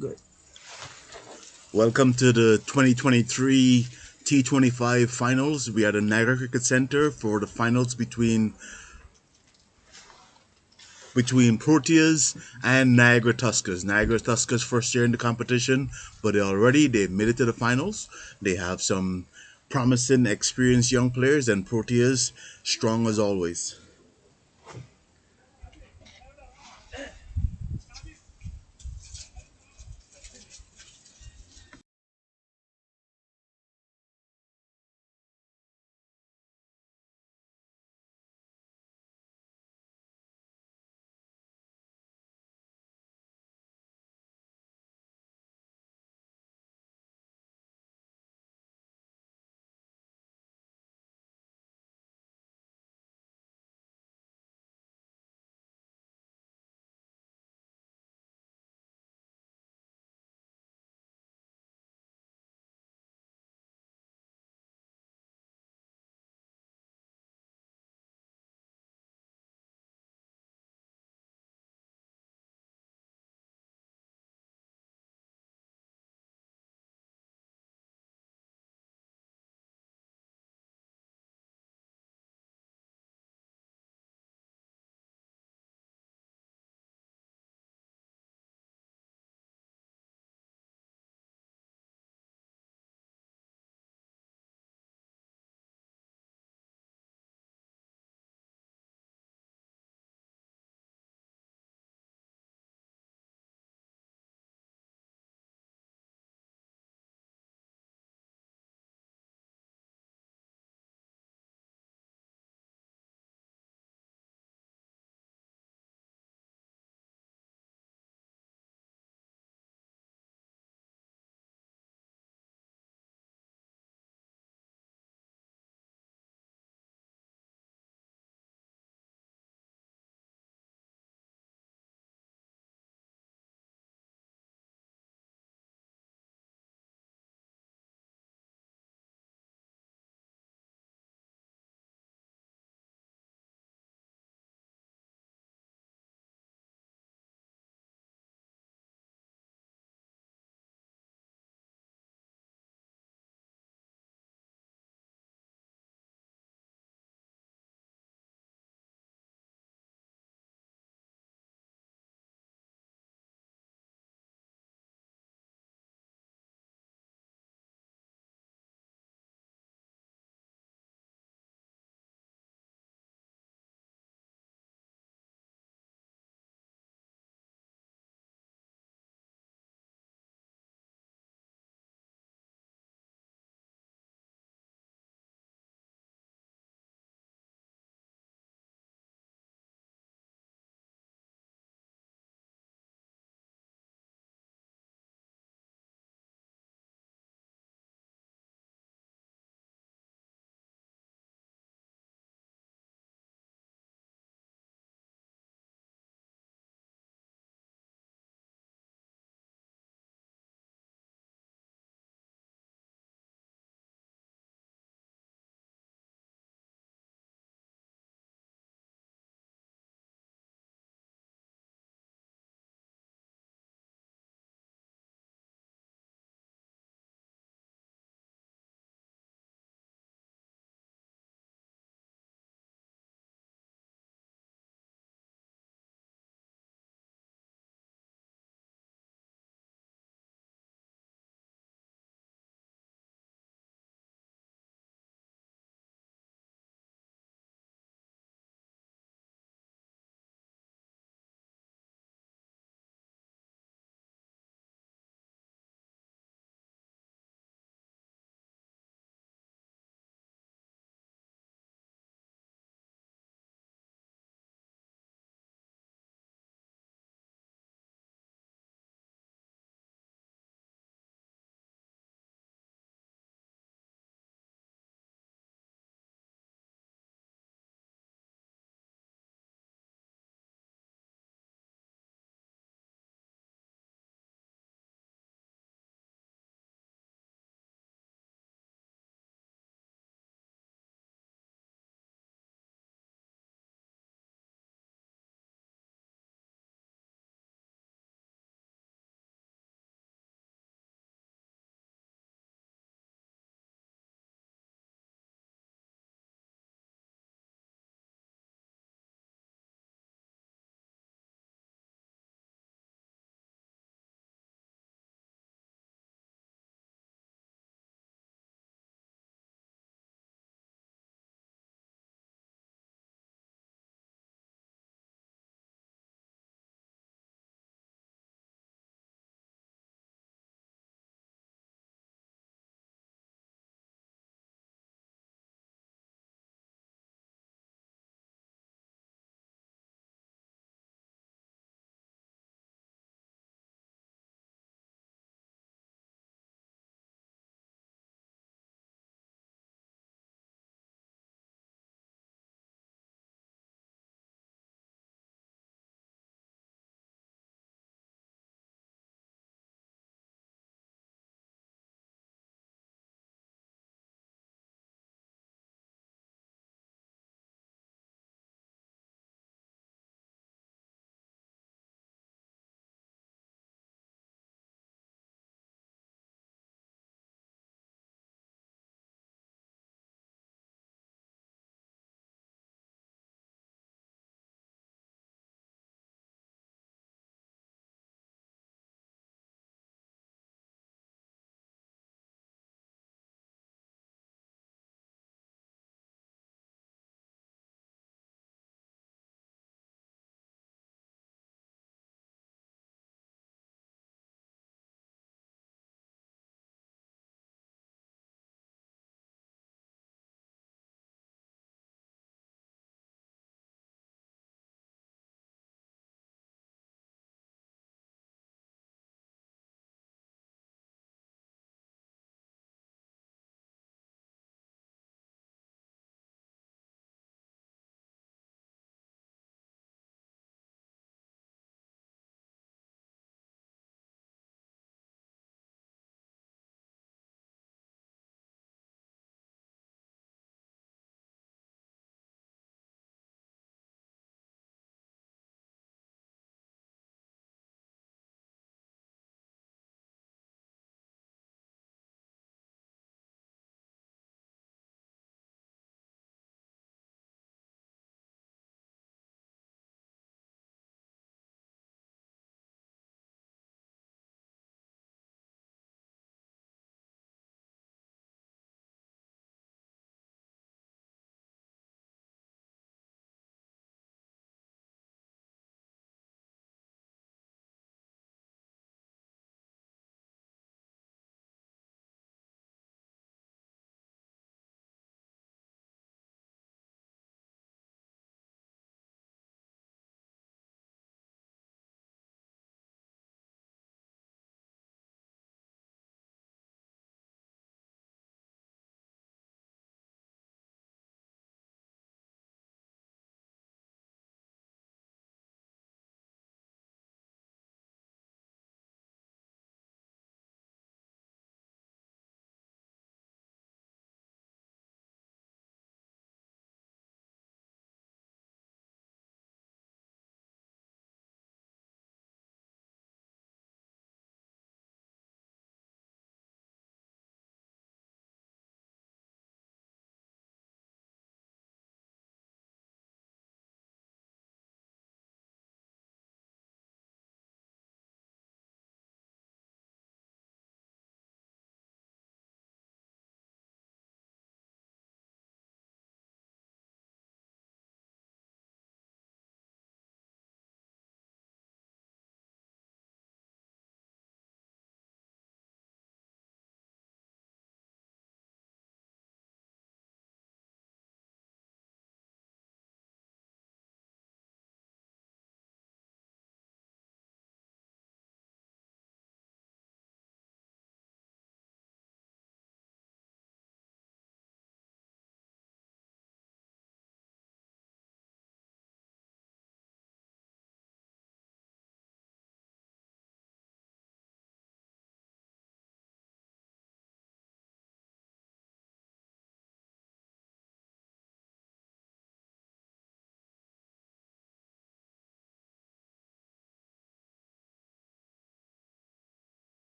Good. Welcome to the 2023 T25 finals. We are at the Niagara Cricket Center for the finals between Proteas and Niagara Tuskers. Niagara Tuskers first year in the competition, but they've made it to the finals. They have some promising, experienced young players, and Proteas strong as always.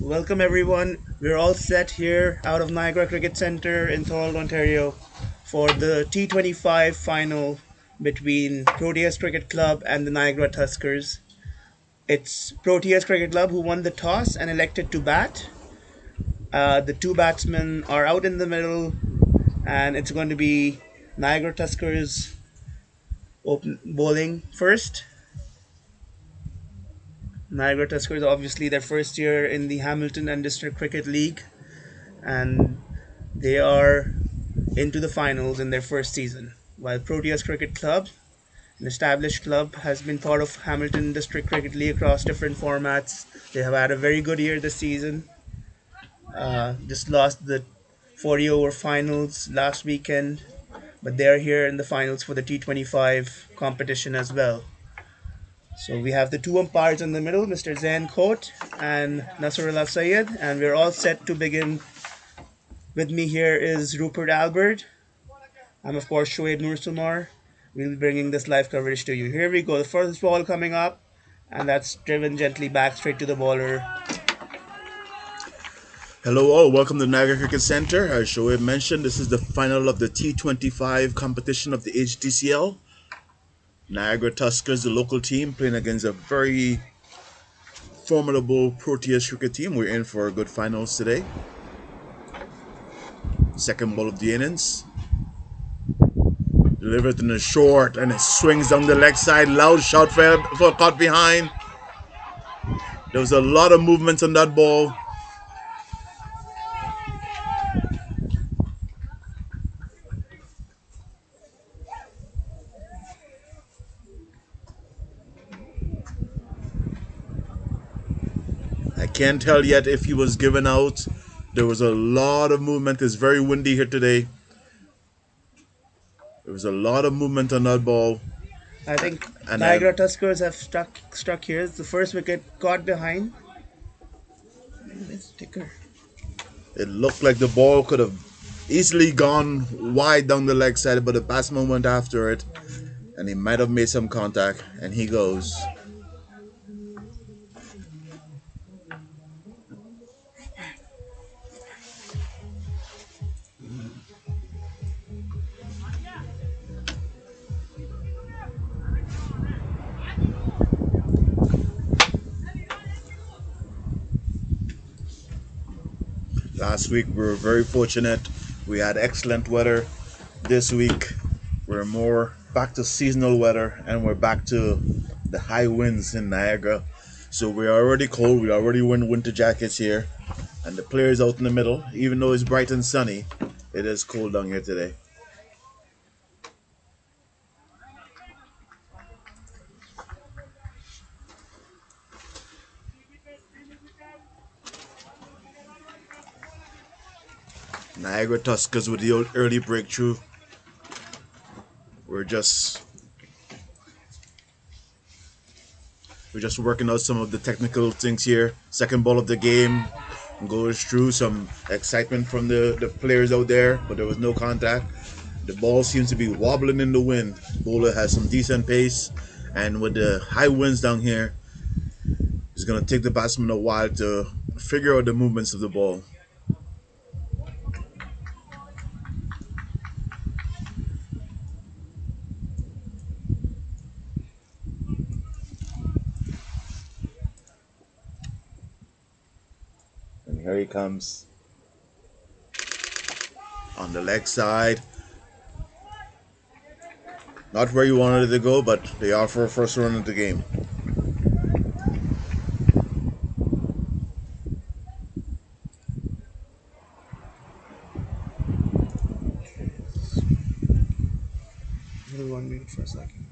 Welcome everyone. We're all set here out of Niagara Cricket Centre in Thorold, Ontario for the T25 final between Proteas Cricket Club and the Niagara Tuskers. It's Proteas Cricket Club who won the toss and elected to bat. The two batsmen are out in the middle, and it's going to be Niagara Tuskers open bowling first. Niagara Tuskers, obviously, their first year in the Hamilton and District Cricket League, and they are into the finals in their first season. While Proteas Cricket Club, an established club, has been part of Hamilton District Cricket League across different formats. They have had a very good year this season. Just lost the 40 over finals last weekend, but they are here in the finals for the T25 competition as well. So we have the two umpires in the middle, Mr. Zain Khote and Nasrullah Sayed, and we're all set to begin. With me here is Rupert Albert. I'm, of course, Shoaib Nursulmar. We'll be bringing this live coverage to you. Here we go. The first ball coming up, and that's driven gently back straight to the bowler. Hello, all. Welcome to Niagara Cricket Center. As Shoaib mentioned, this is the final of the T25 competition of the Hdcl. Niagara Tuskers, the local team, playing against a very formidable Proteas cricket team. We're in for a good finals today. Second ball of the innings. Delivered in the short, and it swings down the leg side. Loud shot for caught behind. There was a lot of movement on that ball. I can't tell yet if he was given out. There was a lot of movement. It's very windy here today. There was a lot of movement on that ball, I think and Niagara Tuskers have struck here. It's the first wicket caught behind. Ticker. it looked like the ball could have easily gone wide down the leg side, but the batsman went after it, and he might have made some contact. And he goes. Last week we were very fortunate. We had excellent weather. This week we're more back to seasonal weather, and we're back to the high winds in Niagara. So we're already cold. We already wearing winter jackets here, and the players out in the middle. Even though it's bright and sunny, it is cold down here today. Niagara Tuskers with the early breakthrough. We're just we're just working out some of the technical things here. Second ball of the game goes through. Some excitement from the players out there, but there was no contact. The ball seems to be wobbling in the wind. Bowler has some decent pace, and with the high winds down here, it's going to take the batsman a while to figure out the movements of the ball. And here he comes on the leg side. Not where you wanted it to go, but they are for a first run of the game. Hold on, wait for a second.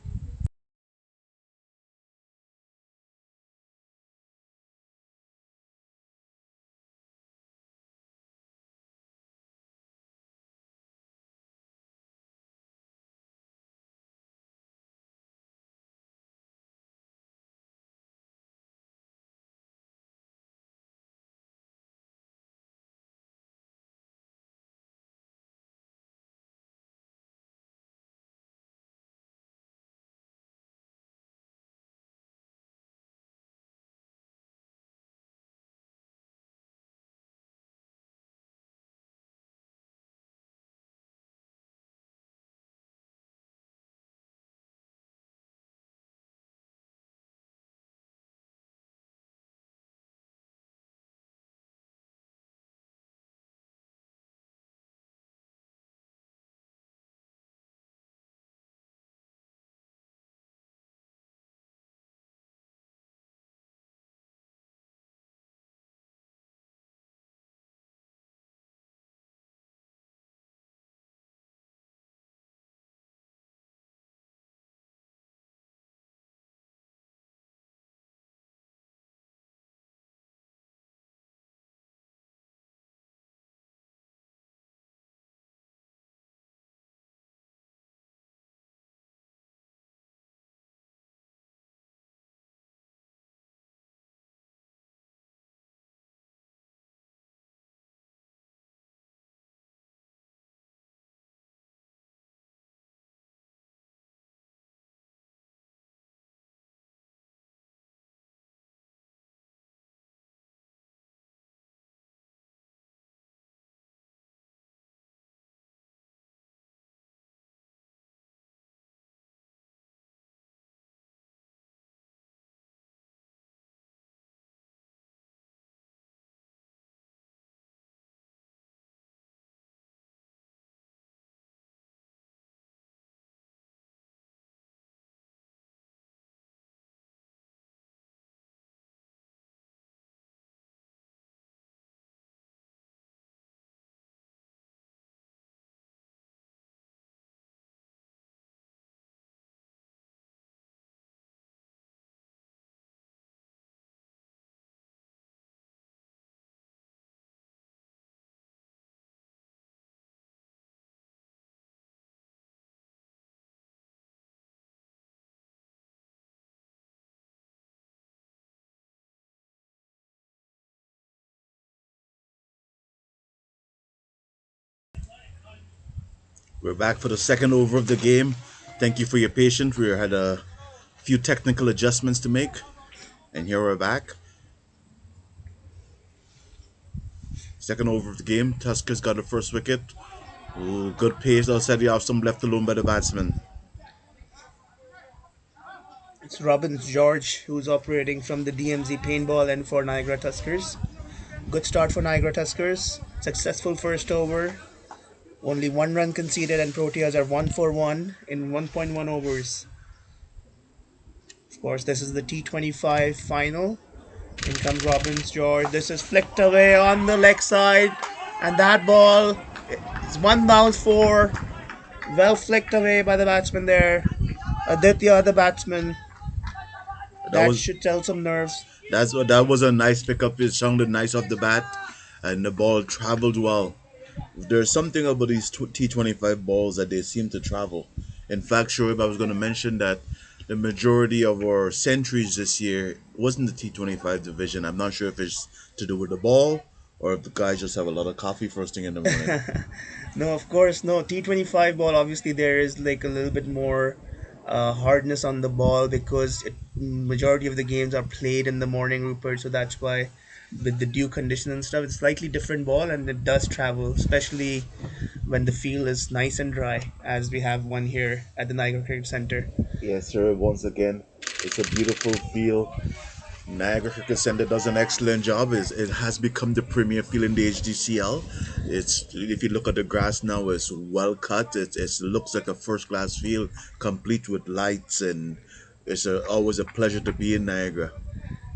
We're back for the second over of the game. Thank you for your patience. We had a few technical adjustments to make, and here we're back. Second over of the game. Tuskers got the first wicket. Ooh, good pace outside the off, some left alone by the batsman. It's Robbins George who's operating from the DMZ paintball end for Niagara Tuskers. Good start for Niagara Tuskers. Successful first over. Only one run conceded, and Proteas are 1 for 1 in 1.1 overs. Of course, this is the T25 final. In comes Robbins George. This is flicked away on the leg side, and that ball is one bounce for. Well flicked away by the batsman there. Aditya, the batsman. That That was should tell some nerves. that was a nice pickup. It sounded nice off the bat, and the ball traveled well. There's something about these T25 balls that they seem to travel. In fact, Shoaib, I was going to mention that the majority of our centuries this year wasn't the T25 division. I'm not sure if it's to do with the ball or if the guys just have a lot of coffee first thing in the morning. No, of course, no. T25 ball, obviously, there is like a little bit more hardness on the ball because majority of the games are played in the morning, Rupert. So that's why, with the dew condition and stuff, it's slightly different ball and it does travel, especially when the field is nice and dry, as we have one here at the Niagara Cricket Center. Yes, sir. Once again, it's a beautiful field. Niagara Cricket Center does an excellent job. It has become the premier field in the Hdcl. It's if you look at the grass now, it's well cut. It looks like a first class field, complete with lights, and always a pleasure to be in Niagara.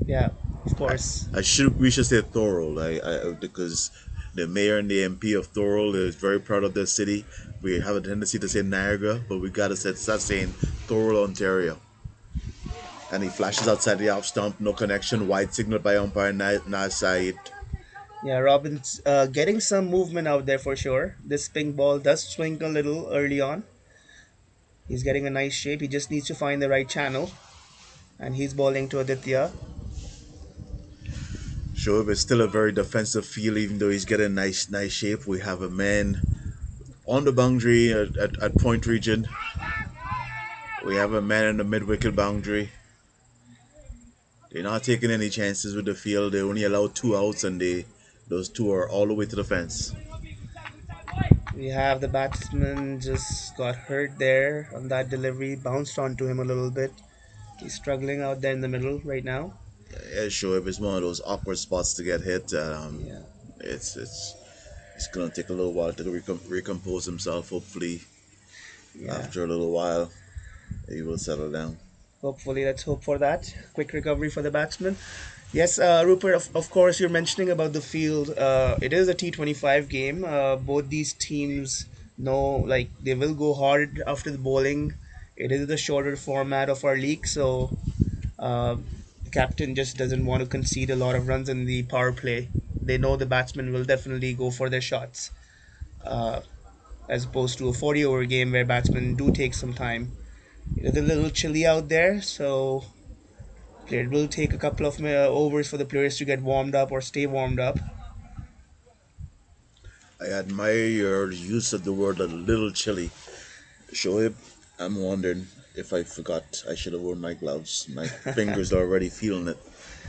Yeah, of course. We should say Thorold, because the mayor and the MP of Thorold is very proud of their city. We have a tendency to say Niagara, but we gotta start saying Thorold, Ontario. And he flashes outside the off stump, no connection, wide signal by umpire side. Yeah, Robin's getting some movement out there for sure. This pink ball does swing a little early on. He's getting a nice shape. He just needs to find the right channel. And he's bowling to Aditya. Shoaib is still a very defensive field, even though he's getting nice shape. We have a man on the boundary at point region. We have a man in the mid wicket boundary. They're not taking any chances with the field. They only allow two outs, and those two are all the way to the fence. We have the batsman just got hurt there on that delivery, bounced onto him a little bit. He's struggling out there in the middle right now. Yeah, sure. If it's one of those awkward spots to get hit, Yeah, it's gonna take a little while to recompose himself. Hopefully, yeah. after a little while, he will settle down. Hopefully, let's hope for that. Quick recovery for the batsman. Yes, Rupert, of course, you're mentioning about the field. It is a T25 game. Both these teams know, like, they will go hard after the bowling. It is the shorter format of our league, so the captain just doesn't want to concede a lot of runs in the power play. They know the batsmen will definitely go for their shots, uh, as opposed to a 40 over game where batsmen do take some time. It is a little chilly out there, so it will take a couple of overs for the players to get warmed up or stay warmed up. I admire your use of the word a little chilly. Shoaib, I'm wondering if I forgot I should have worn my gloves. My fingers are already feeling it,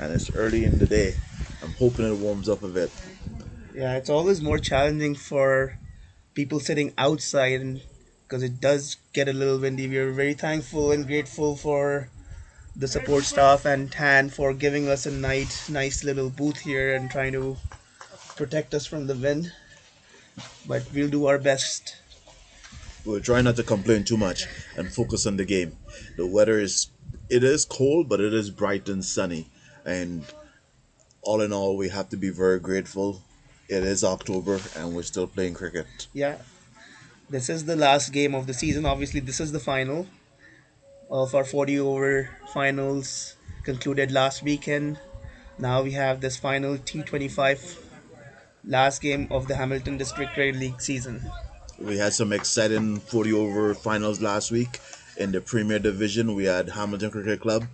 and it's early in the day. I'm hoping it warms up a bit. Yeah, it's always more challenging for people sitting outside and because it does get a little windy. We are very thankful and grateful for the support staff and Tan for giving us a nice little booth here and trying to protect us from the wind. But we'll do our best. We'll try not to complain too much and focus on the game. The weather it is cold, but it is bright and sunny, and all in all, we have to be very grateful. It is October, and we're still playing cricket. Yeah, this is the last game of the season. Obviously, this is the final of our 40 over finals concluded last weekend. Now we have this final T25 last game of the Hamilton District Trade League season. We had some exciting 40 over finals last week. In the Premier Division, we had Hamilton Cricket Club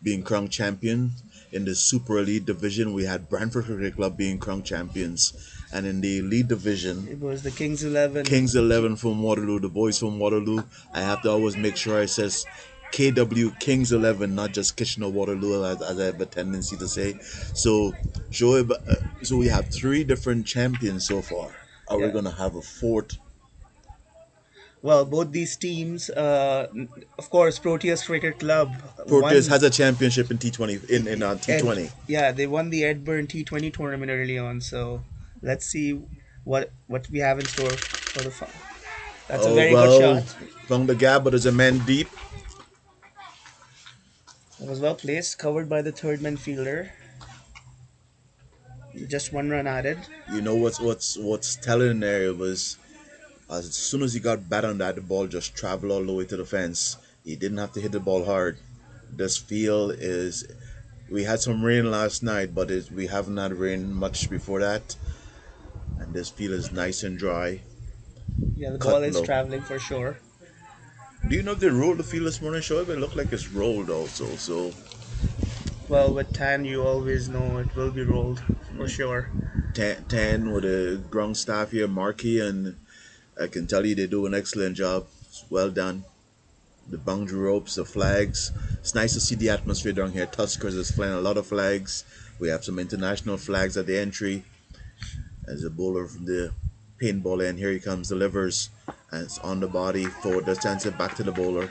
being crowned champion. In the Super Elite Division, we had Brantford Cricket Club being crowned champions. And in the lead division, It was the Kings 11. Kings 11 from Waterloo, the boys from Waterloo. I have to always make sure I says KW Kings 11, not just Kitchener Waterloo, as I have a tendency to say. So, Shoaib, so we have three different champions so far. Are we Yeah. going to have a fourth? Well, both these teams, of course, Proteas Cricket Club Proteas won has a championship in T20 in Ed. T20. Yeah, they won the Edburn T20 tournament early on. So let's see what we have in store for the fun. That's a Oh very good well, shot. from the gap, but there's a man deep. It was well placed, covered by the third man fielder. Just one run added. You know what's telling there was as soon as he got bat on that, the ball just traveled all the way to the fence. He didn't have to hit the ball hard. This field is. We had some rain last night, but we haven't had rain much before that, and this field is nice and dry, Yeah, the ball cut is low. traveling for sure. Do you know if they rolled the field this morning, Shoaib? It looked like it's rolled also. So Well, with tan, you always know it will be rolled for sure. Tan with the ground staff here, Markey, and I can tell you they do an excellent job. It's well done. The boundary ropes, the flags. It's nice to see the atmosphere down here. Tuskers is flying a lot of flags. We have some international flags at the entry. As a bowler from the paintball end, here he comes, delivers, and it's on the body, forward distance, it back to the bowler.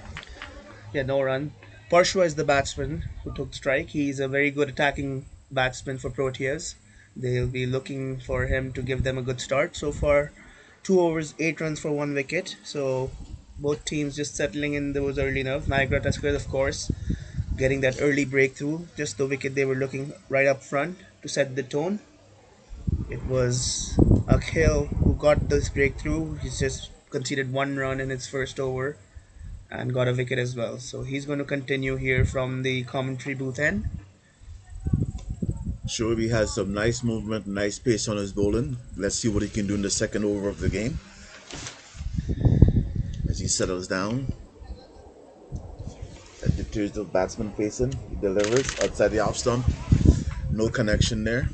Yeah, no run. Parshwa is the batsman who took strike. He's a very good attacking batsman for Proteas. They'll be looking for him to give them a good start. So far, 2 overs, 8 runs for 1 wicket. So both teams just settling in those early enough. Niagara Tuskers, of course, getting that early breakthrough, just the wicket they were looking right up front to set the tone. It was Akhil who got this breakthrough. He's just conceded 1 run in his first over and got a wicket as well. So he's going to continue here from the commentary booth end. Shoaib has some nice movement, nice pace on his bowling. Let's see what he can do in the second over of the game as he settles down. At the two the batsman facing, he delivers outside the off stump. No connection there.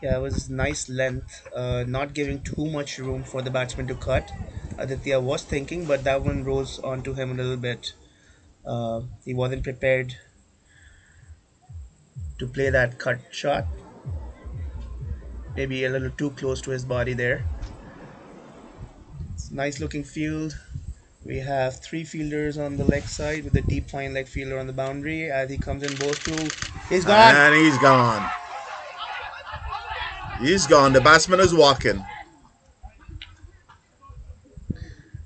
Yeah, it was nice length, not giving too much room for the batsman to cut. Aditya was thinking, but that one rose onto him a little bit. He wasn't prepared to play that cut shot. Maybe a little too close to his body there. It's a nice looking field. We have three fielders on the leg side with a deep fine leg fielder on the boundary. As he comes in, both through. He's gone. And he's gone. He's gone. The batsman is walking.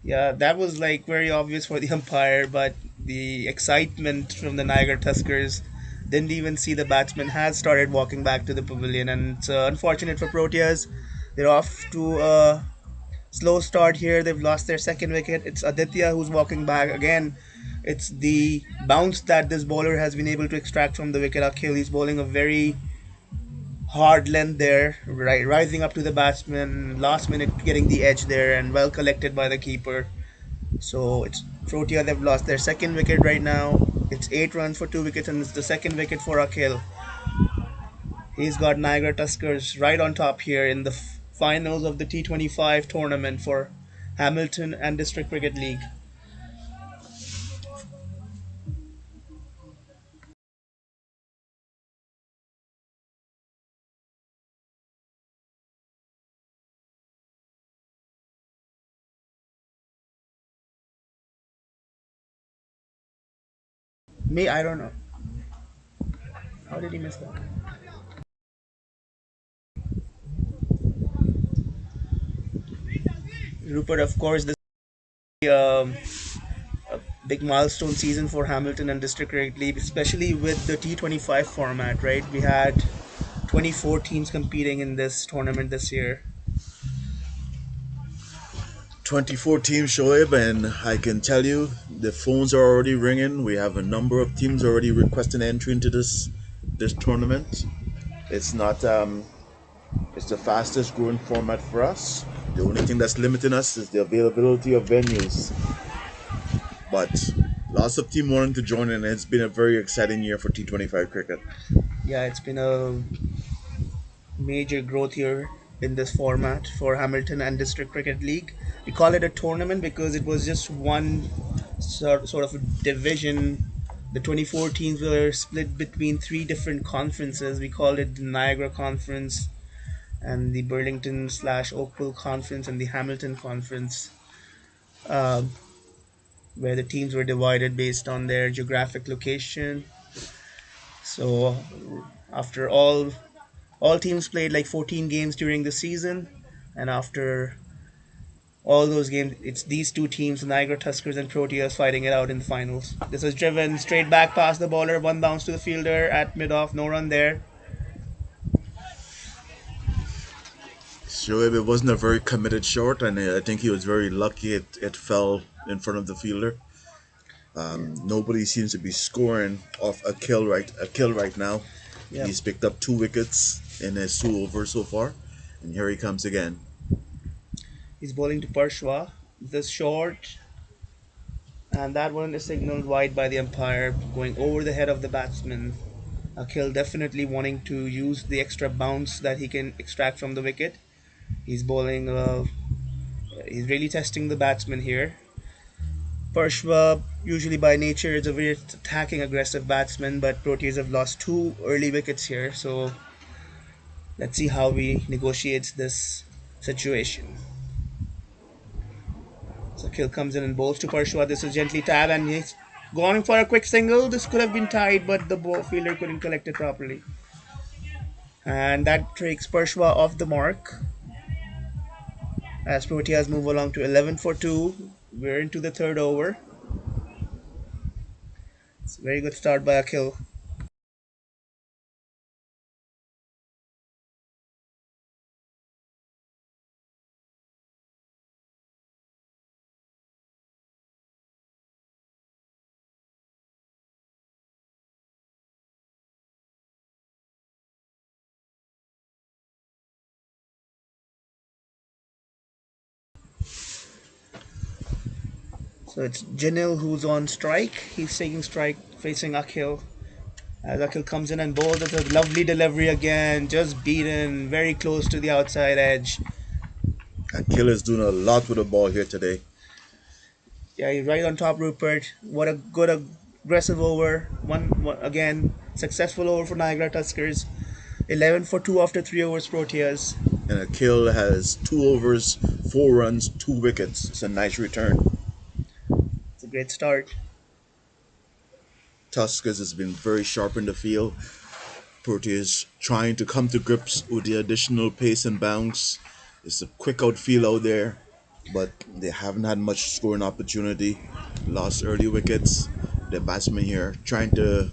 Yeah, that was like very obvious for the umpire, but the excitement from the Niagara Tuskers didn't even see the batsman has started walking back to the pavilion, and it's unfortunate for Proteas. They're off to a slow start here. They've lost their second wicket. It's Aditya who's walking back again. It's the bounce that this bowler has been able to extract from the wicket. Akhil, he's bowling a very hard length there, right, rising up to the batsman. Last minute getting the edge there, and well collected by the keeper. So it's Protea. They've lost their second wicket right now. It's 8 runs for 2 wickets, and it's the second wicket for Akhil. He's got Niagara Tuskers right on top here in the finals of the T25 tournament for Hamilton and District Cricket League. Me, I don't know. How did he miss that? Rupert, of course, this um, a big milestone season for Hamilton and District Cricket League, especially with the T25 format, right? We had 24 teams competing in this tournament this year. 24 teams, Shoaib, and I can tell you the phones are already ringing. We have a number of teams already requesting entry into this tournament. It's not it's the fastest growing format for us. The only thing that's limiting us is the availability of venues. But lots of team wanting to join, and it's been a very exciting year for T25 cricket. Yeah, it's been a major growth here in this format for Hamilton and District Cricket League. We call it a tournament because it was just one sort of a division. The 24 teams were split between three different conferences. We called it the Niagara Conference and the Burlington slash Oakville Conference and the Hamilton Conference, um, where the teams were divided based on their geographic location. So after all teams played like 14 games during the season, and after all those games, it's these two teams, Niagara Tuskers and Proteas, fighting it out in the finals. This was driven straight back past the bowler, one bounce to the fielder at mid off, no run there. Shoaib, it wasn't a very committed shot, and I think he was very lucky it fell in front of the fielder. Yeah, Nobody seems to be scoring off a kill right now. yeah. He's picked up 2 wickets in his 2 overs so far, and here he comes again. He's bowling to Pershwa. This short, and that one is signaled wide by the umpire, going over the head of the batsman. Akhil definitely wanting to use the extra bounce that he can extract from the wicket. He's bowling. He's really testing the batsman here. Pershwa, usually by nature, is a very attacking, aggressive batsman, but Proteas have lost two early wickets here, so let's see how he negotiates this situation. So Kill comes in and bowls to Pershwa. This is gently tabbed, and he's going for a quick single. This could have been tied, but the fielder couldn't collect it properly. And that takes Pershwa off the mark as Proteas move along to 11 for 2. We're into the third over. It's a very good start by Akhil. So it's Janil who's on strike. He's taking strike facing Akhil. As Akhil comes in and bowls, it's a lovely delivery again. Just beaten, very close to the outside edge. Akil is doing a lot with the ball here today. Yeah, he's right on top, Rupert. What a good aggressive over. One again, successful over for Niagara Tuskers. 11 for 2 after 3 overs, Proteas. And Akil has 2 overs, 4 runs, 2 wickets. It's a nice return. It's a great start. Tuskers has been very sharp in the field. Proteas trying to come to grips with the additional pace and bounce. It's a quick outfield out there, but they haven't had much scoring opportunity. Lost early wickets. The batsmen here trying to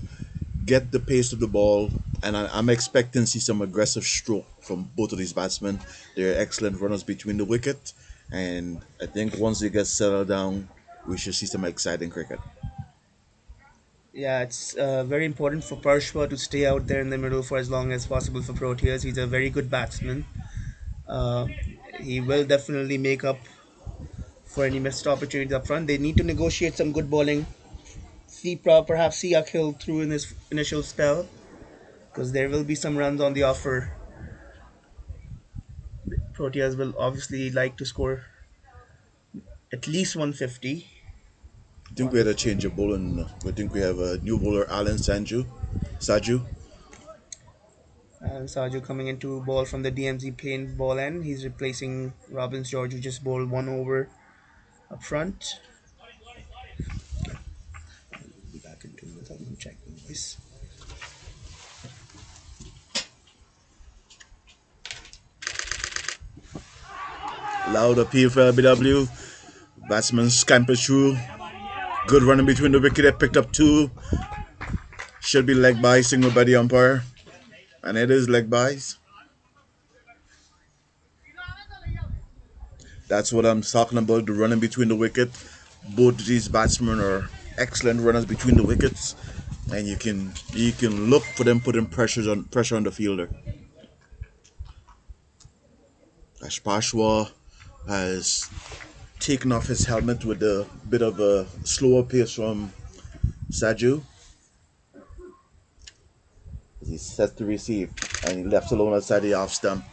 get the pace of the ball, and I'm expecting to see some aggressive stroke from both of these batsmen. They're excellent runners between the wicket, and I think once they get settled down, we should see some exciting cricket. Yeah, it's very important for Pershwa to stay out there in the middle for as long as possible for Proteas. He's a very good batsman. Uh, he will definitely make up for any missed opportunities up front. They need to negotiate some good bowling. See, perhaps see Akhil through in his initial spell because there will be some runs on the offer. Proteas will obviously like to score at least 150. I think we had a change of bowling. I think we have a new bowler, Alan Saju. And Saju coming into ball from the DMZ paint ball end. He's replacing Robbins George, who just bowled one over up front. Be back into it. I'm check the voice. Loud appeal for LBW. Batsman scampers through. Good running between the wicket. They picked up 2. Should be leg by, signal by the umpire. And it is leg bys. That's what I'm talking about, the running between the wicket. Both of these batsmen are excellent runners between the wickets. And you can look for them putting pressure on the fielder. Ashpashwa has taken off his helmet with a bit of a slower pace from Saju. He's set to receive, and he left alone outside the off stump.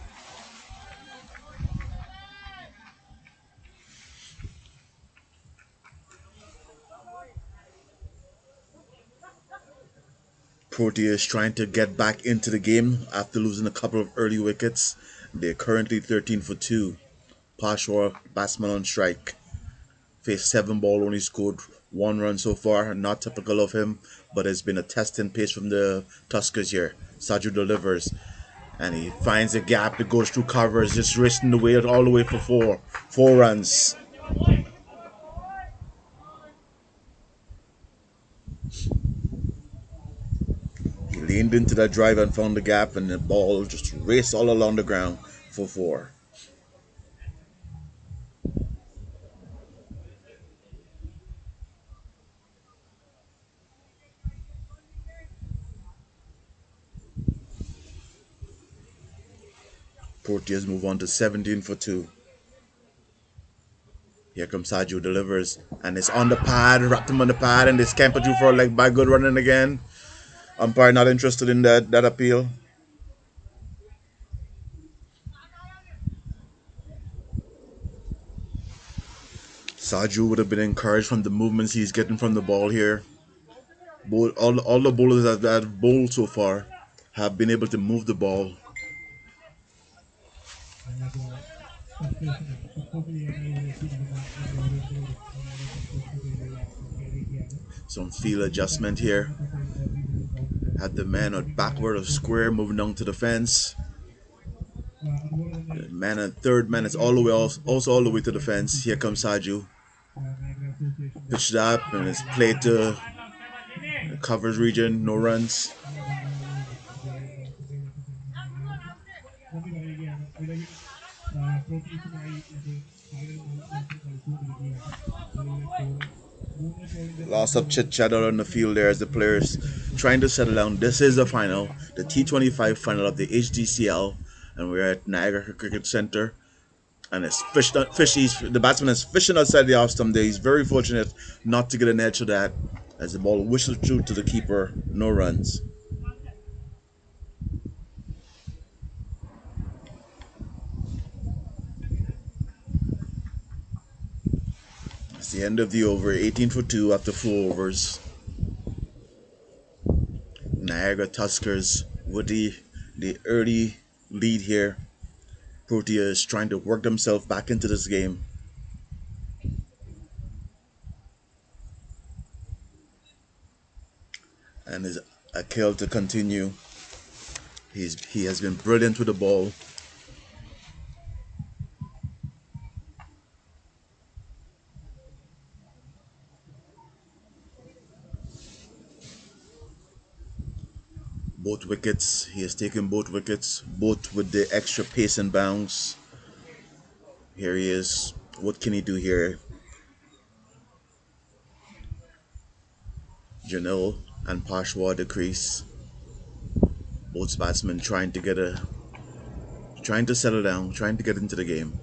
Proteas trying to get back into the game after losing a couple of early wickets. They're currently 13 for 2. Pashwa, batsman on strike. Faced 7 ball, only scored 1 run so far. Not typical of him, but it's been a testing pace from the Tuskers here. Saju delivers, and he finds a gap. It goes through covers, just racing the way all the way for 4 runs. He leaned into that drive and found the gap, and the ball just raced all along the ground for 4. Proteas move on to 17 for 2. Here comes Saju, delivers, and it's on the pad, wrapped him on the pad, and they scamper through for a leg by good running again. Umpire not interested in that appeal. Saju would have been encouraged from the movements he's getting from the ball here. All the bowlers that have bowled so far have been able to move the ball. Some field adjustment here. Had the man on backward of square moving down to the fence. The man at third man is all the way also all the way to the fence. Here comes Saju. Pitched up and it's played to the covers region, no runs. Lots of chit chat on the field there as the players trying to settle down. This is the final, the T25 final of the Hdcl, and we're at Niagara Cricket Center. And it's the batsman is fishing outside the off stump there. He's very fortunate not to get an edge of that as the ball whistles through to the keeper, no runs. It's the end of the over, 18 for 2 after 4 overs. Niagara Tuskers with the early lead here. Proteas trying to work themselves back into this game. And is a kill to continue. He has been brilliant with the ball. Both wickets, he has taken both wickets, both with the extra pace and bounce. Here he is. What can he do here? Janil and Pashwa the crease. Both batsmen trying to settle down, trying to get into the game.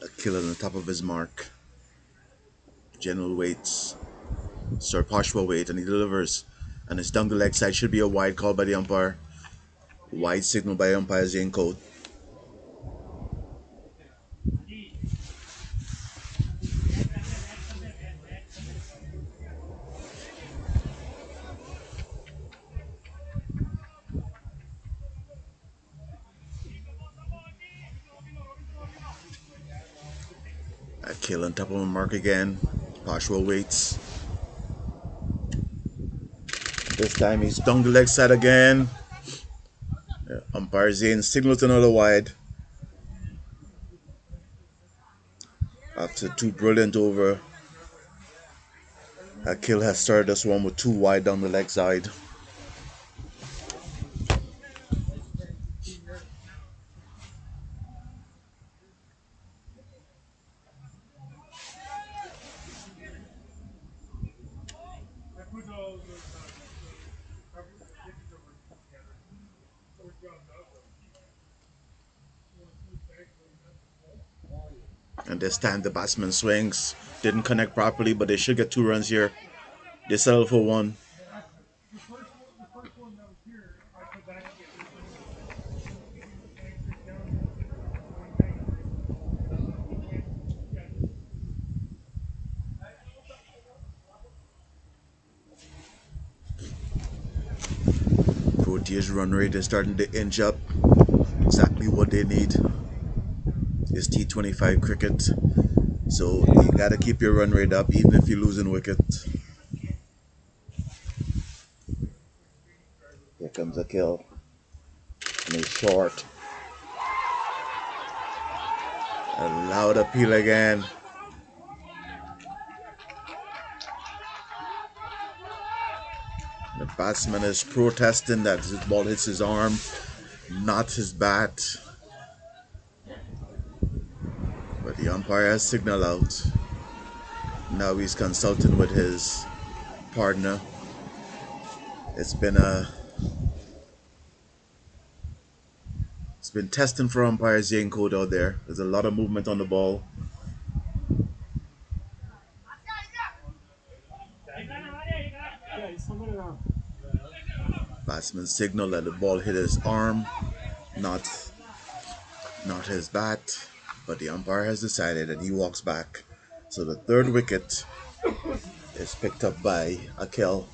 A kill on the top of his mark. Janil waits. Sir Pashwa waits and he delivers. And it's down the leg side. Should be a wide call by the umpire. Wide signal by umpire Zane Coat. A kill on top of the mark again. Pashwa waits. This time he's down the leg side again. Umpire Zane signals another wide. After 2 brilliant over, Hdcl has started this one with 2 wide down the leg side. And this time the batsman swings. Didn't connect properly, but they should get 2 runs here. They settle for 1. Proteas run rate is starting to inch up. Exactly what they need is T25 cricket. So you gotta keep your run rate up even if you're losing wicket. Here comes a kill. And he's short. A loud appeal again. The batsman is protesting that his ball hits his arm, not his bat. But the umpire has signaled out. Now he's consulting with his partner. It's been a it's been testing for umpires Jane Code out there. There's a lot of movement on the ball. Batsman signal that the ball hit his arm, not his bat. But the umpire has decided that he walks back. So the third wicket is picked up by Akel.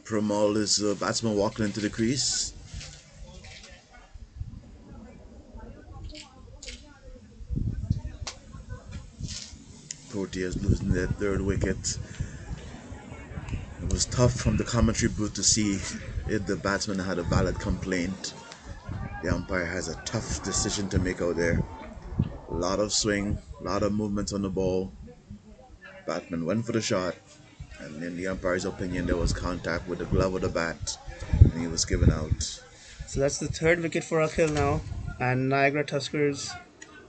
Pramal is the batsman walking into the crease. Proteas losing their third wicket. It was tough from the commentary booth to see if the batsman had a valid complaint. The umpire has a tough decision to make out there. A lot of swing, a lot of movement on the ball. Batsman went for the shot, and in the umpire's opinion, there was contact with the glove of the bat, and he was given out. So that's the third wicket for Akhil now, and Niagara Tuskers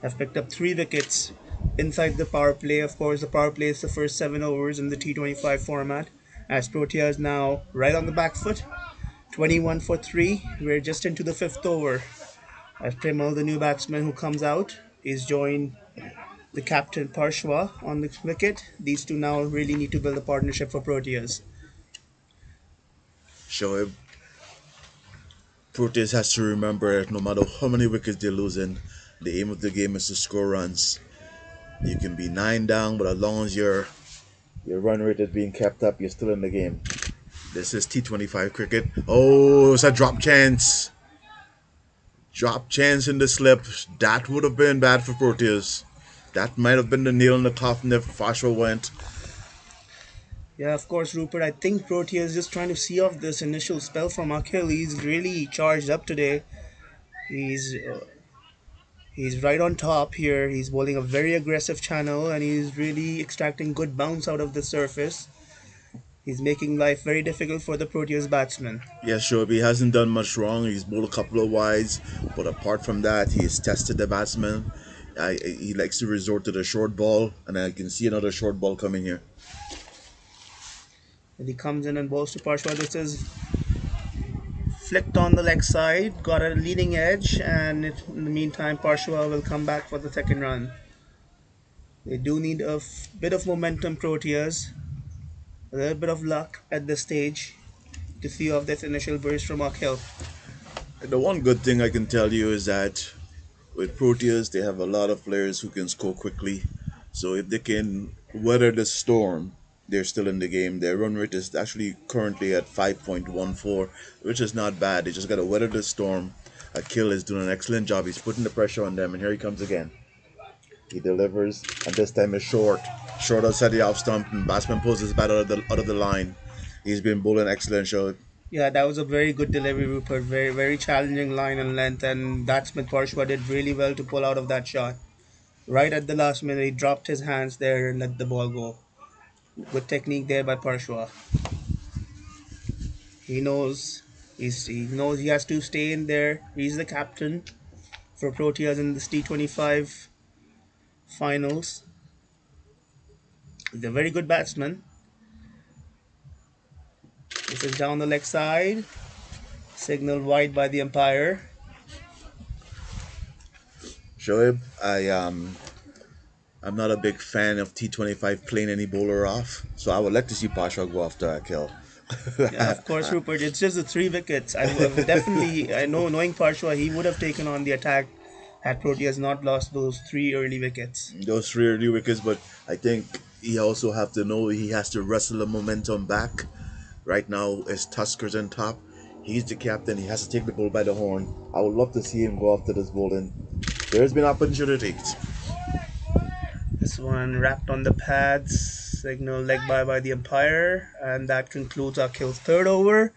have picked up 3 wickets inside the power play. Of course, the power play is the first 7 overs in the T25 format, as Proteas now right on the back foot, 21 for 3. We're just into the 5th over. As Premal, the new batsman who comes out, is joined the captain Parshwa on the wicket. These two now really need to build a partnership for Proteas. Shoaib, Proteas has to remember that no matter how many wickets they're losing, the aim of the game is to score runs. You can be 9 down, but as long as your run rate is being kept up, you're still in the game. This is T25 cricket. Oh, it's a drop chance. Drop chance in the slip. That would have been bad for Proteas. That might have been the nail in the coffin if Fashwa went. Yeah, of course, Rupert. I think Proteas is just trying to see off this initial spell from Akhil. He's really charged up today. He's uh, he's right on top here. He's bowling a very aggressive channel, and he's really extracting good bounce out of the surface. He's making life very difficult for the Proteas batsman. Yes, sure, he hasn't done much wrong. He's bowled a couple of wides, but apart from that, he's tested the batsman. He likes to resort to the short ball, and I can see another short ball coming here. And he comes in and bowls to Parshwa. This is flicked on the leg side, got a leading edge, and in the meantime, Parshwa will come back for the second run. They do need a bit of momentum, Proteas. A little bit of luck at this stage to see off this initial burst from Akhil. The one good thing I can tell you is that with Proteas, they have a lot of players who can score quickly. So if they can weather the storm, they're still in the game. Their run rate is actually currently at 5.14, which is not bad. They just got to weather the storm. Akil is doing an excellent job. He's putting the pressure on them, and here he comes again. He delivers, and this time is short. Short outside the off stump, and batsman pulls his bat out of the line. He's been bowling excellent shot. Yeah, that was a very good delivery, Rupert. Very, very challenging line and length, and batsman Parshwa did really well to pull out of that shot. Right at the last minute, he dropped his hands there and let the ball go. Good technique there by Parshwa. He knows he knows he has to stay in there. He's the captain for Proteas in this T25 finals. He's a very good batsman. This is down the leg side. Signal wide by the umpire. Shoaib, I'm not a big fan of T25 playing any bowler off, so I would like to see Pasha go after Akil. Yeah, of course, Rupert. It's just the three wickets. I definitely, I know, knowing Parshwa, he would have taken on the attack had Proteas not lost those three early wickets. Those three early wickets, but I think he also have to know he has to wrestle the momentum back. Right now, it's Tuskers on top. He's the captain. He has to take the bull by the horn. I would love to see him go after this bowling. There's been opportunities. This one wrapped on the pads, signal leg by the umpire, and that concludes Akhil's third over.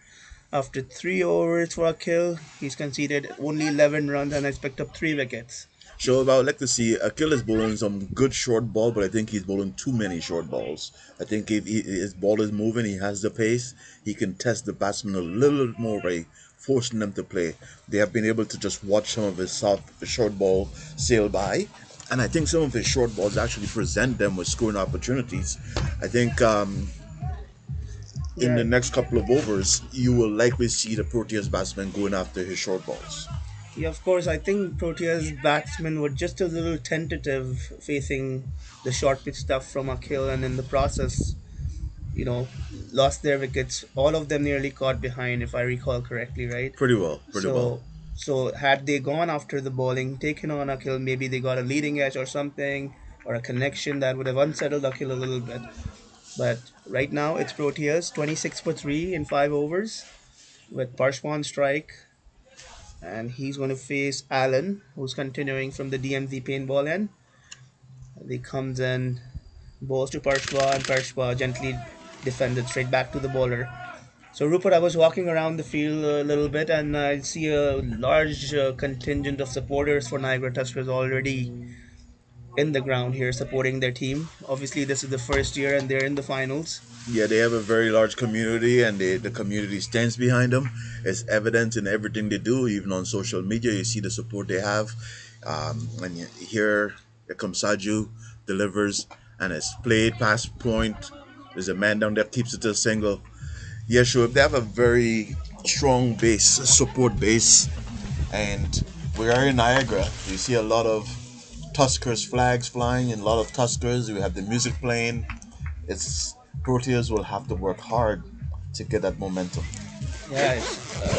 After 3 overs for Akhil, he's conceded only 11 runs and has picked up 3 wickets. So I would like to see Akil is bowling some good short ball, but I think he's bowling too many short balls. I think if his ball is moving, he has the pace. He can test the batsman a little more by forcing them to play. They have been able to just watch some of his soft short ball sail by, and I think some of his short balls actually present them with scoring opportunities. I think in the Yeah, next couple of overs, you will likely see the Proteas batsman going after his short balls. yeah, of course, I think Protea's batsmen were just a little tentative facing the short pitch stuff from Akhil, and in the process, you know, lost their wickets. All of them nearly caught behind, if I recall correctly, right? Pretty well, pretty well. So had they gone after the bowling, taken on Akhil, maybe they got a leading edge or something, or a connection that would have unsettled Akhil a little bit. But right now it's Proteas 26 for 3 in 5 overs with Parshwan strike, and he's going to face Allen, who's continuing from the DMZ paintball end. He comes in, bowls to Parshwa, and Parshwa gently defended straight back to the bowler. So Rupert, I was walking around the field a little bit, and I see a large contingent of supporters for Niagara Tuskers already in the ground here supporting their team. Obviously, this is the first year, and they're in the finals. Yeah, they have a very large community, and the community stands behind them. It's evident in everything they do, even on social media. You see the support they have. Here comes Saju, delivers, and it's played past point. There's a man down there keeps it to a single. Yeah, sure. They have a very strong base, support base, and we are in Niagara. You see a lot of Tuskers flags flying and a lot of Tuskers. We have the music playing. It's Proteas will have to work hard to get that momentum. Yeah,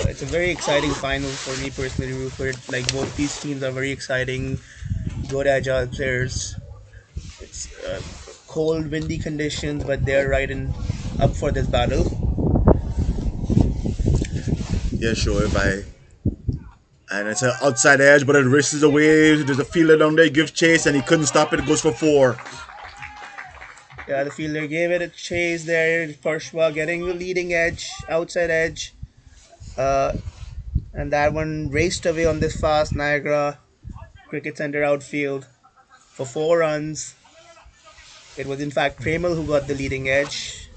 it's a very exciting final for me personally, Rupert. Like both these teams are very exciting, good agile players. It's cold, windy conditions, but they're right in up for this battle. Yeah, sure. If I and it's an outside edge, but it races away. There's a fielder down there, gives chase, and he couldn't stop it. It goes for four. Yeah, the fielder gave it a chase there. Parshwa getting the leading edge, outside edge, uh, and that one raced away on this fast Niagara Cricket Center outfield for 4 runs. It was in fact Premal who got the leading edge.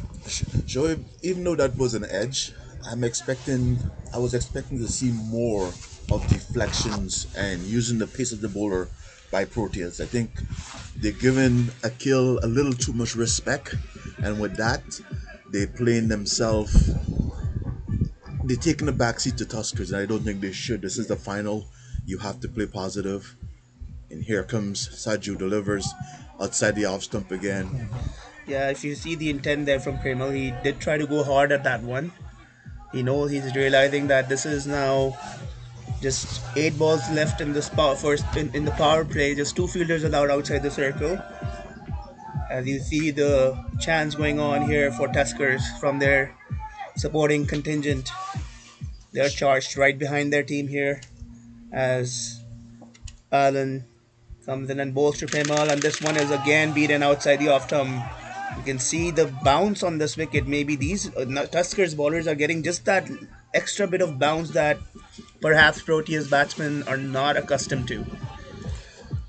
So even though that was an edge, I was expecting to see more of deflections and using the pace of the bowler by Proteas. I think they're giving Akil a little too much respect, and with that, they playing themselves. They're taking a backseat to Tuskers, and I don't think they should. This is the final. You have to play positive. And here comes Saju delivers outside the off stump again. Yeah, if you see the intent there from Premal, he did try to go hard at that one. He knows he's realizing that this is now just 8 balls left in the first in the power play. Just two fielders allowed outside the circle. As you see the chants going on here for Tuskers from their supporting contingent. They're charged right behind their team here as Allen comes in and bowls to Premal, and this one is again beaten outside the off stump. You can see the bounce on this wicket. Maybe these Tuskers bowlers are getting just that extra bit of bounce that perhaps Proteas batsmen are not accustomed to.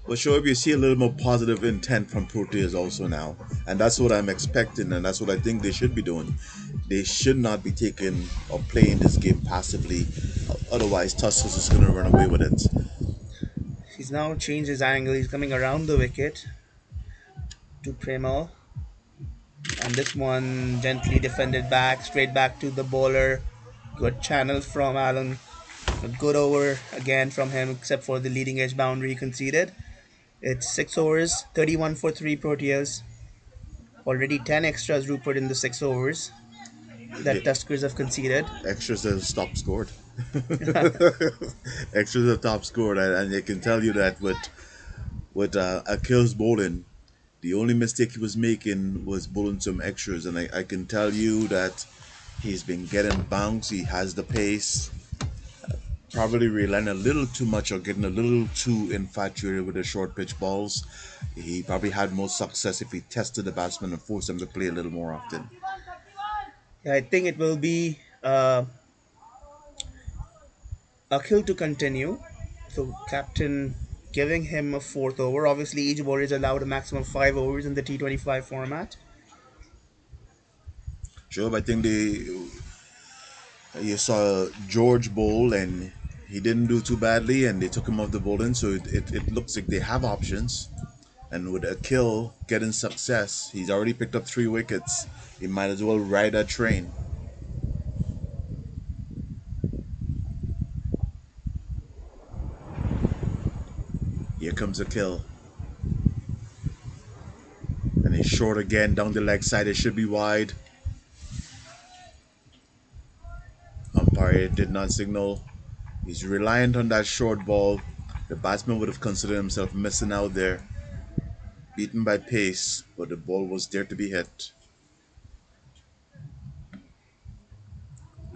But sure, you see a little more positive intent from Proteas also now. And that's what I'm expecting, and that's what I think they should be doing. They should not be taking or playing this game passively. Otherwise, Tuskers is going to run away with it. He's now changed his angle. He's coming around the wicket to Premal. And this one gently defended back, straight back to the bowler. Good channel from Allen. A good over again from him, except for the leading edge boundary he conceded. It's 6 overs, 31 for 3 Proteas. Already 10 extras Rupert in the 6 overs. that The Tuskers have conceded. extras have top scored. Extras have top scored, and they can tell you that with Akil's bowling, the only mistake he was making was bowling some extras, and I can tell you that he's been getting bounce. He has the pace. Probably relying a little too much or getting a little too infatuated with the short pitch balls. He probably had more success if he tested the batsman and forced them to play a little more often. I think it will be Akhil to continue. So captain giving him a fourth over. Obviously, each bowler is allowed a maximum of 5 overs in the T25 format. Sure, I think you saw George bowl and he didn't do too badly, and they took him off the bowling, so it looks like they have options. And with Akil getting success, he's already picked up 3 wickets. He might as well ride that train. Here comes Akil, and he's short again down the leg side. It should be wide. Umpire did not signal. He's reliant on that short ball. The batsman would have considered himself missing out there, beaten by pace, but the ball was there to be hit.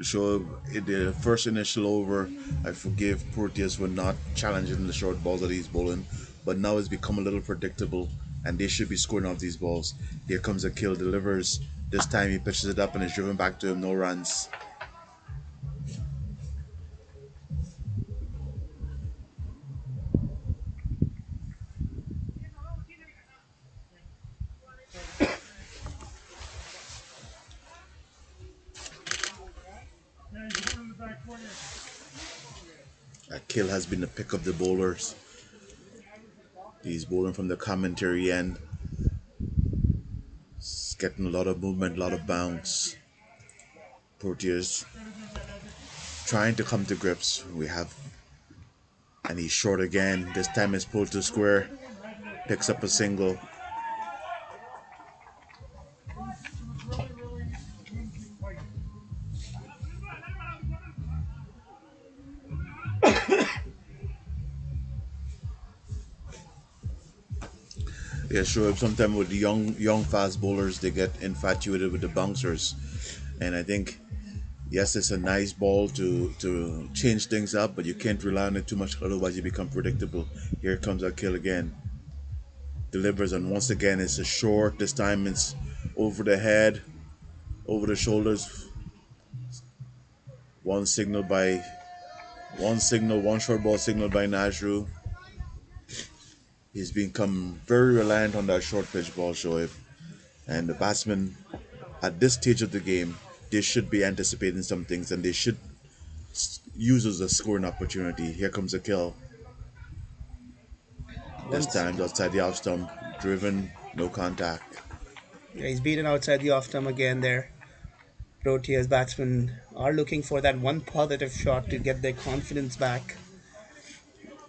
So in the first initial over, I forgave Proteas for not challenging the short balls that he's bowling, but now it's become a little predictable, and they should be scoring off these balls. Here comes a kill, delivers. This time he pitches it up and is driven back to him, no runs. A kill has been the pick of the bowlers. He's bowling from the commentary end. It's getting a lot of movement, a lot of bounce. Proteas trying to come to grips. And he's short again. This time it's pulled to square. Picks up a single. Yeah, sure. Sometimes with the young fast bowlers, they get infatuated with the bouncers, and I think yes, it's a nice ball to change things up, but you can't rely on it too much, otherwise you become predictable. Here comes a kill again, delivers, and once again it's a short. This time it's over the head, over the shoulders. One signal by one short ball signal by Najru. He's become very reliant on that short pitch ball, Shoaib, and the batsman at this stage of the game, they should be anticipating some things and they should use as a scoring opportunity. Here comes a kill. This Once time outside the off stump, driven, no contact. yeah, he's beaten outside the off stump again there. Proteas batsmen are looking for that one positive shot to get their confidence back.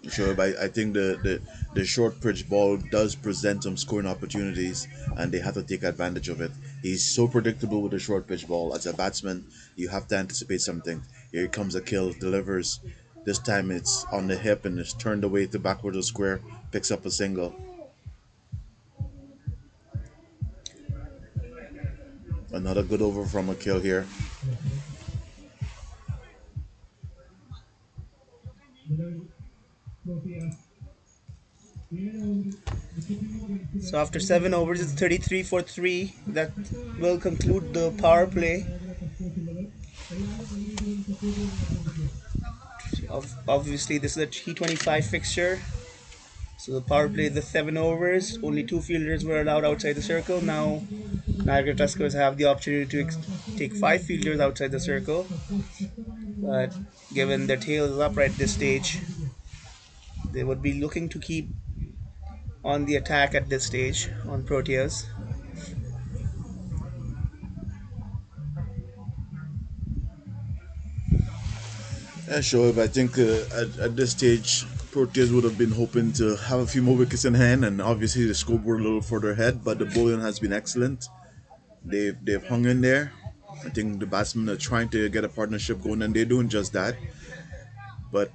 Sure, but I think the short pitch ball does present some scoring opportunities, and they have to take advantage of it. He's so predictable with the short pitch ball. As a batsman, you have to anticipate something. Here comes a kill, delivers. This time it's on the hip and it's turned away to backwards of square, picks up a single. Another good over from a kill here. So after 7 overs, it's 33 for 3. That will conclude the power play. Obviously, this is a T25 fixture. So the power play, the 7 overs, only 2 fielders were allowed outside the circle. Now, Niagara Tuskers have the opportunity to take 5 fielders outside the circle. But given their tail is up right at this stage, they would be looking to keep on the attack at this stage on Proteas. Yeah, sure. But I think at this stage, Proteas would have been hoping to have a few more wickets in hand, and obviously the scoreboard a little further ahead. But the bowling has been excellent. They've hung in there. I think the batsmen are trying to get a partnership going, and they're doing just that. But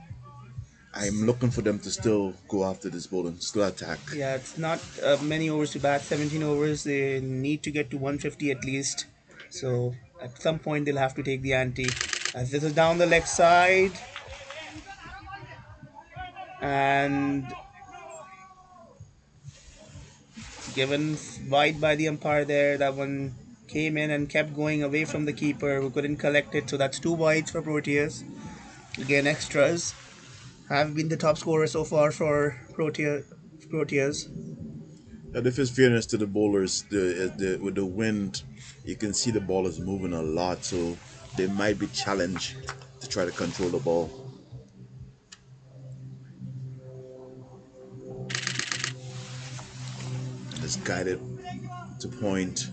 I'm looking for them to still go after this bowling, still attack. Yeah, it's not many overs to bat. 17 overs. They need to get to 150 at least. So at some point they'll have to take the ante. As this is down the leg side, and given wide by the umpire there. That one came in and kept going away from the keeper who couldn't collect it. So that's two wides for Proteas. Again, extras have been the top scorer so far for Proteas. And if it's fairness to the bowlers, the with the wind, you can see the ball is moving a lot, so they might be challenged to try to control the ball. It's guided to point.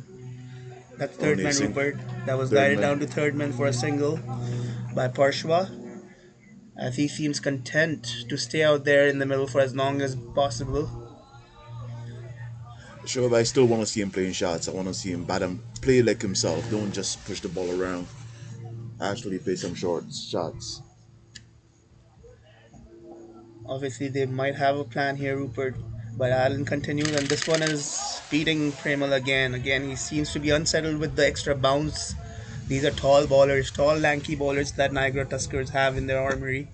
That's third Only a man sing Rupert. That was third guided man. down to third man for a single by Parshva, as he seems content to stay out there in the middle for as long as possible. Sure, but I still want to see him playing shots. I want to see him bat him, play like himself. Don't just push the ball around. Actually, play some short shots. Obviously, they might have a plan here, Rupert. But Allen continues, and this one is beating Premal again. Again, he seems to be unsettled with the extra bounce. These are tall bowlers, tall, lanky bowlers that Niagara Tuskers have in their armory,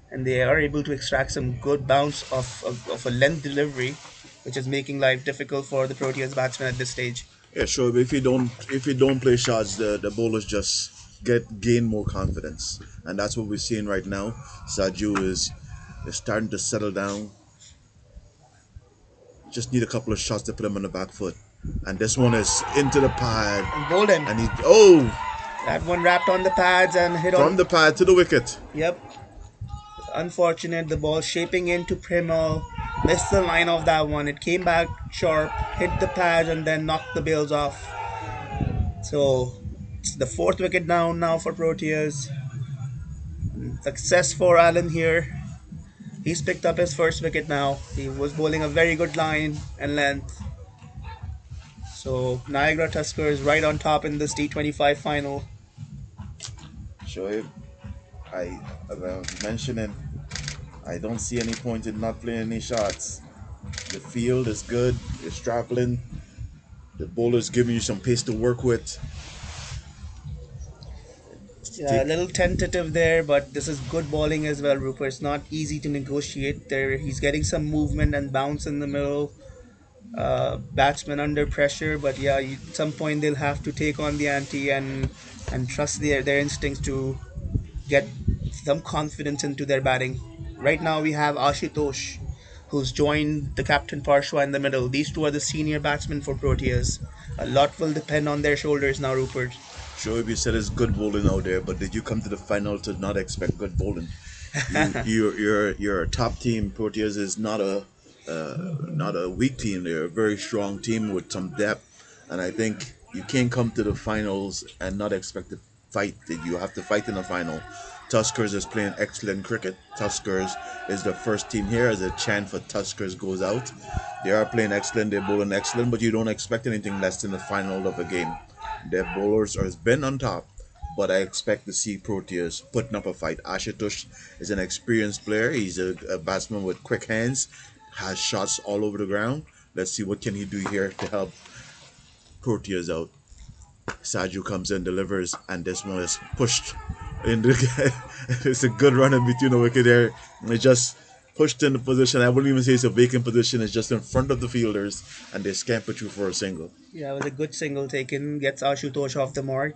and they are able to extract some good bounce of a length delivery, which is making life difficult for the Proteas batsmen at this stage. Yeah, sure. But if you don't play shots, the bowlers just gain more confidence, and that's what we're seeing right now. Saju is starting to settle down. Just need a couple of shots to put him on the back foot, and this one is into the pad, And Golden, and he oh that one wrapped on the pads and hit from on. the pad to the wicket. Yep, unfortunate. The ball shaping into Premal. Missed the line of that one. It came back sharp, hit the pad, and then knocked the bails off. So it's the fourth wicket down now for Proteas. Success for Allen here. He's picked up his first wicket now. He was bowling a very good line and length. So Niagara Tuskers right on top in this T25 final. Shoaib, as I was mentioning, I don't see any point in not playing any shots. The field is good. It's traveling. The bowler's giving you some pace to work with. Yeah, a Take little tentative there, but this is good bowling as well, Rupert. It's not easy to negotiate there. He's getting some movement and bounce in the middle. Batsmen under pressure, but yeah, at some point they'll have to take on the ante and trust their instincts to get some confidence into their batting. Right now we have Ashutosh, who's joined the captain Parshwa in the middle. These two are the senior batsmen for Proteas. A lot will depend on their shoulders now, Rupert. Shoaib, you said it's good bowling out there, but did you come to the final to not expect good bowling? You're a top team. Proteas is not a weak team. They're a very strong team with some depth, and I think you can't come to the finals and not expect to fight. You have to fight in the final. Tuskers is playing excellent cricket. Tuskers is the first team here as a chant for Tuskers goes out. They are playing excellent. They're bowling excellent, but you don't expect anything less than the final of a game. Their bowlers has been on top, but I expect to see Proteas putting up a fight. Ashutosh is an experienced player. He's a batsman with quick hands, has shots all over the ground. Let's see what can he do here to help Proteas out. Saju comes in, delivers, and this one is pushed in the it's a good run in between the wicket there. And it just pushed in the position. I wouldn't even say it's a vacant position. It's just in front of the fielders, and they scamper through for a single. Yeah, it was a good single taken. Gets Ashutosh off the mark.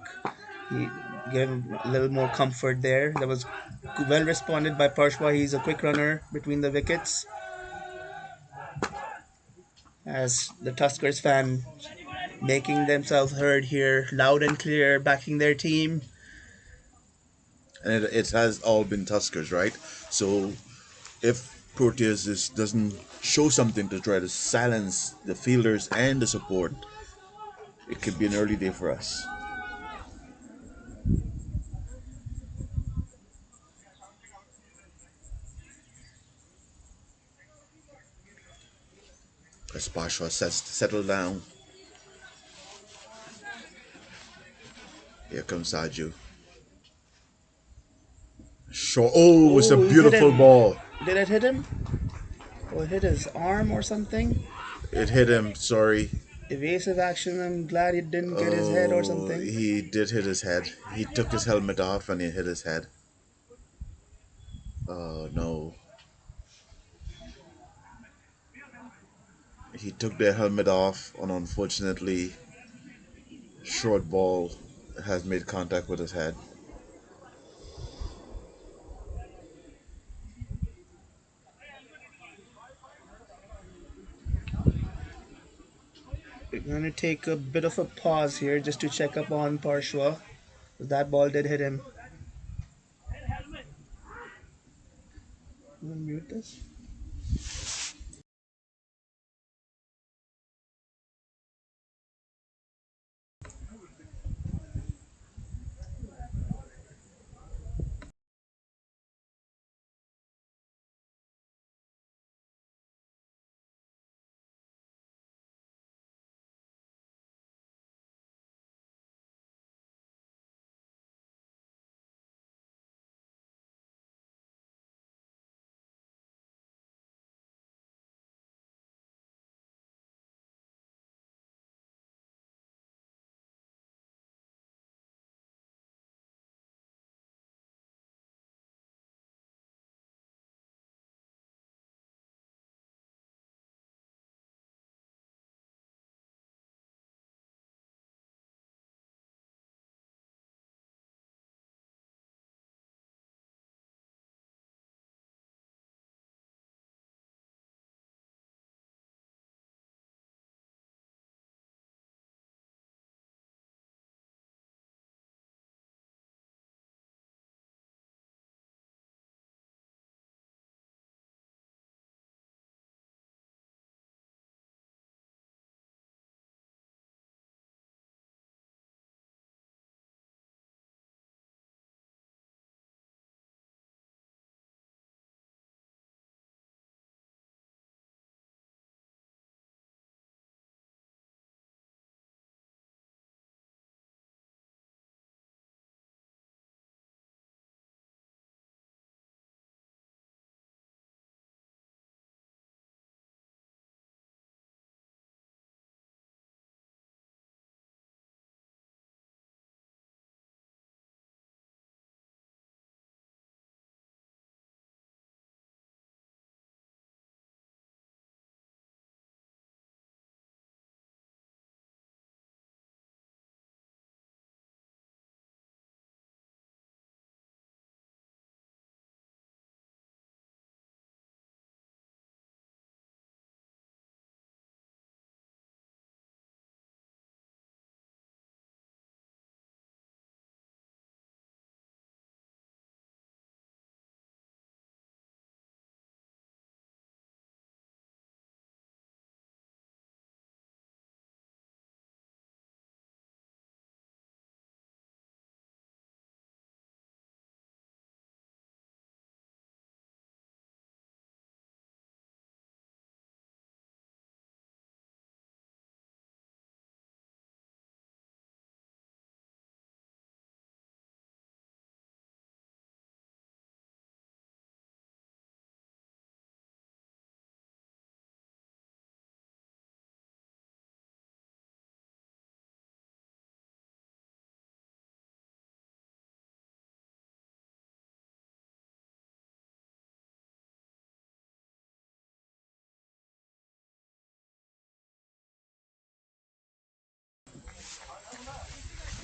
He gave him a little more comfort there. That was well responded by Parshwa. He's a quick runner between the wickets. As the Tuskers fan making themselves heard here, loud and clear, backing their team. And it has all been Tuskers, right? So if Proteas doesn't show something to try to silence the fielders and the support, it could be an early day for us. As Pashwa says to settle down, Here comes Saju. Sure. Oh, it's a Oh, he hit beautiful him. ball. Did it hit him? Or hit his arm or something? It hit him. Sorry. Evasive action. I'm glad he didn't get his head or Oh, something. he did hit his head. He took his helmet off and he hit his head. Oh no. He took the helmet off and unfortunately short ball has made contact with his head. We're going to take a bit of a pause here just to check up on Parshwa. That ball did hit him. Mute this.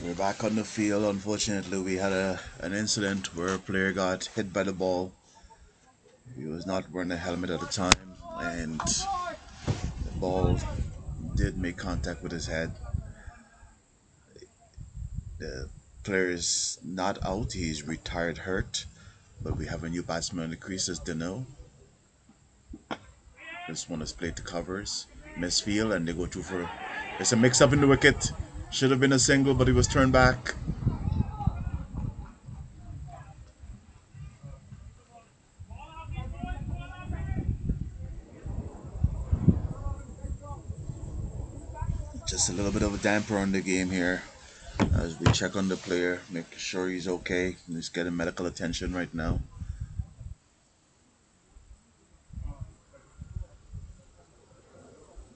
We're back on the field. Unfortunately, we had an incident where a player got hit by the ball. He was not wearing a helmet at the time, and the ball did make contact with his head. The player is not out. He's retired hurt, but we have a new batsman on the crease as Dano. This one has played the covers, misfield, and they go through for. It's a mix up in the wicket. Should have been a single, but he was turned back. Just a little bit of a damper on the game here. as we check on the player, make sure he's okay. He's getting medical attention right now.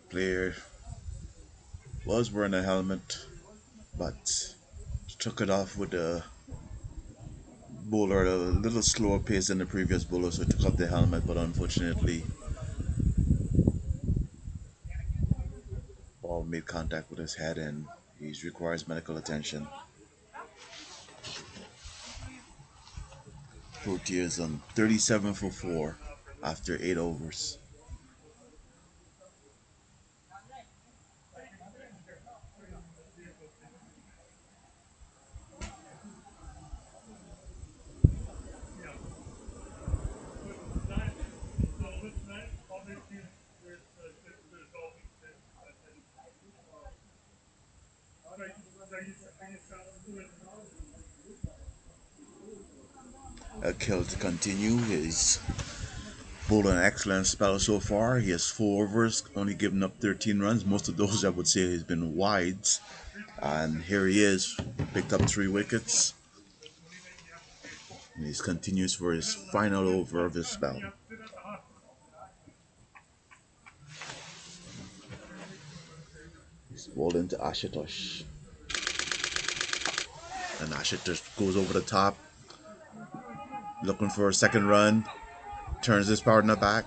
Player was wearing a helmet, but took it off with a bowler at a little slower pace than the previous bowler, so took off the helmet, but unfortunately, ball made contact with his head and he requires medical attention. Proteas on 37 for 4 after 8 overs. Kill to continue. He's bowled an excellent spell so far. He has 4 overs, only given up 13 runs. Most of those, I would say, has been wides. And here he is, picked up 3 wickets. And he continues for his final over of his spell. He's bowled into Ashutosh. And Ashutosh goes over the top, looking for a second run. Turns his partner back.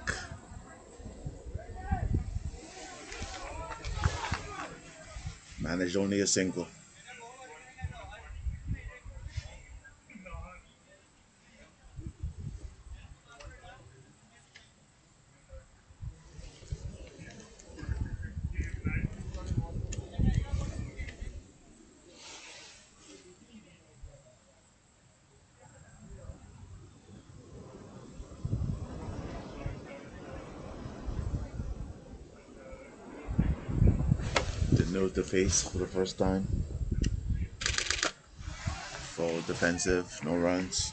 Managed only a single. Didn't nose the face for the first time. Full defensive, no runs.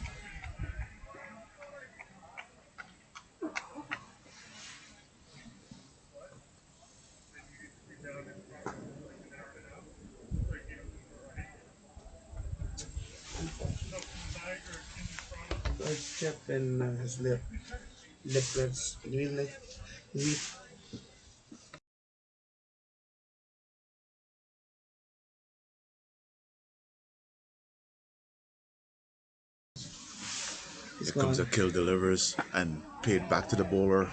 A chip in his liplets. We he's Here comes gone. a kill delivers and paid back to the bowler.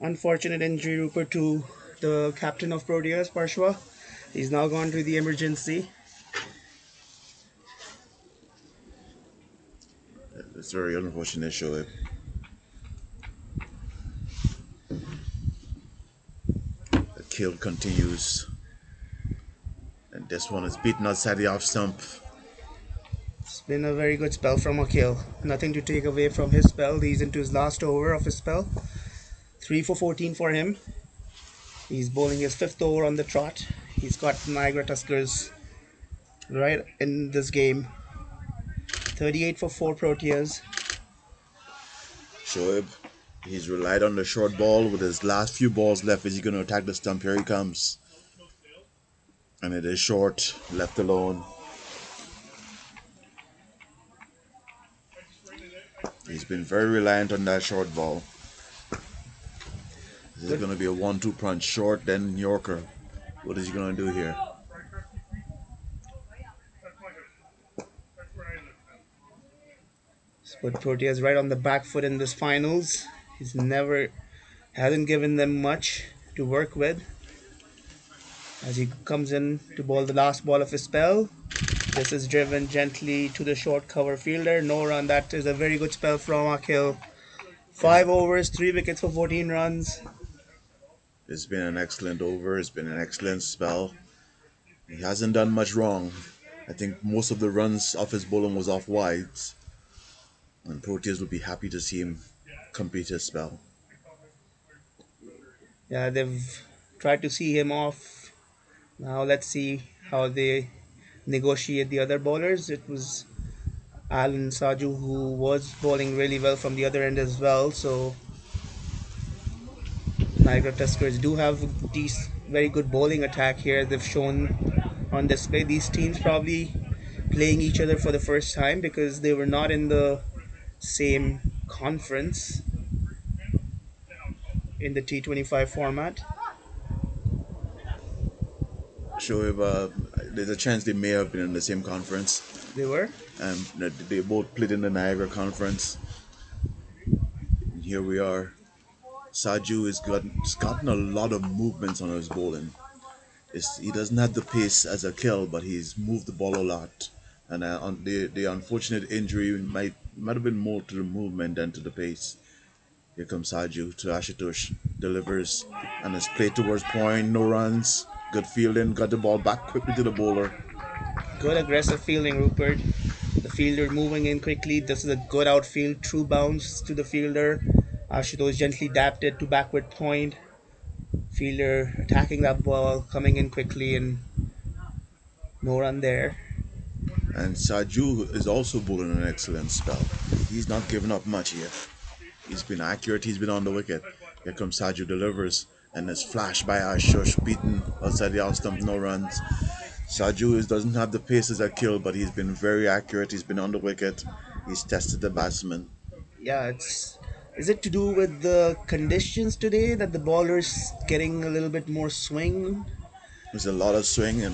Unfortunate injury, Rupert, to the captain of Proteas, Parshva. He's now gone to the emergency. It's very unfortunate, Shoaib. The kill continues. And this one is beaten outside the off stump. It's been a very good spell from Akil. Nothing to take away from his spell. He's into his last over of his spell. 3 for 14 for him. He's bowling his fifth over on the trot. He's got Niagara Tuskers right in this game. 38 for 4 Proteas. Shoaib, he's relied on the short ball with his last few balls left. Is he going to attack the stump? Here he comes. And it is short, left alone. He's been very reliant on that short ball. This is Good. going to be a 1-2 punch, short, then Yorker. What is he going to do here? Put Proteas right on the back foot in this finals. He's never hasn't given them much to work with as he comes in to bowl the last ball of his spell. This is driven gently to the short cover fielder. No run. That is a very good spell from Akil. 5 overs, 3 wickets for 14 runs. It's been an excellent over. It's been an excellent spell. He hasn't done much wrong. I think most of the runs off his bowling was off wides. And Proteas would be happy to see him complete his spell. Yeah, they've tried to see him off. Now let's see how they negotiate the other bowlers. It was Alan Saju who was bowling really well from the other end as well. So Niagara Tuskers do have these very good bowling attack here. They've shown on display. These teams probably playing each other for the first time because they were not in the same conference in the T25 format. Shoaib, there's a chance they may have been in the same conference. They were. They both played in the Niagara conference. And here we are. Saju has gotten a lot of movements on his bowling. He doesn't have the pace as a kill, but he's moved the ball a lot. And on the unfortunate injury might have been more to the movement than to the pace. Here comes Saju to Ashutosh, delivers, and is played towards point, no runs, good fielding, got the ball back quickly to the bowler. Good aggressive fielding, Rupert. The fielder moving in quickly. This is a good outfield, true bounce to the fielder. Ashutosh gently dapped it to backward point. Fielder attacking that ball, coming in quickly, and no run there. And Saju is also bowling an excellent spell. He's not giving up much here. He's been accurate, he's been on the wicket. Here comes Saju, delivers, and is flashed by Ashutosh, beaten outside the out stump, no runs. Doesn't have the pace as a kill, but he's been very accurate. He's been on the wicket. He's tested the batsman. Yeah, it's. Is it to do with the conditions today that the bowler's getting a little bit more swing? There's a lot of swing, and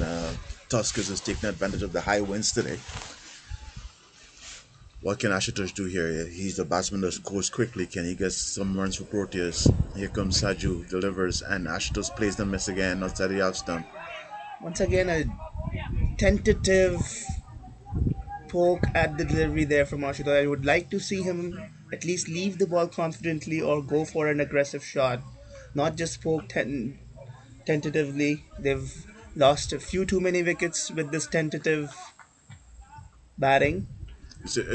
Tuskers is taking advantage of the high winds today. What can Ashutosh do here? He's the batsman that scores quickly. Can he get some runs for Proteas? Here comes Saju, delivers, and Ashutosh plays the miss again outside the off stump. Once again, a tentative poke at the delivery there from Ashutosh. I would like to see him at least leave the ball confidently or go for an aggressive shot, not just poke tentatively. They've lost a few too many wickets with this tentative batting.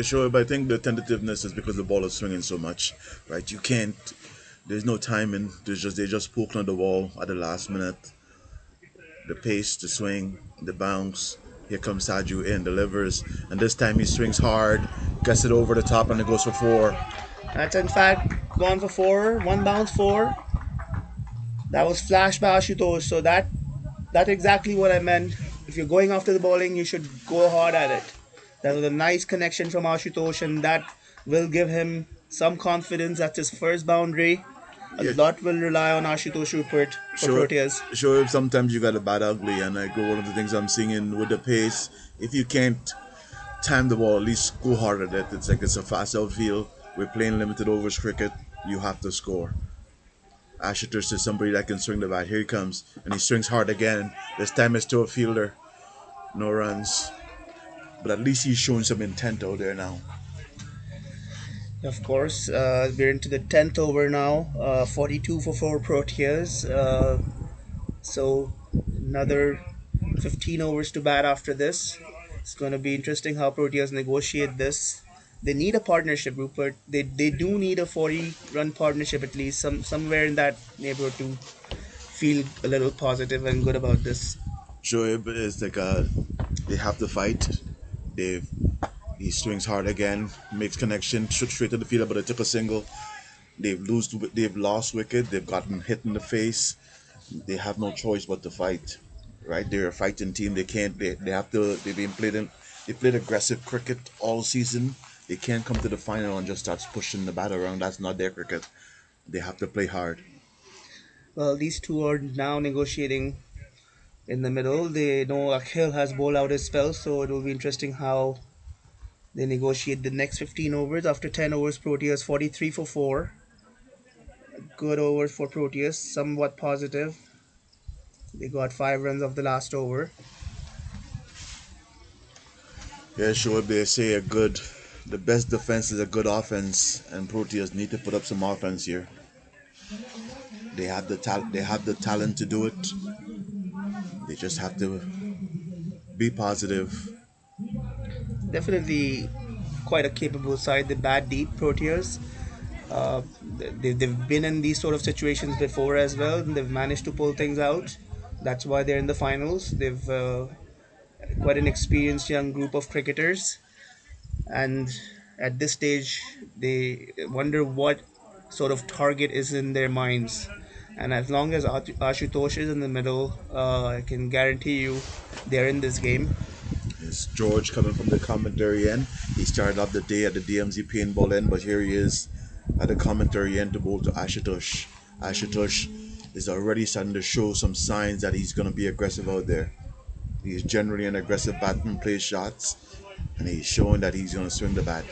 Sure, but I think the tentativeness is because the ball is swinging so much, right? You can't. There's no timing. They just poking on the wall at the last minute. The pace, the swing, the bounce. Here comes Saju in, delivers, and this time he swings hard, gets it over the top, and it goes for four. That's in fact gone for four, one bounce four. That was flashed by Ashutosh, so that's exactly what I meant. If you're going after the bowling, you should go hard at it. That was a nice connection from Ashutosh, and that will give him some confidence. That's his first boundary. A Yeah, lot will rely on Ashutosh Rupert for sure. Proteas. Sure, sometimes you got a bad ugly, and I go one of the things I'm seeing with the pace. If you can't time the ball, at least go hard at it. It's like it's a fast outfield. We're playing limited overs cricket. You have to score. Ashutosh is somebody that can swing the bat. Here he comes, and he swings hard again. This time it's to a fielder. No runs, but at least he's showing some intent out there now. Of course, we're into the 10th over now. 42 for 4 Proteas. So another 15 overs to bat after this. It's going to be interesting how Proteas negotiate this. They need a partnership, Rupert. They do need a 40-run partnership at least, somewhere in that neighborhood to feel a little positive and good about this. Shoaib is like they have to fight. They He swings hard again, makes connection, shoots straight to the fielder, but they took a single. They've lost wicket. They've gotten hit in the face. They have no choice but to fight. Right? They're a fighting team. They can't. They have to. They've been playing. They played aggressive cricket all season. They can't come to the final and just start pushing the bat around. That's not their cricket. They have to play hard. Well, these two are now negotiating in the middle. They know Akhil has bowled out his spell, so it will be interesting how they negotiate the next 15 overs. After 10 overs, Proteas 43 for 4. Good over for Proteas, somewhat positive. They got 5 runs of the last over. Yeah, sure. They say the best defense is a good offense, and Proteas need to put up some offense here. They have the talent to do it. They just have to be positive. Definitely quite a capable side. The bad deep Proteas. They've been in these sort of situations before as well, and they've managed to pull things out. That's why they're in the finals. They've quite an experienced young group of cricketers, and at this stage, they wonder what sort of target is in their minds. And as long as Ashutosh is in the middle, I can guarantee you they're in this game. It's George coming from the commentary end. He started off the day at the DMZ paintball end, but here he is at the commentary end to bowl to Ashutosh. Ashutosh is already starting to show some signs that he's going to be aggressive out there. He's generally an aggressive batsman, plays shots, and he's showing that he's going to swing the bat.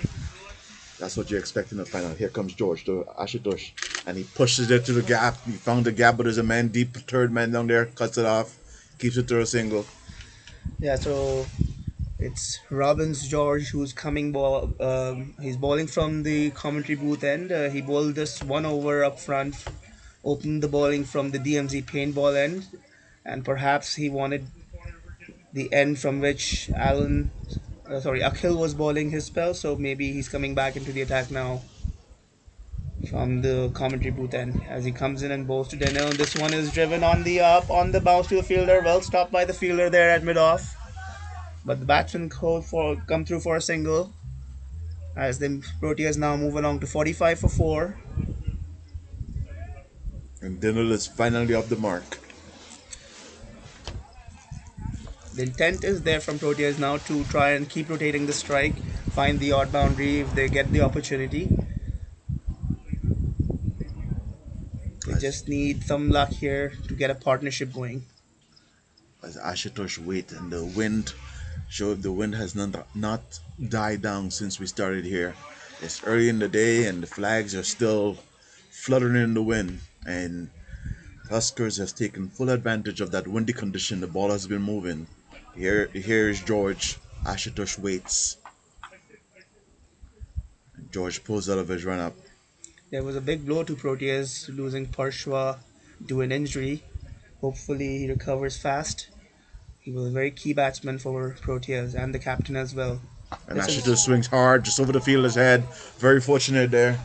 That's what you expect in the final. Here comes George to Ashutosh, and he pushes it to the gap. He found the gap, but there's a man deep, third man down there, cuts it off, keeps it to a single. Yeah, so it's Robbins George who's coming ball. He's bowling from the commentary booth end. He bowled this one over up front, opened the bowling from the DMZ paintball end, and perhaps he wanted the end from which Akhil was bowling his spell. So maybe he's coming back into the attack now from the commentary booth end as he comes in and bowls to Daniel. This one is driven on the up on the bounce to the fielder. Well stopped by the fielder there at mid off, but the batsman come through for a single. As the Proteas now move along to 45 for 4. And Daniel is finally off the mark. The intent is there from Proteas now to try and keep rotating the strike, find the odd boundary if they get the opportunity. They As, just need some luck here to get a partnership going. as Ashutosh wait and the wind show if the wind has not died down since we started here. It's early in the day and the flags are still fluttering in the wind, and Tuskers has taken full advantage of that windy condition. The ball has been moving. Here is George. Ashutosh waits. George pulls out of his run up. There was a big blow to Proteas losing Parshwa to an injury. Hopefully he recovers fast. He was a very key batsman for Proteas and the captain as well. And This is Ashutosh swings hard just over the fielder's head. Very fortunate there.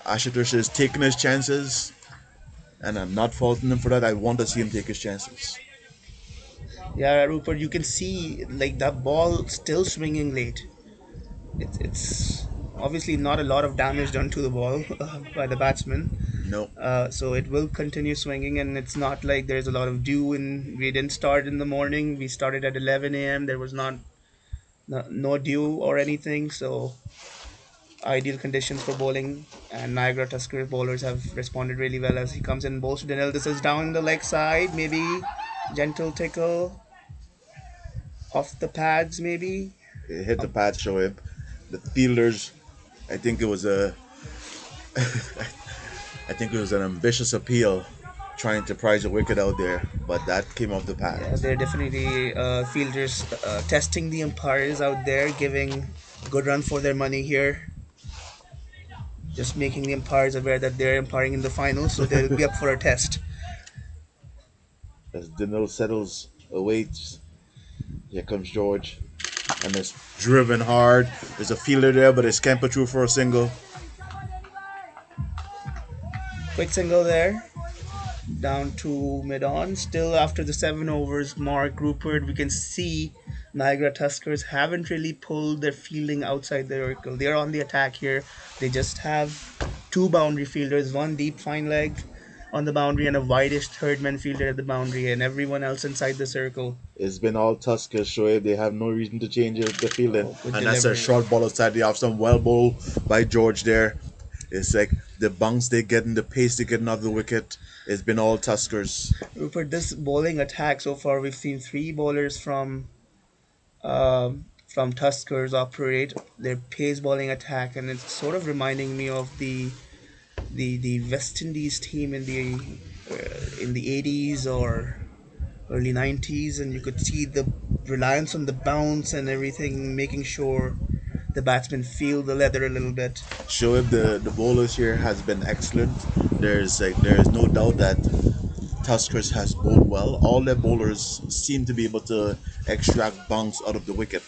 Ashutosh is taking his chances, and I'm not faulting him for that. I want to see him take his chances. Yeah, Rupert, you can see like that ball still swinging late. It's obviously not a lot of damage done to the ball by the batsman. No, So it will continue swinging, and it's not like there's a lot of dew. And we didn't start in the morning. We started at 11 a.m. There was no dew or anything, so ideal conditions for bowling. And Niagara Tuskers bowlers have responded really well as he comes in and bowls to Denel. This is down the leg side, maybe gentle tickle off the pads, maybe. it hit the pad, show him. The fielders, I think it was a, I think it was an ambitious appeal, trying to prize a wicket out there, but that came off the Yeah, pad. they're definitely fielders testing the umpires out there, giving good run for their money here. Just making the umpires aware that they're umpiring in the finals, so they'll be up for a test. As Danil settles, awaits. Here comes George, and it's driven hard. There's a fielder there, but it's scampered through for a single. Quick single there, down to mid on. Still after the 7 overs mark, Rupert, we can see Niagara Tuskers haven't really pulled their fielding outside the circle. They're on the attack here. They just have two boundary fielders, one deep fine leg on the boundary and a wideish third man fielder at the boundary, and everyone else inside the circle. It's been all Tuskers, Shoaib. They have no reason to change the feeling. Oh, good And that's a delivery. short ball outside the off. Some well bowl by George there. It's like the bounce they get and the pace they get off the wicket. It's been all Tuskers. Rupert, this bowling attack so far, we've seen three bowlers from Tuskers operate their pace bowling attack, and it's sort of reminding me of the West Indies team in the 80s or early 90s, and you could see the reliance on the bounce and everything, making sure the batsmen feel the leather a little bit. Shoaib, the bowlers here has been excellent. There is no doubt that Tuskers has bowled well. All their bowlers seem to be able to extract bounce out of the wicket.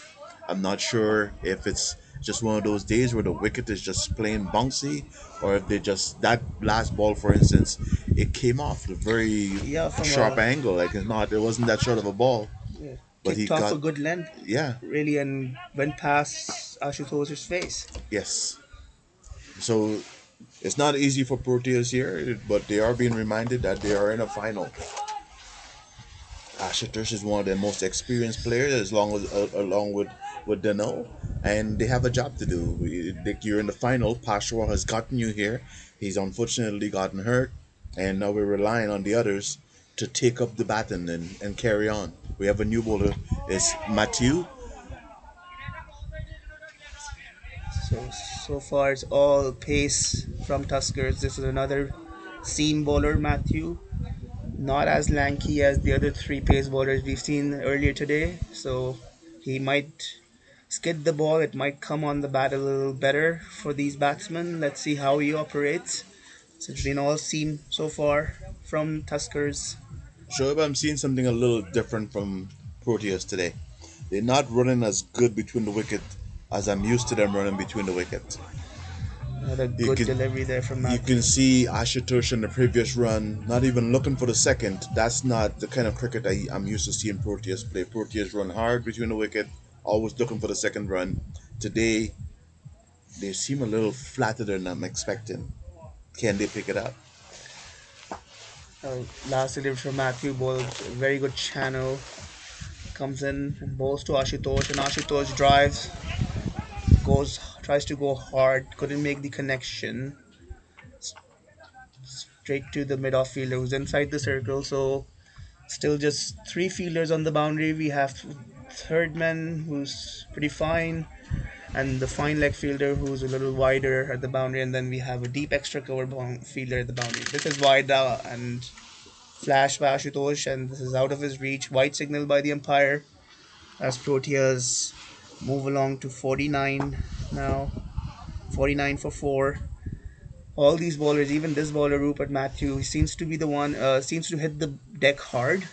I'm not sure if it's just one of those days where the wicket is just plain bouncy, or if they just that last ball, for instance, it came off a very Yeah, from sharp a angle. Like it's not, it wasn't that short of a ball, yeah, but he kicked off got a good length, yeah, really, and went past Ashutosh's face. yes. So It's not easy for Proteas here, but they are being reminded that they are in a final. Ashutosh is one of their most experienced players, as long as along with Dano, and they have a job to do. You're in the final. Pashwa has gotten you here. He's unfortunately gotten hurt, and now we're relying on the others to take up the baton and carry on. We have a new bowler. It's Matthew. So far it's all pace from Tuskers. This is another seam bowler, Matthew. Not as lanky as the other three pace bowlers we've seen earlier today. So he might skid the ball. It might come on the bat a little better for these batsmen. Let's see how he operates. So it's been all seam so far from Tuskers. Shoaib, I'm seeing something a little different from Proteas today. They're not running as good between the wicket as I'm used to them running between the wicket. Another You good can delivery there from you can Matthew. see Ashutosh in the previous run not even looking for the second. That's not the kind of cricket I'm used to seeing Proteas play. Proteas run hard between the wicket, always looking for the second run. Today they seem a little flatter than I'm expecting. Can they pick it up? Last delivery from Matthew, bowled a very good channel. Comes in and bowls to Ashutosh, and Ashutosh drives, tries to go hard, couldn't make the connection. Straight to the mid-off fielder who's inside the circle. So still just three fielders on the boundary. We have third man who's pretty fine, and the fine leg fielder who's a little wider at the boundary, and then we have a deep extra cover fielder at the boundary. This is wide and flash by Ashutosh, and this is out of his reach. White signal by the umpire as Proteas move along to 49 now. 49 for 4. All these bowlers, even this bowler Rupert Matthew, he seems to be the one, seems to hit the deck hard.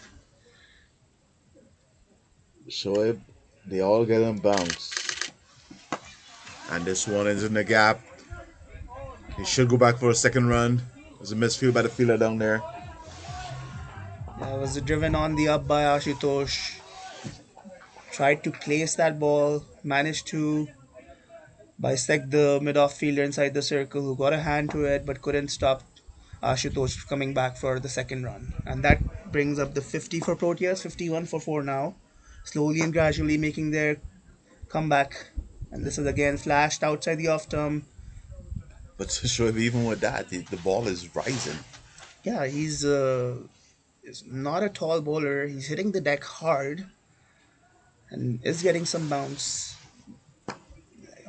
Shoaib, they all get them bounce. And this one is in the gap. He should go back for a second run. There's a misfield by the fielder down there. Was driven on the up by Ashutosh. Tried to place that ball, managed to bisect the mid-off fielder inside the circle, who got a hand to it but couldn't stop Ashutosh coming back for the second run. And that brings up the 50 for Proteas, 51 for 4 now. Slowly and gradually making their comeback. And this is again flashed outside the off term. But Shoaib, even with that, the ball is rising. Yeah, is not a tall bowler. He's hitting the deck hard and is getting some bounce.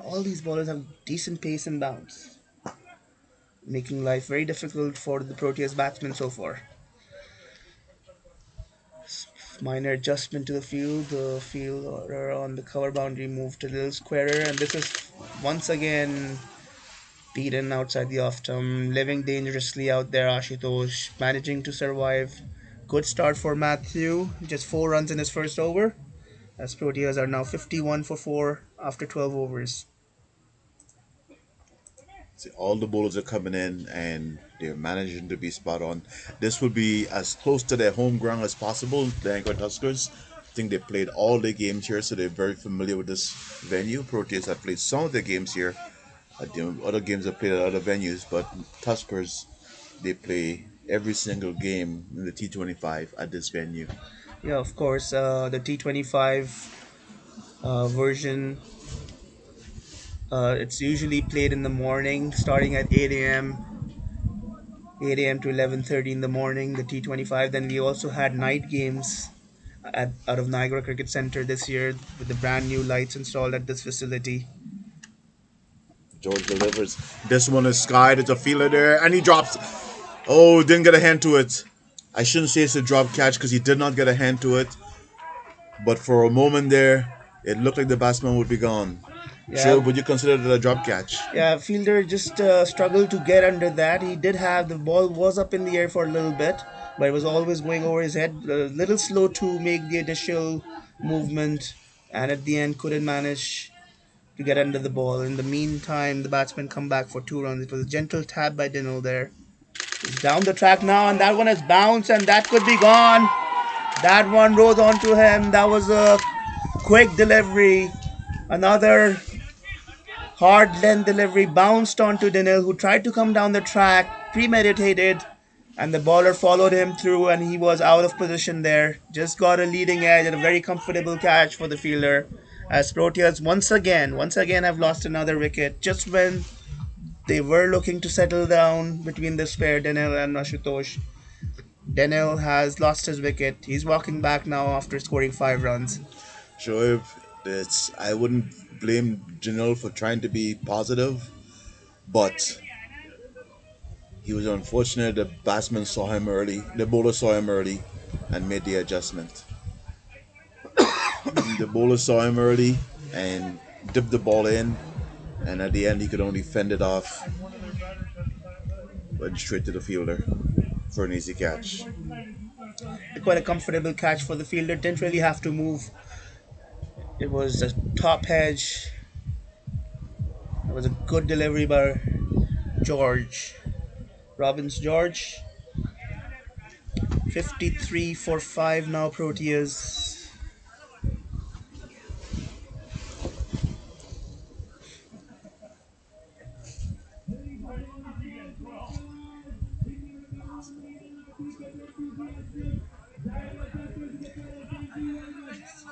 All these bowlers have decent pace and bounce, making life very difficult for the Proteas batsmen so far. Minor adjustment to the field. The fielder on the cover boundary moved a little squarer, and this is once again beaten outside the off stump, living dangerously out there. Ashutosh managing to survive. Good start for Matthew. Just 4 runs in his first over. As Proteas are now 51 for 4 after 12 overs. See, all the bowlers are coming in and they're managing to be spot on. This will be as close to their home ground as possible. The Niagara Tuskers, I think they played all their games here, so they're very familiar with this venue. Proteas have played some of their games here. The other games are played at other venues, but Tuskers, they play every single game in the T25 at this venue. Yeah, of course, the T25 version. It's usually played in the morning, starting at 8 a.m. 8 a.m. to 11:30 in the morning. The T25. Then we also had night games out of Niagara Cricket Center this year with the brand new lights installed at this facility. George delivers. This one is skied. It's a fielder there, and he drops. Oh, didn't get a hand to it. I shouldn't say it's a drop catch because he did not get a hand to it. But for a moment there, it looked like the batsman would be gone. Yeah, Sure, would you consider it a drop catch? yeah. Fielder just struggled to get under that. He did have the ball was up in the air for a little bit, but it was always going over his head. A little slow to make the initial movement, and at the end couldn't manage to get under the ball. In the meantime, the batsmen come back for 2 runs. It was a gentle tap by Dino there. He's down the track now, and that one has bounced, and that could be gone. That one rose onto him. That was a quick delivery. Another Hard length delivery bounced onto Daniel, who tried to come down the track, premeditated, and the bowler followed him through, and he was out of position there. Just got a leading edge and a very comfortable catch for the fielder. As Proteas once again have lost another wicket just when they were looking to settle down between this pair, Daniel and Ashutosh. Daniel has lost his wicket. He's walking back now after scoring 5 runs. Shoaib, it's I wouldn't blame Janelle for trying to be positive, but he was unfortunate. The batsman saw him early, the bowler saw him early, and made the adjustment. The bowler saw him early and dipped the ball in, and at the end he could only fend it off, went straight to the fielder for an easy catch. Quite a comfortable catch for the fielder. Didn't really have to move. It was a top edge. It was a good delivery by George. Robbins George. 53 for 5 now, Proteas.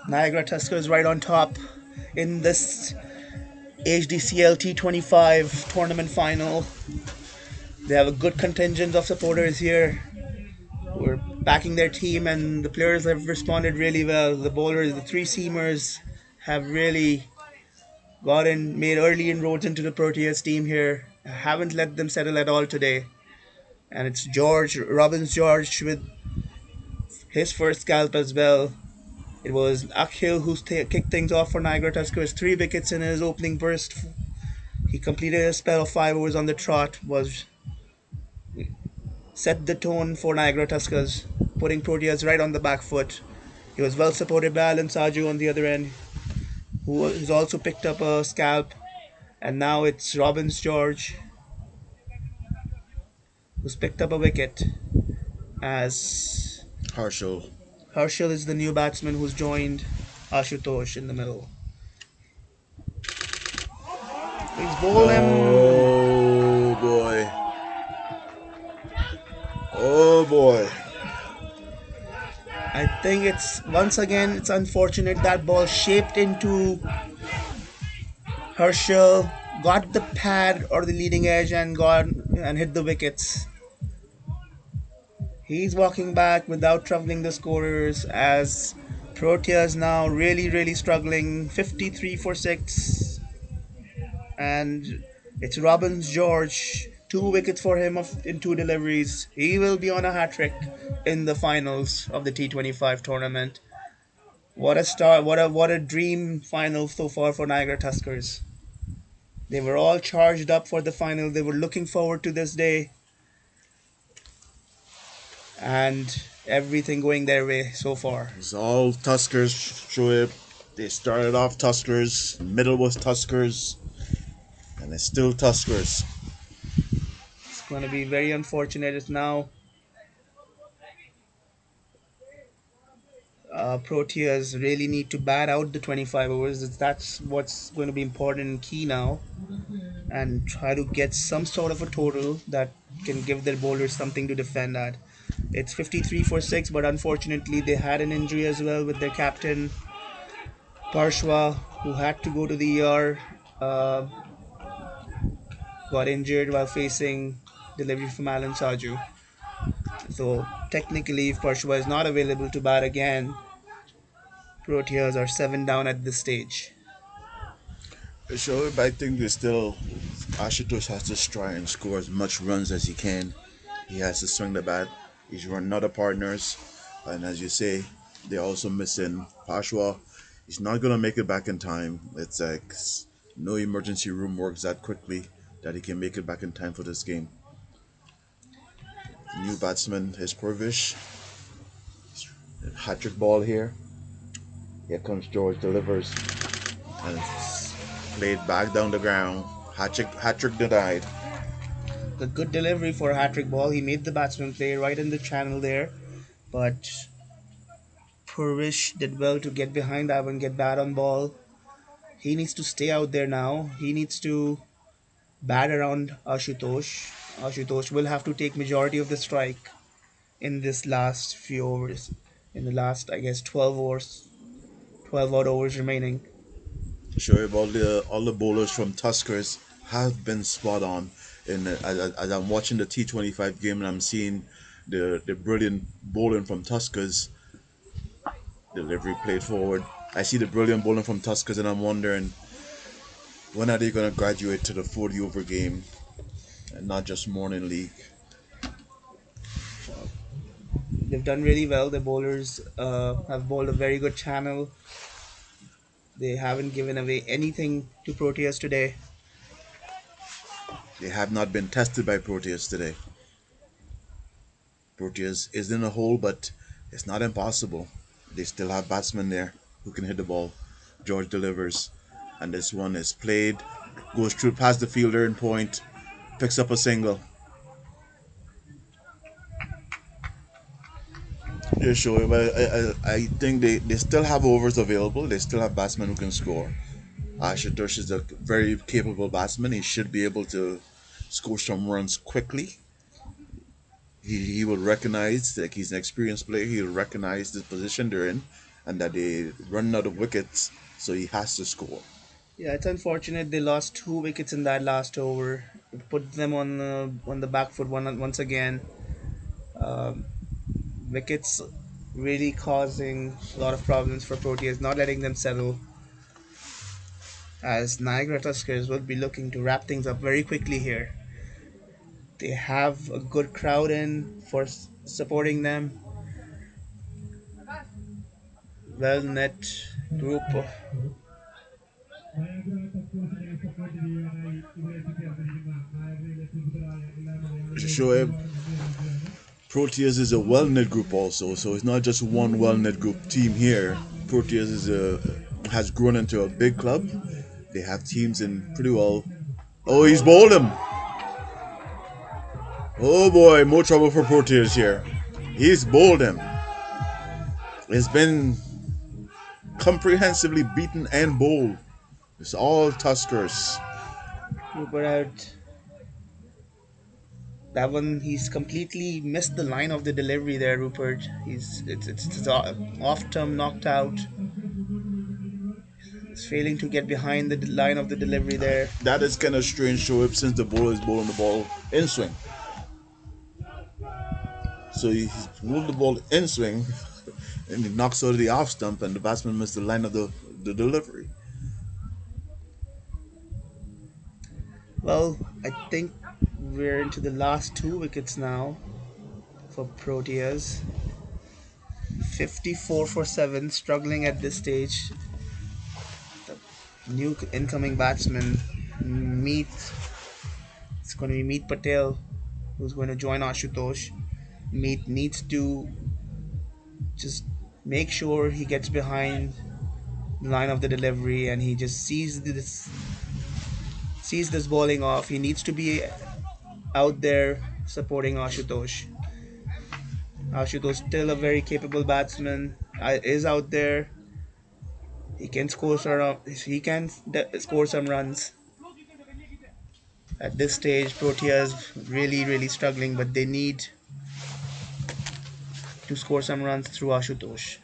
Niagara Tuskers right on top in this Hdcl T25 tournament final. They have a good contingent of supporters here who are backing their team, and the players have responded really well. The bowlers, the three seamers, have really made early inroads into the Proteas team here. Haven't let them settle at all today. And it's Robbins George with his first scalp as well. It was Akhil who kicked things off for Niagara Tuskers. 3 wickets in his opening burst. He completed a spell of 5 overs on the trot, was set the tone for Niagara Tuskers, putting Proteas right on the back foot. He was well supported by Alan Saju on the other end, who has also picked up a scalp. And now it's Robbins George who's picked up a wicket, as Harshal. Herschel is the new batsman who's joined Ashutosh in the middle. He's bowled him. Oh boy. Oh boy. I think it's unfortunate that ball shaped into Herschel, got the pad or the leading edge and hit the wickets. He's walking back without troubling the scorers, as Proteas now really struggling. 53 for 6, and it's Robbins George. 2 wickets for him in 2 deliveries. He will be on a hat trick in the finals of the T25 tournament. What a start! What a dream final so far for Niagara Tuskers. They were all charged up for the final. They were looking forward to this day, and everything going their way so far. It's all Tuskers, Shoaib. They started off Tuskers, middle was Tuskers, and it's still Tuskers. It's going to be very unfortunate. It's now Proteas really need to bat out the 25 overs. That's what's going to be important and key now, and try to get some sort of a total that can give their bowlers something to defend at. It's 53 for 6, but unfortunately they had an injury as well with their captain Parshwa, who had to go to the ER. Got injured while facing delivery from Alan Saju. So technically, if Parshwa is not available to bat again, Proteas are 7 down at this stage. Shoaib, I think they still Ashutosh has to try and score as much runs as he can. He has to swing the bat. He's run other partners, and as you say, they're also missing Pashwa. He's not gonna make it back in time. It's like no emergency room works that quickly that he can make it back in time for this game. New batsman is Purvish. Hat trick ball here. Here comes George, delivers, and it's played back down the ground. Hat trick denied. A good delivery for a hat trick ball. He made the batsman play right in the channel there, but Purvish did well to get behind that one, get bat on ball. he needs to stay out there now. He needs to bat around Ashutosh. Ashutosh will have to take majority of the strike in this last few overs. In the last, I guess, 12 overs, 12 odd overs remaining. Sure, all the bowlers from Tuskers have been spot on. And as I'm watching the T25 game and I'm seeing the brilliant bowling from Tuskers, delivery played forward. I see the brilliant bowling from Tuskers and I'm wondering when are they going to graduate to the 40 over game and not just morning league. They've done really well. The bowlers have bowled a very good channel. They haven't given away anything to Proteas today. They have not been tested by Proteas today. Proteas is in a hole, but it's not impossible. They still have batsmen there who can hit the ball. George delivers, and this one is played, goes through past the fielder in point, picks up a single. Yeah, sure, but I think they still have overs available. They still have batsmen who can score. Ashutosh is a very capable batsman. He should be able to score some runs quickly. He will recognize, like he's an experienced player, he'll recognize the position they're in and that they run out of wickets, so he has to score. Yeah, it's unfortunate they lost 2 wickets in that last over. It put them on the back foot once again. Um, Wickets really causing a lot of problems for Proteas, not letting them settle. As Niagara Tuskers will be looking to wrap things up very quickly here. They have a good crowd in for supporting them. Well net group. Shoaib, Proteas is a well knit group also, so it's not just one well knit group team here. Proteas has grown into a big club. They have teams in pretty well. Oh, he's bowled him. Oh boy, more trouble for Proteas here. He's bowled him. It's been comprehensively beaten and bowled. It's all Tuskers. Rupert out. That one, he's completely missed the line of the delivery there, Rupert. It's off term knocked out. He's failing to get behind the line of the delivery there. That is kind of strange, Shoaib, since the bowler is bowling the ball in swing. So he's rolled the ball in swing and he knocks out the off stump and the batsman missed the line of the delivery. Well, I think we're into the last 2 wickets now for Proteas. 54 for 7, struggling at this stage. The new incoming batsman, Meet. It's going to be Meet Patel, who's going to join Ashutosh. Meet needs to just make sure he gets behind the line of the delivery and he just sees this bowling off. He needs to be out there supporting Ashutosh. Ashutosh still a very capable batsman. Is out there. He can score some. He can score some runs. At this stage, Proteas really struggling, but they need to score some runs through Ashutosh.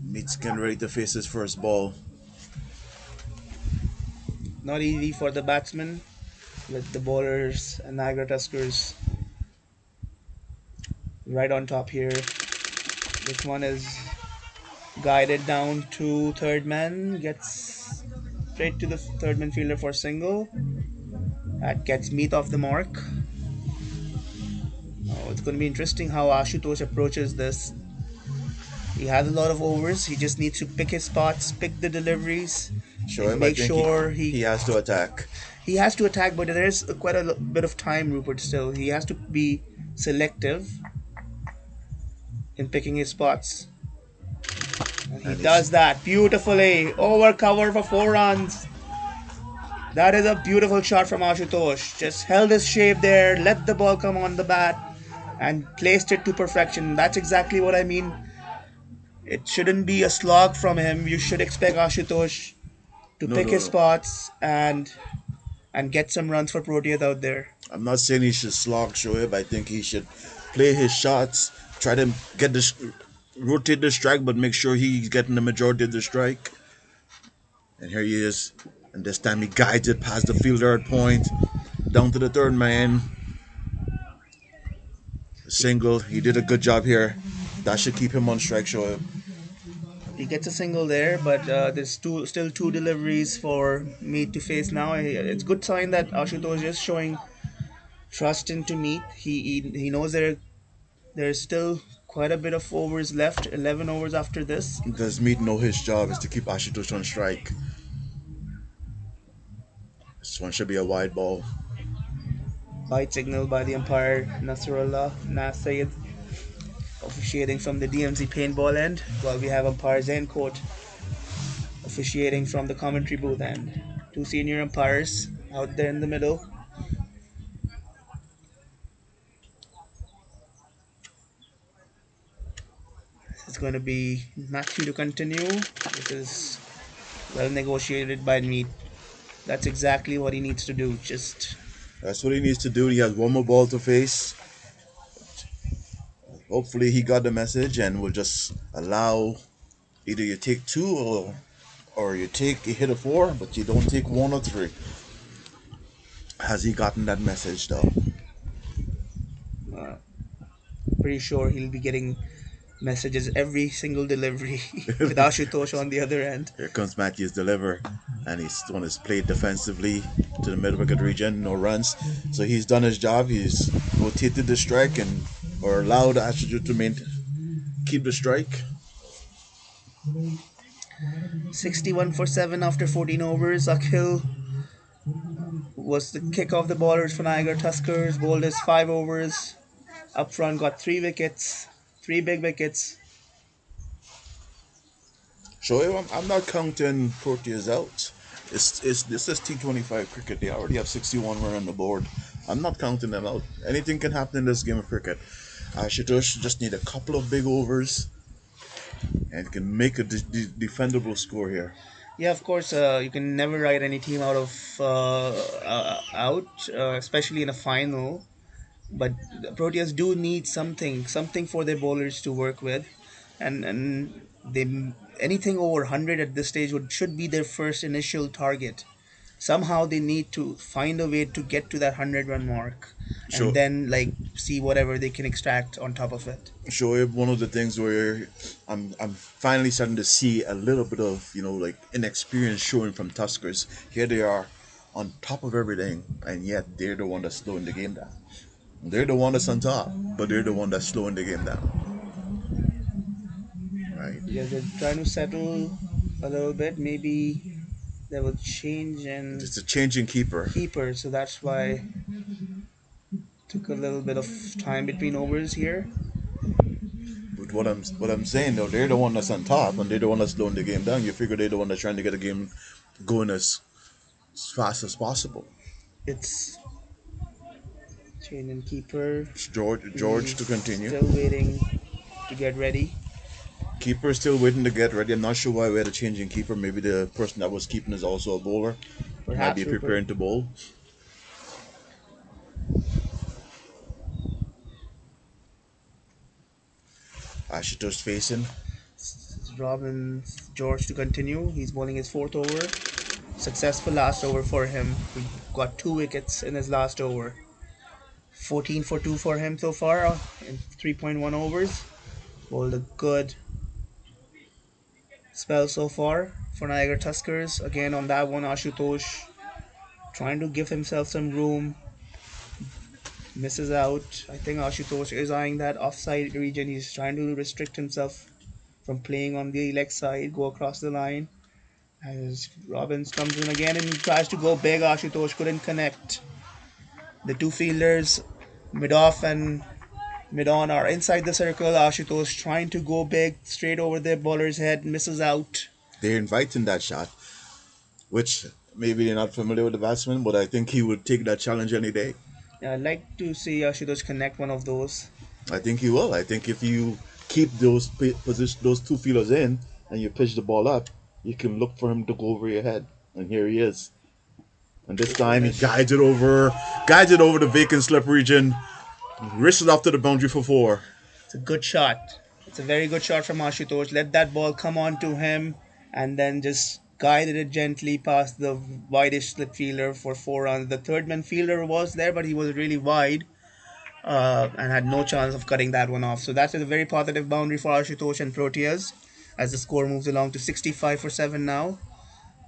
Meets getting ready to face his first ball. Not easy for the batsman with the bowlers and Niagara Tuskers right on top here. This one is guided down to third man, gets straight to the third man fielder for single. That gets Meet off the mark. Oh, it's going to be interesting how Ashutosh approaches this. He has a lot of overs. He just needs to pick his spots, pick the deliveries, and Shoaib, I make think sure he has to attack. he has to attack. But there is quite a bit of time, Rupert. Still, he has to be selective in picking his spots. And he And does that beautifully. Over cover for 4 runs. That is a beautiful shot from Ashutosh. Just held his shape there, let the ball come on the bat, and placed it to perfection. That's exactly what I mean It shouldn't be a slog from him. You should expect Ashutosh to No, pick no, his no. spots and get some runs for Proteas out there. I'm not saying he should slog Shoaib. I think he should play his shots, try to get this, rotate the strike, but make sure he's getting the majority of the strike. And here he is. And this time he guides it past the fielder at point, down to the third man. A single. He did a good job here. That should keep him on strike, Shoaib. He gets a single there, but there's still two deliveries for Meat to face now. It's good sign that Ashutosh is showing trust into Meat. He knows there's still quite a bit of overs left, 11 overs after this. Does Meat know his job is to keep Ashutosh on strike? This one should be a wide ball. Bite signal by the umpire Nasrullah Nasayed officiating from the DMZ paintball end, while we have umpire Zain Court officiating from the commentary booth end. Two senior umpires out there in the middle. It's going to be Matthew to continue, which is well negotiated by Mead. That's exactly what he needs to do. Just That's what he needs to do. He has one more ball to face. Hopefully he got the message and will just allow either you take two or you hit a four, but you don't take one or three. Has he gotten that message though? uh, pretty sure he'll be getting messages every single delivery with Ashutosh on the other end. Here comes Matthews deliver, and he's one is played defensively to the middle wicket region, no runs. So he's done his job. He's rotated the strike and or allowed Ashton to keep the strike. 61 for 7 after 14 overs. Akhil was the kick off the bowlers for Niagara Tuskers. Bowled his 5 overs. Up front, got 3 wickets. 3 big wickets. So I'm not counting Proteas out. It's this is T25 cricket. They already have 61 run on the board. I'm not counting them out. Anything can happen in this game of cricket. Ashutosh just need a couple of big overs and can make a defendable score here. Yeah, of course, you can never write any team out, especially in a final. But the Proteas do need something for their bowlers to work with, and they anything over 100 at this stage should be their first initial target. Somehow they need to find a way to get to that 100-run mark, and So then like see whatever they can extract on top of it. Shoaib, one of the things where I'm finally starting to see a little bit of like inexperience showing from Tuskers. Here they are on top of everything, and yet they're the one that's slowing the game down. They're the one that's on top, but they're the one that's slowing the game down. Right? Yeah, they're trying to settle a little bit. Maybe they will change in It's a changing keeper. keeper, so that's why took a little bit of time between overs here. But what I'm saying though, they're the one that's on top, and they're the one that's slowing the game down. You figure they're the one that's trying to get the game going as fast as possible. It's chain and keeper. It's George to He's continue. still waiting to get ready. Keeper is still waiting to get ready. I'm not sure why we had a change in keeper. Maybe the person that was keeping is also a bowler. Might Perhaps be preparing to bowl. Ashutosh facing. Robin George to continue. He's bowling his 4th over. Successful last over for him. He got 2 wickets in his last over. 14 for 2 for him so far in 3.1 overs. Bowled a good spell so far for Niagara Tuskers. Again on that one, Ashutosh trying to give himself some room. Misses out. I think Ashutosh is eyeing that offside region. He's trying to restrict himself from playing on the leg side, go across the line. As Robbins comes in again and tries to go big, Ashutosh couldn't connect. The two fielders, mid-off and mid-on, are inside the circle. Ashutosh trying to go big, straight over the bowler's head, misses out. They're inviting that shot, which maybe they're not familiar with the batsman, but I think he would take that challenge any day. I'd like to see Ashutosh connect one of those. I think he will. I think if you keep position those two fielders in, and you pitch the ball up, you can look for him to go over your head. And here he is. And this To time he finish. guides it over the vacant slip region, wristled off to the boundary for four. It's a good shot. It's a very good shot from Ashutosh. Let that ball come on to him and then just guided it gently past the wideish slip fielder for 4 runs. The third man fielder was there, but he was really wide and had no chance of cutting that one off. So that's a very positive boundary for Ashutosh and Proteas as the score moves along to 65 for 7 now.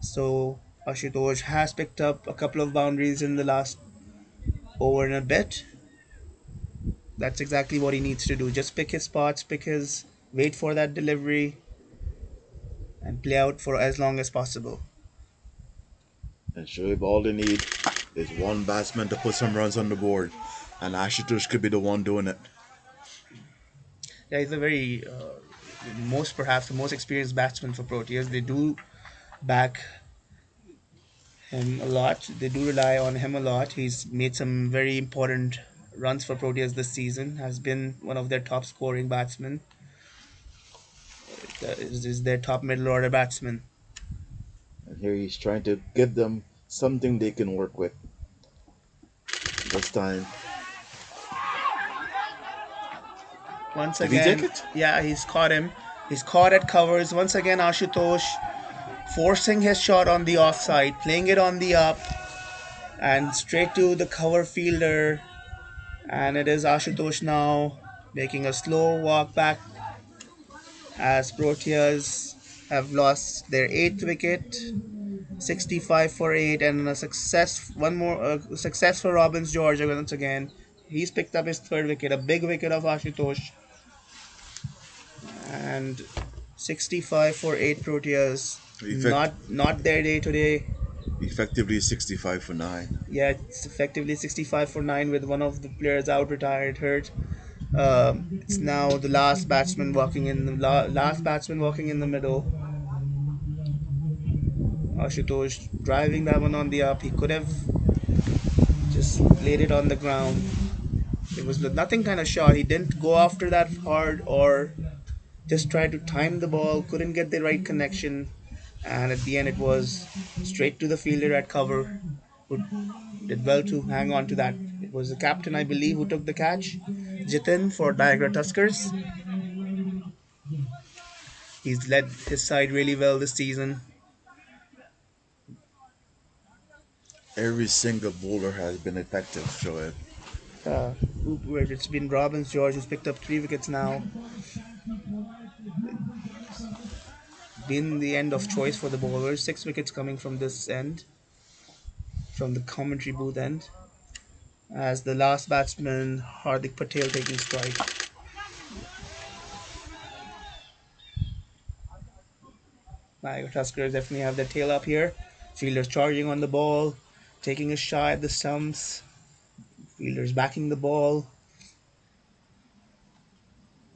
So Ashutosh has picked up a couple of boundaries in the last over and a bit. That's exactly what he needs to do. Just pick his spots, wait for that delivery, and play out for as long as possible. And Shoaib, all they need is one batsman to put some runs on the board, and Ashutosh could be the one doing it. Yeah, he's a very most perhaps the most experienced batsman for Proteas. They do back him a lot. They do rely on him a lot. He's made some very important runs for Proteas this season. Has been one of their top scoring batsmen. Is their top middle order batsman. And here he's trying to give them something they can work with. This time, Once did he take again, it? yeah, he's caught him. He's caught at covers. Once again, Ashutosh forcing his shot on the offside, playing it on the up, and straight to the cover fielder. And it is Ashutosh now making a slow walk back as Proteas have lost their eighth wicket, 65 for 8, and a success, one more success for Robbins George once again. He's picked up his third wicket, a big wicket of Ashutosh, and 65 for 8 Proteas. Effect, Not their day today. effectively 65 for 9. Yeah, it's effectively 65 for 9 with one of the players out, retired, hurt. It's now the last batsman walking in the middle. Ashutosh driving that one on the up. He could have just laid it on the ground. It was nothing kind of shot. He didn't go after that hard or just try to time the ball. Couldn't get the right connection, and at the end it was straight to the fielder at cover, who did well to hang on to that. It was the captain, I believe, who took the catch, Jitin for Niagara Tuskers. He's led his side really well this season. Every single bowler has been effective, Shoaib. Uh, it's been Robbins George who's picked up 3 wickets now. Been the end of choice for the bowlers. 6 wickets coming from this end, from the commentary booth end, as the last batsman Hardik Patel taking strike. My Tuskers definitely have their tail up here. Fielders charging on the ball, taking a shot at the stumps. Fielders backing the ball.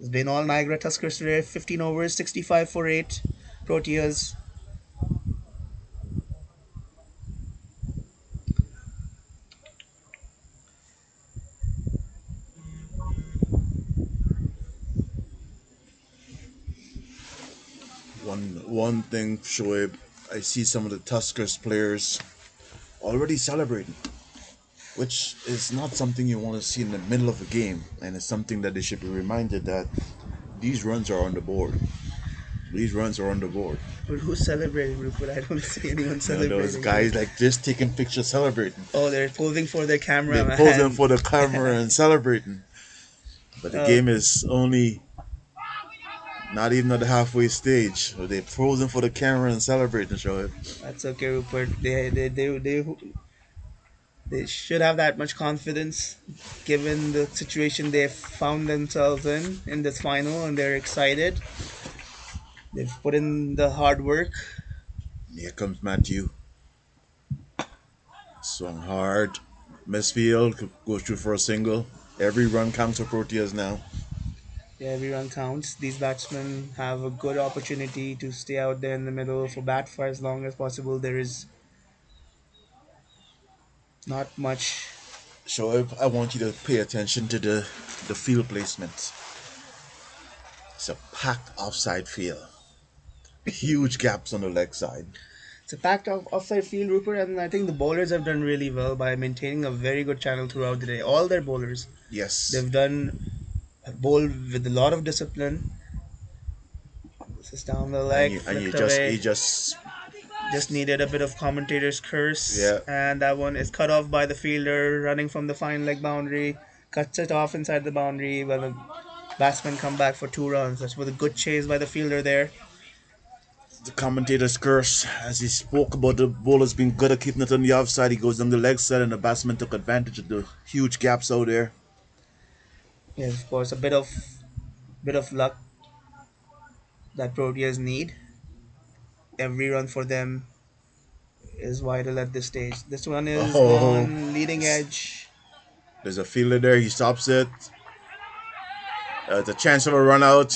It's been all Niagara Tuskers today. 15 overs, 65 for 8. Proteas. One thing, Shoaib, I see some of the Tuskers players already celebrating, which is not something you want to see in the middle of a game, and it's something that they should be reminded that these runs are on the board. These runs are on the board. But who's celebrating, Rupert? I don't see anyone You know, those celebrating here. guys like just taking pictures, celebrating. Oh, they're posing for their camera, They're posing man. for the camera and celebrating. But the Uh, game is only not even at the halfway stage. So they're posing for the camera and celebrating, Shoaib. that's okay, Rupert. They should have that much confidence given the situation they've found themselves in this final, and they're excited. They've put in the hard work. Here comes Matthew. Swung hard. Misfield goes through for a single. Every run counts for Proteas now. Yeah, every run counts. These batsmen have a good opportunity to stay out there in the middle for bat for as long as possible. There is not much. Shoaib, I want you to pay attention to the field placement. It's a packed offside field. Huge gaps on the leg side. It's a packed offside field, Rupert, and I think the bowlers have done really well by maintaining a very good channel throughout the day. All their bowlers, Yes. they've done bowl with a lot of discipline. This is down the And leg, you flicked just away. he just Just needed a bit of commentator's curse, yeah. and that one is cut off by the fielder running from the fine leg boundary. Cuts it off inside the boundary, but the batsmen come back for 2 runs. That was a good chase by the fielder there. The commentator's curse as he spoke about the bowlers being good at keeping it on the offside. He goes down the leg side and the batsman took advantage of the huge gaps out there. Yes, of course, a bit of luck that Proteas need. Every run for them is vital at this stage. This one is Oh, gone leading edge. there's a fielder there. He stops it. The chance of a run out.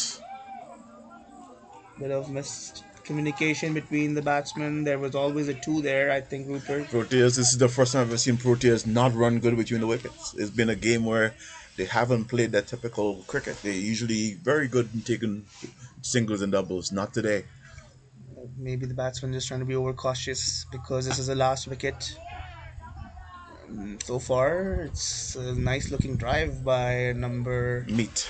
Bit of missed communication between the batsmen. There was always a two there, I think, Rupert. Proteas. This is the first time I've ever seen Proteas not run good between the wickets. It's been a game where they haven't played that typical cricket. They're usually very good in taking singles and doubles. Not today. Maybe the batsman just trying to be overcautious because this is the last wicket. So far, it's a nice looking drive by number Meat.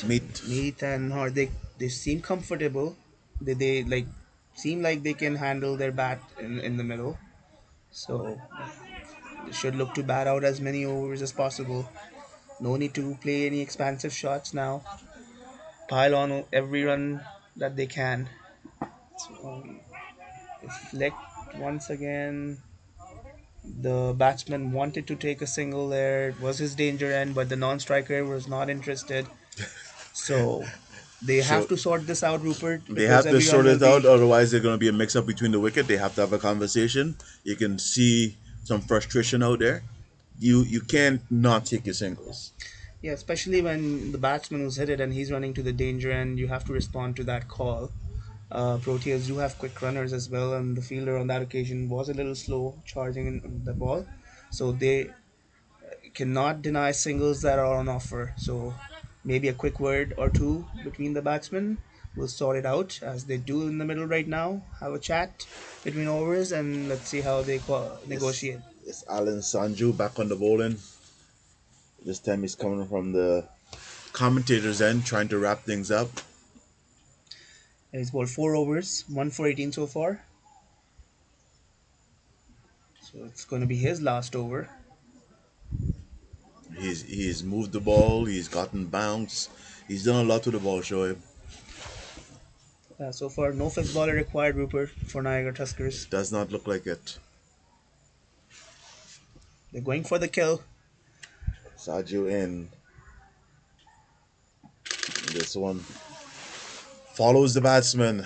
Meat. Meath and Hard. They seem comfortable. They like seem like they can handle their bat in the middle. So they should look to bat out as many overs as possible. No need to play any expansive shots now. Pile on every run that they can. So, flicked once again. The batsman wanted to take a single there. It was his danger end, but the non-striker was not interested. So they have So to sort this out, Rupert, they because have to every run sort will it out, be. otherwise there's going to be a mix-up between the wicket. They have to have a conversation. You can see some frustration out there. You can't not take your singles. Yeah, especially when the batsman who's hit it and he's running to the danger end, you have to respond to that call. Proteas do have quick runners as well, and the fielder on that occasion was a little slow charging in the ball. So they cannot deny singles that are on offer. So maybe a quick word or two between the batsmen will sort it out as they do in the middle right now. Have a chat between overs and let's see how they It's, negotiate. it's Alan Sanju back on the bowling. This time he's coming from the commentator's end, trying to wrap things up. He's bowled 4 overs, 1 for 18 so far. So it's going to be his last over. He's moved the ball. He's gotten bounce. He's done a lot to the ball, Shoaib. So far, no fifth baller required, Rupert, for Niagara Tuskers. It does not look like it. They're going for the kill. Saju in. This one follows the batsman.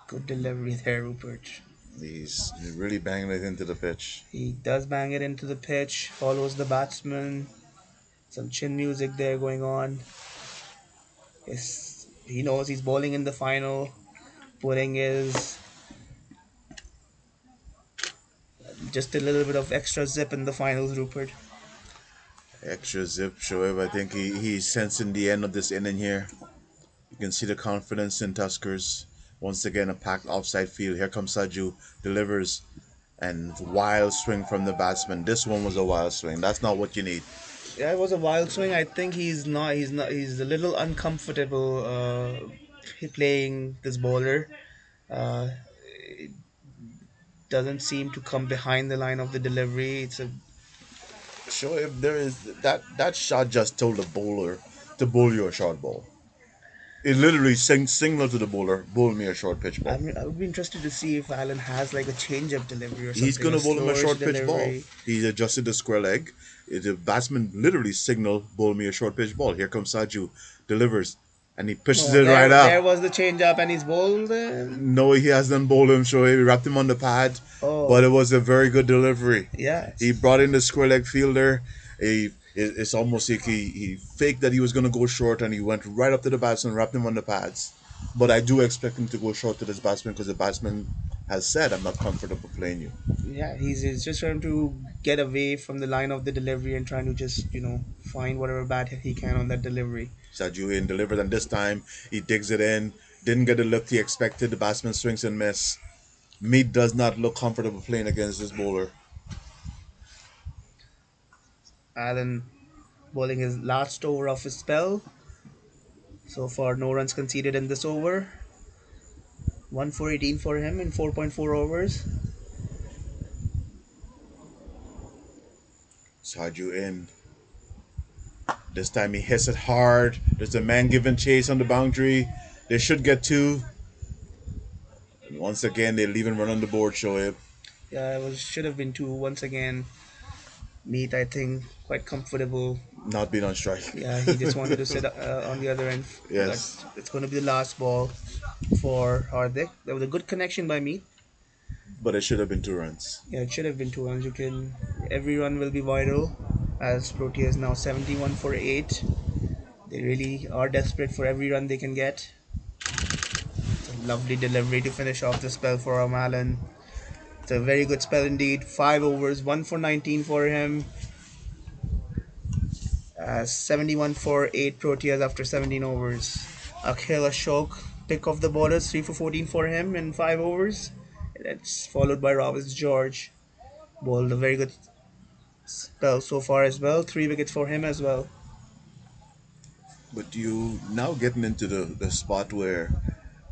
Good delivery there, Rupert. He's really banging it into the pitch. He does bang it into the pitch, follows the batsman. Some chin music there going on. He knows he's bowling in the final, putting his just a little bit of extra zip in the finals, Rupert. Extra zip, Shoaib. I think he's sensing the end of this inning here. You can see the confidence in Tuskers. Once again, a packed offside field. Here comes Saju, delivers, and wild swing from the batsman. This one was a wild swing. That's not what you need. Yeah, it was a wild swing. I think he's not. He's not. He's a little uncomfortable playing this bowler. It doesn't seem to come behind the line of the delivery. It's a Shoaib, there is that shot just told the bowler to bowl you a short ball. It literally signaled to the bowler, bowl me a short pitch I ball. mean, I would be interested to see if Allen has like a change-up delivery or He's something, a gonna bowl him a slower short pitch ball. delivery. He's adjusted the square leg. The batsman literally signaled, bowl me a short pitch ball. Here comes Saju, delivers, and he pitches No, it right up. there was the change-up, and he's bowled. No, he hasn't bowled him, so he wrapped him on the pad. But it Oh, was a very good delivery. yeah. He brought in the square leg fielder. It's almost like he faked that he was going to go short and he went right up to the batsman, wrapped him on the pads. But I do expect him to go short to this batsman because the batsman has said, I'm not comfortable playing you. Yeah, he's just trying to get away from the line of the delivery and trying to just find whatever bat hit he can on that delivery. Said in delivered, and this time he digs it in. Didn't get the look he expected. The batsman swings and miss. Mead does not look comfortable playing against this bowler. Allen bowling his last over of his spell. So far, no runs conceded in this over. 1 for 18 for him in 4.4 overs. Sarju in. This time he hits it hard. There's a man giving chase on the boundary. They should get two. And once again, they leave him run on the board, Shoaib. Yeah, it was should have been two once again. Meat, I think, quite comfortable. Not being on strike. Yeah, he just wanted to sit on the other end. That Yes, it's going to be the last ball for Hardik. That was a good connection by Meat. but it should have been 2 runs. Yeah, it should have been two runs. Every run will be vital. As Proteas now 71 for 8. They really are desperate for every run they can get. It's a lovely delivery to finish off the spell for Allen. It's a very good spell indeed. 5 overs, 1 for 19 for him. 71 for 8 Proteas after 17 overs. Akhil Ashok, pick of the bowlers, 3 for 14 for him in 5 overs. That's followed by Roberts George. Bowled a very good spell so far as well. 3 wickets for him as well. But you now getting into the spot where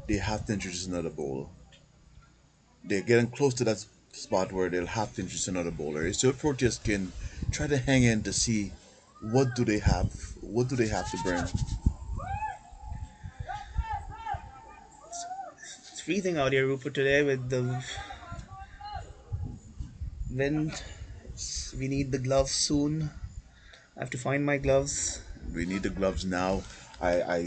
they have to introduce another bowler. They're getting close to that spot where they'll have to introduce another bowler. So if Proteas can try to hang in to see what do they have to bring. It's freezing out here, Rupert, today with the wind. We need the gloves soon. I have to find my gloves. We need the gloves now. I I,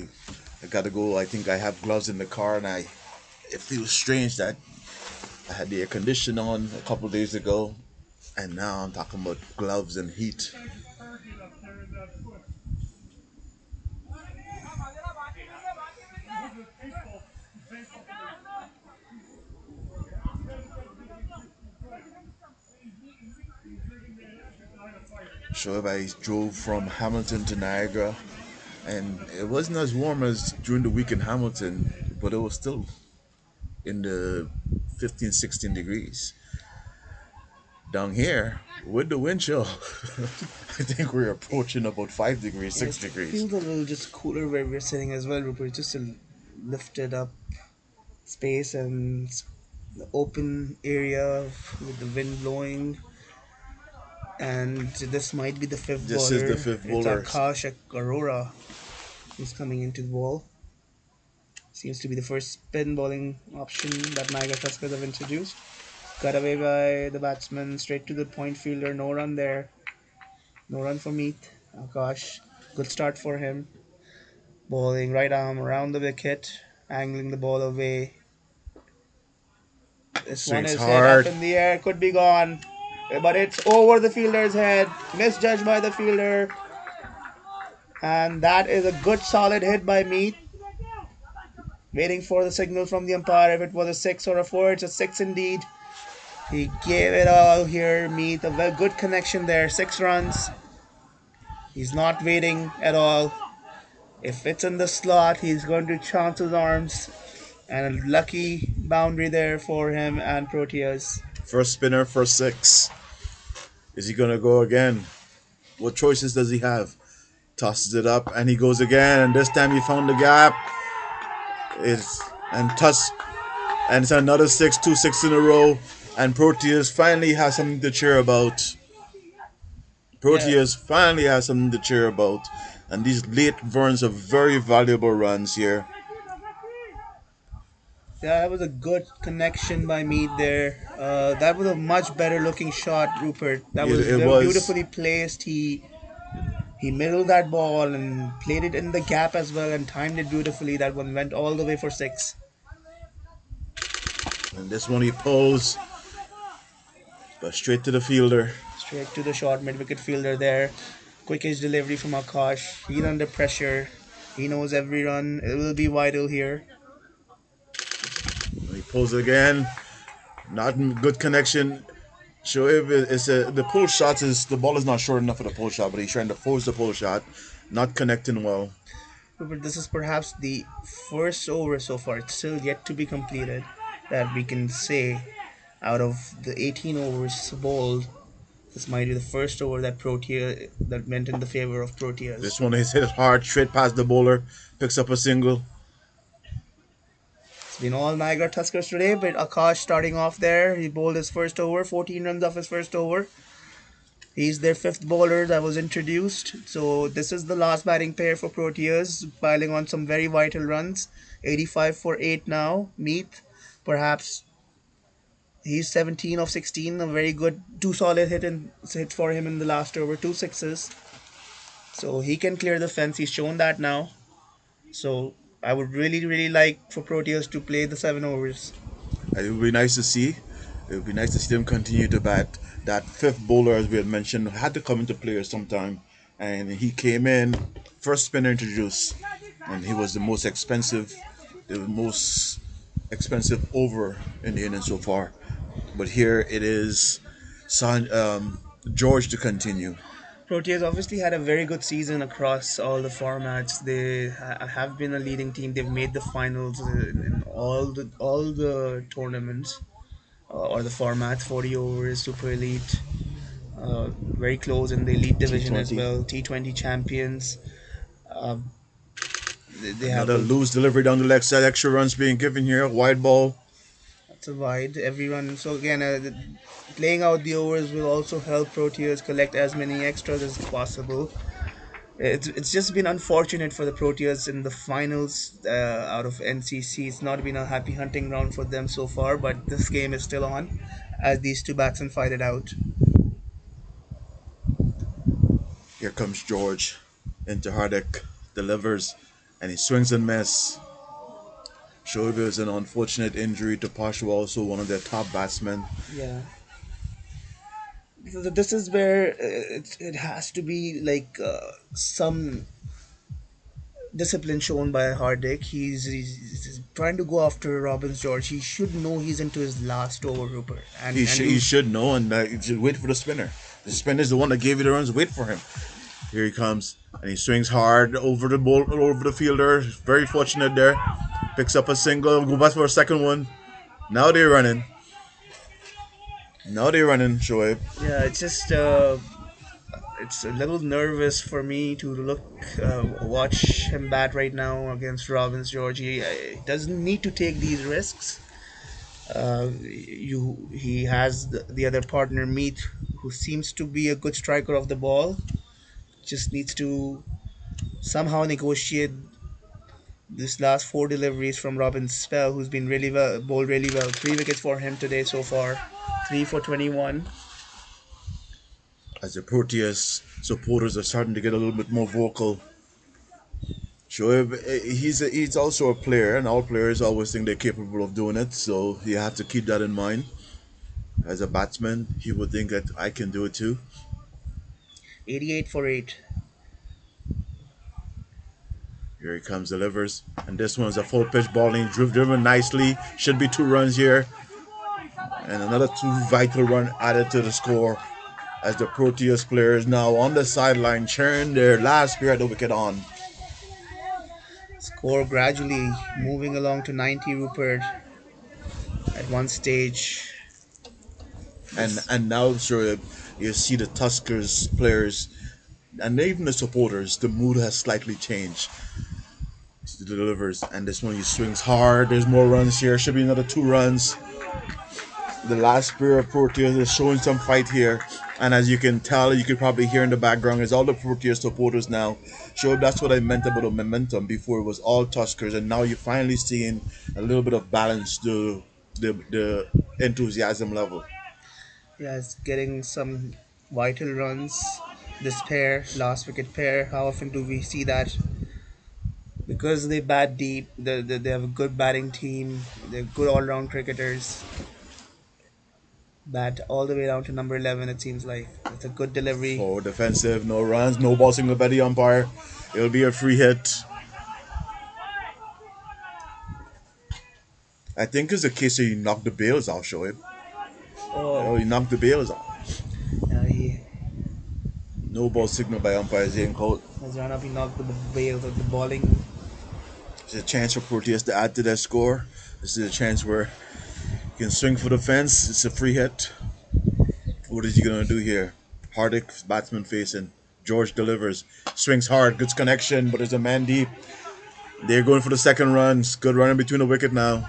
I gotta go. I think I have gloves in the car, and it feels strange that I had the air conditioner on a couple days ago, and now I'm talking about gloves and heat. So I drove from Hamilton to Niagara, and it wasn't as warm as during the week in Hamilton, but it was still in the 15, 16 degrees. Down here, with the wind chill, I think we're approaching about 5 degrees, Yeah, 6 it degrees. feels a little just cooler where we're sitting as well, Rupert. Just a lifted up space and the open area with the wind blowing. And this might be the fifth This is the bowler. fifth It's bowler. Akash Arora who's coming into the ball. Seems to be the first spin bowling option that Niagara Tuskers have introduced. Cut away by the batsman, straight to the point fielder. No run there. No run for Meath. Akash, good start for him. Bowling right arm around the wicket, angling the ball away. This one Swings is hit up hard. in the air, could be gone. But it's over the fielder's head. Misjudged by the fielder. And that is a good solid hit by Meath. Waiting for the signal from the umpire. If it was a 6 or a 4, it's a 6 indeed. He gave it all here, Meath. A very good connection there. 6 runs. He's not waiting at all. If it's in the slot, he's going to chance his arms. And a lucky boundary there for him and Proteas. First spinner, first six. Is he gonna go again? What choices does he have? Tosses it up and he goes again, and this time he found the gap. It's and Tusk and it's another six, 2 6 in a row. And Proteas finally has something to cheer about. Yeah, Proteas finally has something to cheer about. And these late runs are very valuable runs here. yeah, that was a good connection by Mead there. That was a much better looking shot, Rupert. That was It very was beautifully placed. He middled that ball and played it in the gap as well and timed it beautifully. That one went all the way for 6. and this one he pulls, but straight to the fielder. Straight to the short mid wicket fielder there. Quickest delivery from Akash. He's under pressure. He knows every run. It will be vital here. And he pulls it again. Not good connection. Shoaib is the pull shot is the ball is not short enough for the pull shot, but he's trying to force the pull shot, not connecting well. But this is perhaps the first over so far. It's still yet to be completed that we can say out of the 18 overs bowled, this might be the first over that Protea that went in the favor of This Proteas. one is hit hard, straight past the bowler, picks up a single. It's been all Niagara Tuskers today, but Akash starting off there. He bowled his first over, 14 runs off his first over. He's their fifth bowler that was introduced. So this is the last batting pair for Proteas, piling on some very vital runs. 85 for 8 now. Meath, perhaps he's 17 of 16. A very good, two solid hit for him in the last over, two sixes. So he can clear the fence. He's shown that now. So I would really, really like for Proteas to play the 7 overs. It would be nice to see. It would be nice to see them continue to bat. That fifth bowler, as we had mentioned, had to come into play at some time, and he came in first spinner introduced, and he was the most expensive over in the inning so far. But here it is, George to continue. Proteas obviously had a very good season across all the formats. They have been a leading team. They've made the finals in all the tournaments or the formats. 40 overs, Super Elite, very close in the Elite division as T20. well. T20 champions. Uh, they have Another a loose delivery down the leg side. Extra runs being given here. Wide ball. That's a wide. Everyone. So again, playing out the overs will also help Proteas collect as many extras as possible. It's just been unfortunate for the Proteas in the finals out of NCC. It's not been a happy hunting ground for them so far, but this game is still on as these two batsmen fight it out. Here comes George into Hardick, delivers, and he swings and miss. Shoaib is an unfortunate injury to Pashu, also one of their top batsmen. Yeah. So this is where it has to be like some discipline shown by Hardik. He's trying to go after Robbins George. He should know he's into his last over, Rupert. And He you should know, and he should wait for the spinner. The spinner is the one that gave you the runs. Wait for him. Here he comes, and he swings hard over the fielder. Very fortunate there. Picks up a single. Go back for a second one. Now they're running. Now they're running, Shoaib. yeah, it's a little nervous for me to watch him bat right now against Robbins George. He doesn't need to take these risks. He has the other partner Meath, who seems to be a good striker of the ball. Just needs to somehow negotiate this last four deliveries from Robin Spell, who's been really well, bowled really well. 3 wickets for him today so far, 3 for 21. As the Proteas supporters are starting to get a little bit more vocal. Shoaib, he's also a player, and all players always think they're capable of doing it. So you have to keep that in mind. As a batsman, he would think that I can do it too. 88 for 8. Here he comes, delivers, and this one's a full pitch bowling, driven nicely. Should be 2 runs here, and another two vital run added to the score. As the Proteas players now on the sideline cheering their last player at the wicket on. Score gradually moving along to 90, Rupert. At one stage, And this and now, sure, you see the Tuskers players and even the supporters. The mood has slightly changed. He delivers, and this one he swings hard. There's more runs here. Should be another 2 runs. The last pair of Proteas is showing some fight here. And as you can tell, you could probably hear in the background, is all the Proteas supporters now. Sure, that's what I meant about the momentum. Before it was all Tuskers, and now you're finally seeing a little bit of balance to the enthusiasm level. yeah, is getting some vital runs. This pair, last wicket pair, how often do we see that? Because they bat deep, they have a good batting team, they're good all round cricketers. Bat all the way down to number 11, it seems like. It's a good delivery. For defensive, no runs, no ball single by the umpire. It'll be a free hit. I think it's a case of you knock the bails out, Shoaib. he knocked the bails off. He No ball signal by umpire Zane Colt. has run up. He knocked with the bails of the balling. It's a chance for Proteas to add to that score. This is a chance where he can swing for the fence. It's a free hit. What is he gonna do here? Hardick, batsman facing. George delivers. Swings hard. Good connection, but there's a man deep. They're going for the second runs. Good running between the wicket now.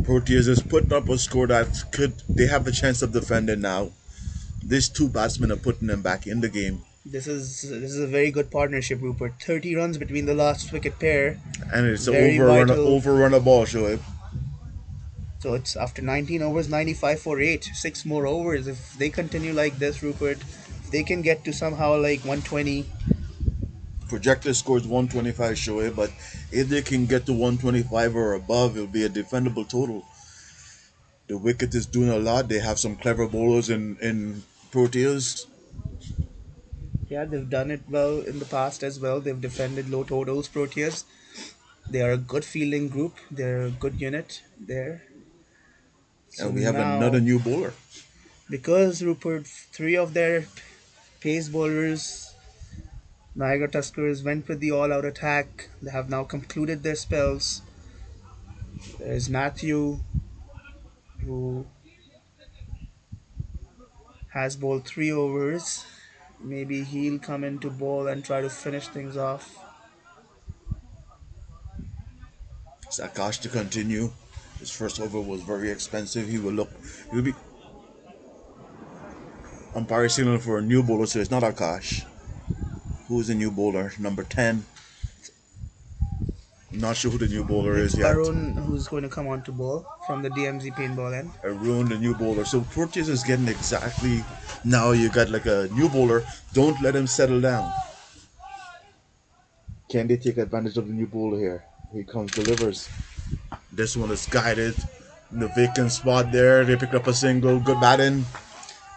Proteas is putting up a score that could. They have a chance of defending now. These two batsmen are putting them back in the game. This is a very good partnership, Rupert. 30 runs between the last wicket pair. And it's an Very vital. overrun a ball, Shoaib. So it's after 19 overs, 95 for 8. 6 more overs. If they continue like this, Rupert, if they can get to somehow like 120. Projected scores 125, Shoaib, but if they can get to 125 or above, it'll be a defendable total. The wicket is doing a lot. They have some clever bowlers in Proteas. Yeah, they've done it well in the past as well. They've defended low totals, Proteas. They are a good fielding group. They're a good unit there. So And we have another now, new bowler. because Rupert, three of their pace bowlers, Niagara Tuskers, went with the all-out attack. They have now concluded their spells. There's Matthew, who has bowled 3 overs. Maybe he'll come into bowl and try to finish things off. Akash to continue. His first over was very expensive. He will be umpire signaling for a new bowler, so it's not Akash. Who is the new bowler? Number 10. I'm not sure who the new bowler It's is yet. Arun who's going to come on to bowl from the DMZ paintball end. Arun, the new bowler. So Proteas is getting exactly now. You got like a new bowler. Don't let him settle down. Can they take advantage of the new bowler here? He comes, delivers. This one is guided in the vacant spot there. They pick up a single. Good batting.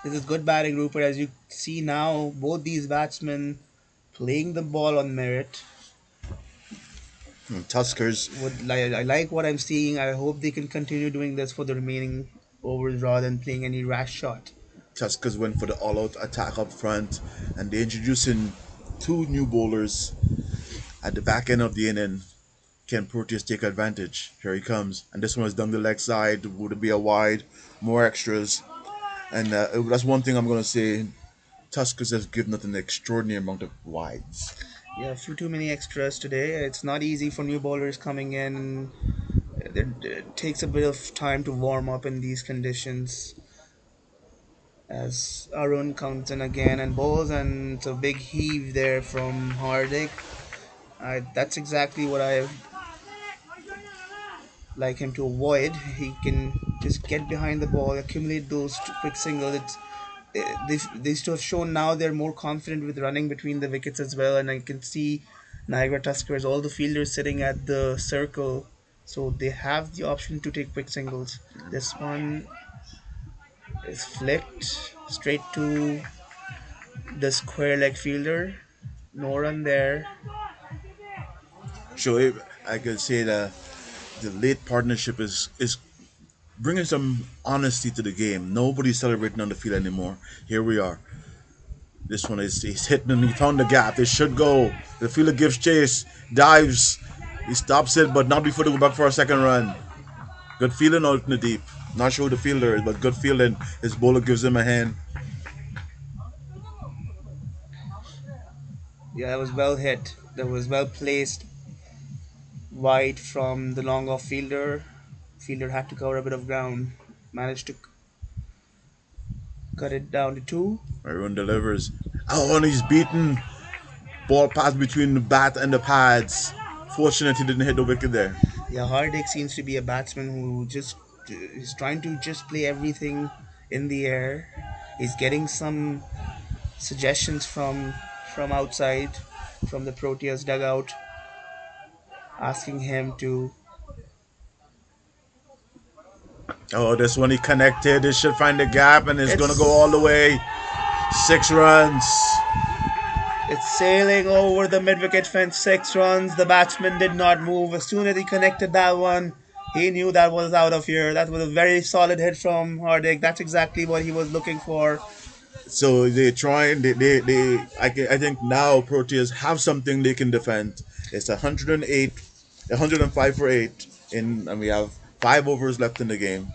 This is good batting, Rupert. As you see now, both these batsmen playing the ball on merit. Tuskers. I like what I'm seeing. I hope they can continue doing this for the remaining overs rather than playing any rash shot. Tuskers went for the all-out attack up front, and they introducing two new bowlers at the back end of the inning. Can Proteas take advantage? Here he comes, and this one is down the leg side. Would it be a wide? More extras, and that's one thing I'm gonna say. Tuskers has given us an extraordinary amount of wides. Yeah, a few too many extras today. It's not easy for new bowlers coming in. It takes a bit of time to warm up in these conditions. As Arun comes in again and bowls, and it's a big heave there from Hardik. That's exactly what I like him to avoid. He can just get behind the ball, accumulate those quick singles. They still have shown now they're more confident with running between the wickets as well, and I can see Niagara Tuskers, all the fielders sitting at the circle, so they have the option to take quick singles. This one is flicked straight to the square leg fielder. No run there. So I could say that the late partnership is bringing some honesty to the game. Nobody's celebrating on the field anymore. Here we are. This one is he's hitting and he found the gap. It should go. The fielder gives chase, dives, he stops it, but not before they go back for a second run. Good feeling out in the deep. Not sure who the fielder is, but good feeling. His bowler gives him a hand. Yeah, that was well hit. That was well placed wide from the long off fielder. Fielder had to cover a bit of ground. Managed to cut it down to two. Everyone delivers. Oh, and he's beaten. Ball passed between the bat and the pads. Fortunate he didn't hit the wicket there. Yeah, Hardik seems to be a batsman who just is trying to just play everything in the air. He's getting some suggestions from outside, from the Proteas dugout, asking him to. Oh, this one he connected. It should find the gap and it's going to It's go all the way. 6 runs. it's sailing over the mid wicket fence. 6 runs. The batsman did not move. As soon as he connected that one, He knew that was out of here. That was a very solid hit from Hardik. That's exactly what he was looking for. So they trying I think now Proteas have something they can defend. It's 108, 105 for 8 and we have 5 overs left in the game.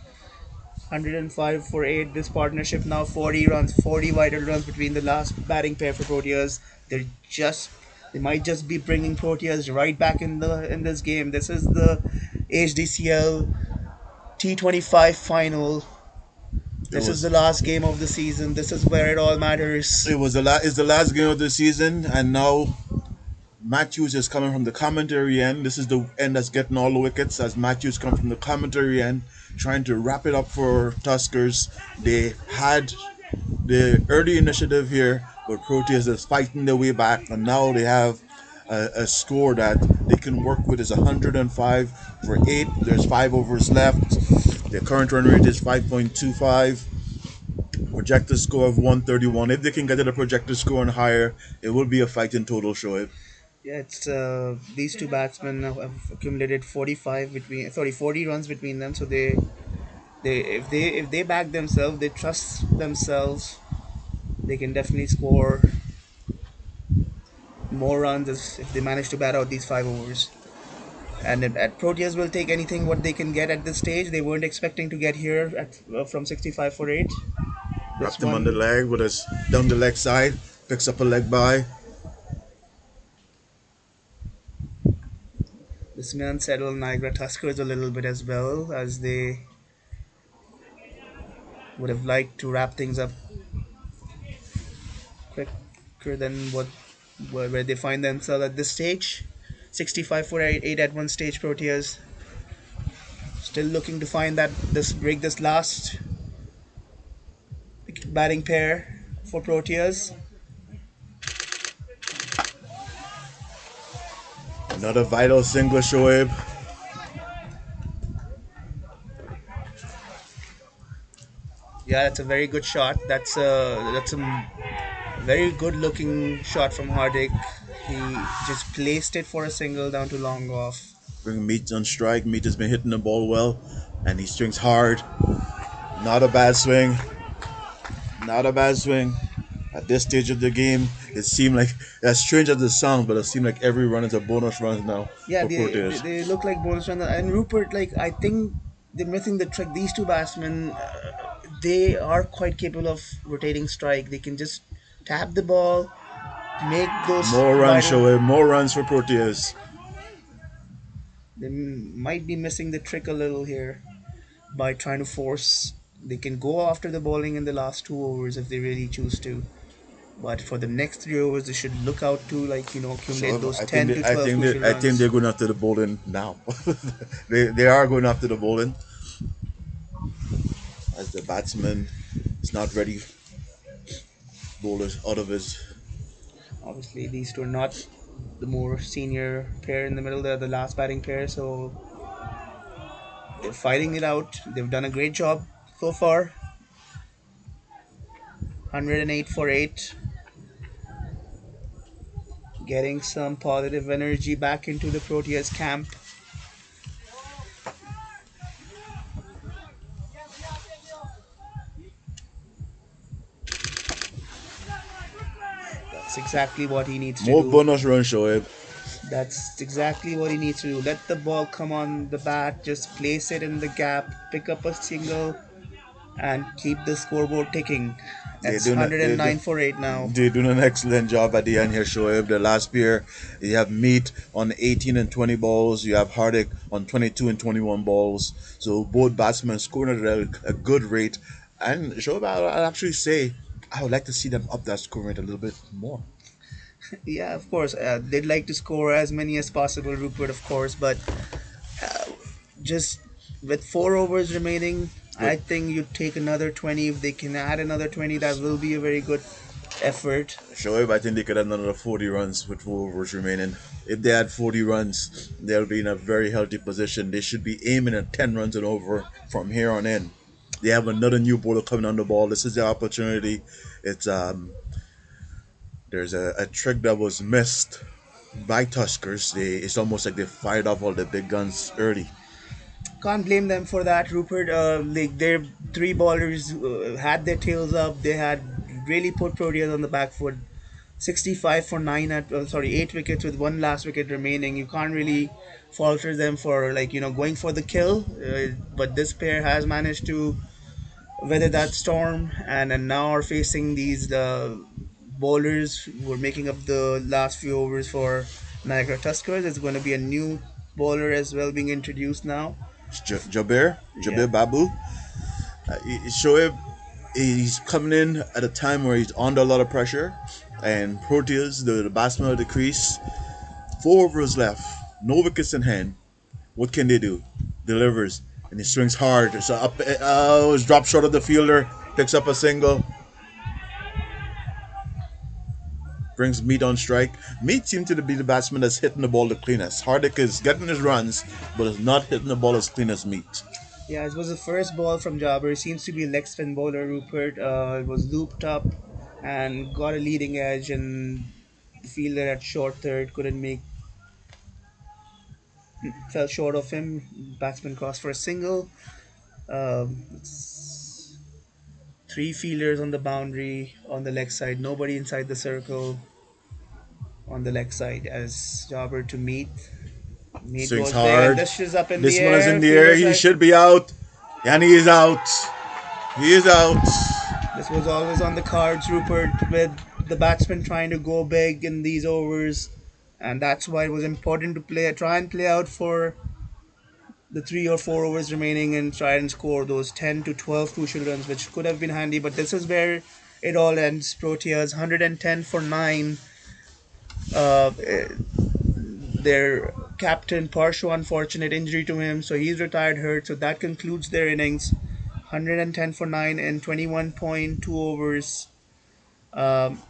105 for 8. This partnership now 40 runs, 40 vital runs between the last batting pair for Proteas. They're just they might just be bringing Proteas right back in this game. This is the Hdcl T25 final. It This is the was last game of the season. This is where it all matters. it's the last game of the season and now Matthews is coming from the commentary end. This is the end that's getting all the wickets as Matthews comes from the commentary end, trying to wrap it up for Tuskers. They had the early initiative here, but Proteas is fighting their way back, and now they have a score that they can work with is 105 for 8. There's 5 overs left. The current run rate is 5.25. Projected score of 131. If they can get to the projected score and higher, it will be a fight in total, show it. Yeah, it's these two batsmen have accumulated 45 between sorry 40 runs between them. So if they back themselves, they trust themselves, they can definitely score more runs if they manage to bat out these 5 overs. And at Proteas will take anything what they can get at this stage. They weren't expecting to get here at from 65 for 8. This Wrapped him on the one, leg with us down the leg side, picks up a leg by. this may unsettle Niagara Tuskers a little bit as well, as they would have liked to wrap things up quicker than where they find themselves at this stage. 65 for 8 at one stage. Proteas still looking to find that this break this last batting pair for Proteas. Another vital single, Shoaib. Yeah, that's a very good shot. That's a very good looking shot from Hardik. He just placed it for a single down to long off. Bring Meat on strike. Meat has been hitting the ball well, and he swings hard. Not a bad swing. Not a bad swing. At this stage of the game, it seemed like, as strange as it sounds, but it seemed like every run is a bonus run now Yeah, for they, Proteas. they look like bonus runner. And Rupert, like I think they're missing the trick. These two batsmen, they are quite capable of rotating strike. They can just tap the ball, make those More runs, vital. Shoaib. More runs for Proteas. They might be missing the trick a little here by trying to force. They can go after the bowling in the last 2 overs if they really choose to. But for the next 3 overs, they should look out to accumulate So those 10 to 12 crucial I think they're runs. going after the bowling now. They are going after the bowling as the batsman is not ready. Bowlers out of his. Obviously, these two are not the more senior pair in the middle. They're the last batting pair, so they're fighting it out. They've done a great job so far. 108 for 8, getting some positive energy back into the Proteas camp. That's exactly what he needs to More do. bonus run, Shoaib. That's exactly what he needs to do. Let the ball come on the bat, just place it in the gap, pick up a single, and keep the scoreboard ticking. They're It's doing a, they're, do- 109 for 8 now. they're doing an excellent job at the end here, Shoaib. The last pair, you have Meat on 18 and 20 balls. You have Hardik on 22 and 21 balls. So both batsmen scoring at a good rate. And Shoaib, I'll actually say I would like to see them up that scoring rate a little bit more. Yeah, of course. They'd like to score as many as possible, Rupert, of course, but just with 4 overs remaining, But I think you take another 20. If they can add another 20, that will be a very good effort. Shoaib, I think they could have another 40 runs with 4 overs remaining. If they had 40 runs, they'll be in a very healthy position. They should be aiming at 10 runs and over from here on in. They have another new bowler coming on the ball. This is the opportunity. It's there's a trick that was missed by Tuskers. It's almost like they fired off all the big guns early. Can't blame them for that, Rupert. Like their three bowlers had their tails up. They had really put Proteas on the back foot. 65 for 9 at sorry 8 wickets with one last wicket remaining. You can't really falter them for going for the kill. But this pair has managed to weather that storm, and now are facing these bowlers who are making up the last few overs for Niagara Tuskers. It's going to be a new bowler as well being introduced now. Jabir Yeah. Babu. Shoaib, he's coming in at a time where he's under a lot of pressure, and Proteas, the batsman of the crease, 4 overs left, no wickets in hand. What can they do? Delivers, and he swings hard. So up, was dropped short of the fielder, picks up a single, brings Meat on strike. Meat seemed to be the batsman that's hitting the ball the cleanest. Hardik is getting his runs, but is not hitting the ball as clean as Meat. Yeah, it was the first ball from Jabber. He seems to be a leg spin bowler, Rupert. It was looped up and got a leading edge, and the fielder at short third couldn't make, fell short of him. Batsman crossed for a single. It's three fielders on the boundary on the leg side, nobody inside the circle on the leg side as Jobber to meet. Meat Swings goes big and hard. dishes up in This the one is in air. the air. Fielder He side. should be out. And he is out. He is out. This was always on the cards, Rupert, with the batsman trying to go big in these overs, and that's why it was important to try and play out for the 3 or 4 overs remaining and try and score those 10 to 12 crucial runs, which could have been handy. But this is where it all ends. Proteas 110 for 9. Their captain Parshu, unfortunate injury to him, so he's retired hurt. So that concludes their innings. 110 for 9 in 21.2 overs. Um,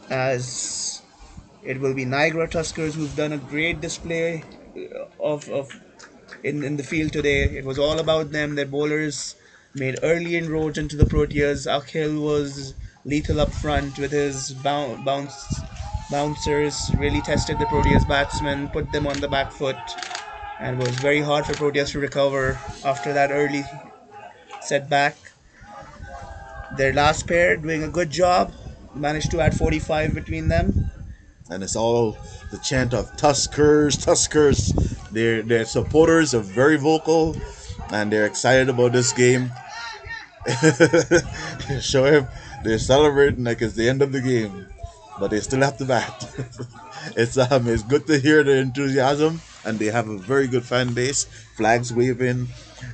as it will be Niagara Tuskers who've done a great display of in the field today. It was all about them. Their bowlers made early inroads into the Proteas. Akhil was lethal up front with his bouncers. Really tested the Proteas batsmen, put them on the back foot, and was very hard for Proteas to recover after that early setback. Their last pair doing a good job. Managed to add 45 between them. And it's all the chant of Tuskers, Tuskers. Their supporters are very vocal, and they're excited about this game. Show him they're celebrating like it's the end of the game, but they still have to bat. It's good to hear the enthusiasm, and they have a very good fan base. Flags waving.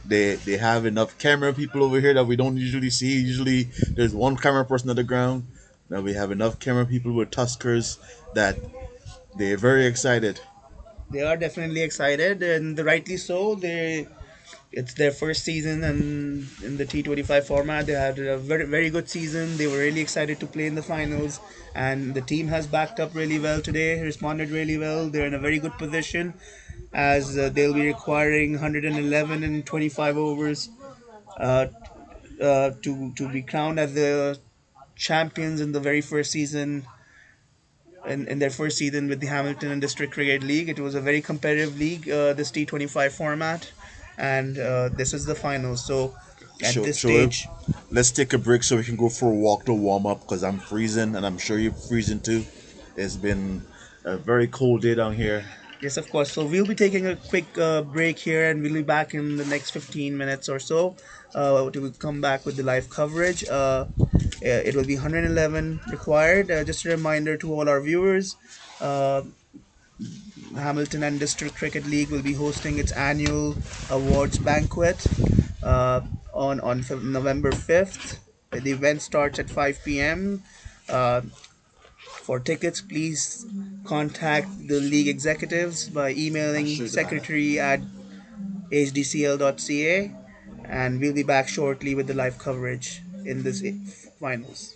They have enough camera people over here that we don't usually see. Usually there's one camera person at the ground. Now we have enough camera people with Tuskers that they're very excited. They are definitely excited, and rightly so. It's their first season, and in the T25 format, they had a very good season. They were really excited to play in the finals, and the team has backed up really well today. Responded really well. They're in a very good position, as they'll be requiring 111 in 25 overs uh, to be crowned as the champions in the very first season in their first season with the Hamilton and District Cricket League. It was a very competitive league, this T25 format, and this is the finals. So at this Sure. stage, Let's take a break so we can go for a walk to warm up because I'm freezing and I'm sure you're freezing too. It's been a very cold day down here. yes, of course. So we'll be taking a quick break here, and we'll be back in the next 15 minutes or so to come back with the live coverage. It will be 111 required. Just a reminder to all our viewers. Uh, Hamilton and District Cricket League will be hosting its annual awards banquet uh, on November 5th. The event starts at 5 p.m. Uh, for tickets, please contact the league executives by emailing secretary at hdcl.ca, and we'll be back shortly with the live coverage in this finals.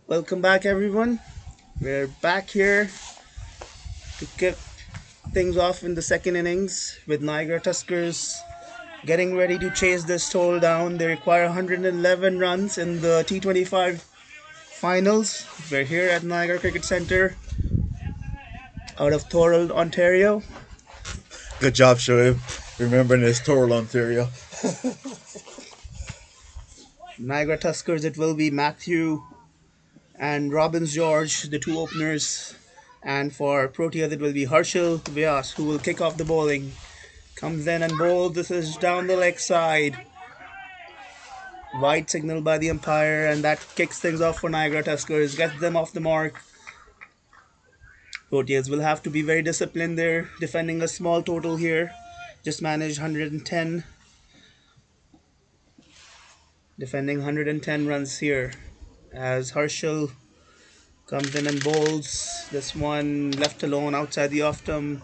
Welcome back, everyone. We're back here to kick things off in the second innings with Niagara Tuskers getting ready to chase this total down. They require 111 runs in the T25 finals. We're here at Niagara Cricket Centre out of Thorold, Ontario. Good job, Shoaib. Remembering this Toral, Ontario. Niagara Tuskers, it will be Matthew and Robbins George, the two openers. And for Proteas, it will be Harshal Vyas, who will kick off the bowling. Comes in and bowls. This is down the leg side. Wide signal by the umpire, and that kicks things off for Niagara Tuskers, gets them off the mark. Proteas will have to be very disciplined there, defending a small total here. Just managed 110, defending 110 runs here. As Harshal comes in and bowls. This one left alone outside the off stump.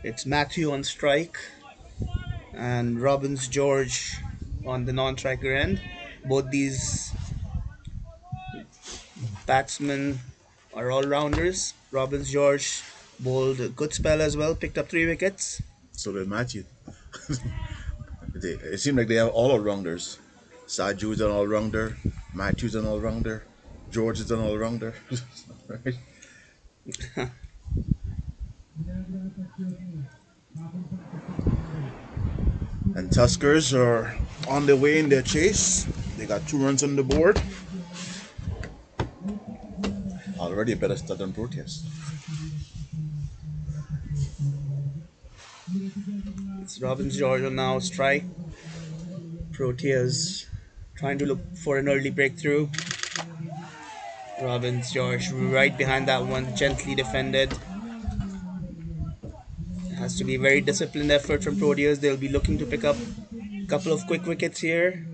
It's Matthew on strike and Robbins George on the non-striker end. Both these batsmen are all-rounders. Robbins George bowled a good spell as well, picked up 3 wickets. So did Matthew. It seemed like they have all rounders. Saju's an all rounder. Matthew's an all rounder. George is an all rounder. Right? And Tuskers are on their way in their chase. They got 2 runs on the board. Already a better start than Proteas. It's Robbins George on now strike. Proteas trying to look for an early breakthrough. Robbins George right behind that one, gently defended. It has to be a very disciplined effort from Proteas. They'll be looking to pick up a couple of quick wickets here.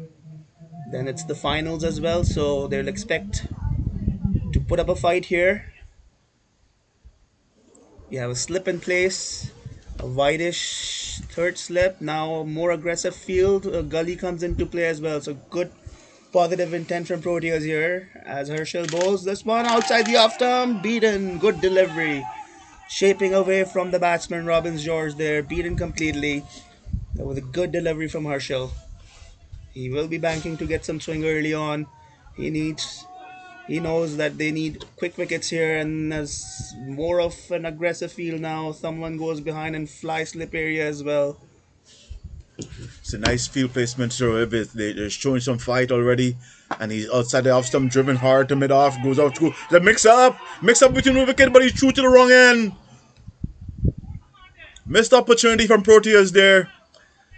Then it's the finals as well, so they'll expect to put up a fight here. You have a slip in place, a whitish third slip. Now a more aggressive field. A gully comes into play as well. So good positive intent from Proteas here as Herschel bowls. This one outside the off stump. Beaten. Good delivery. Shaping away from the batsman Robbins George there. Beaten completely. That was a good delivery from Herschel. He will be banking to get some swing early on. He knows that they need quick wickets here, and as more of an aggressive field now, someone goes behind and fly slip area as well. It's a nice field placement, so they're showing some fight already. And he's outside the off stump, driven hard to mid off, goes out to the mix up between the wicket, but he's true to the wrong end. Missed opportunity from Proteas there.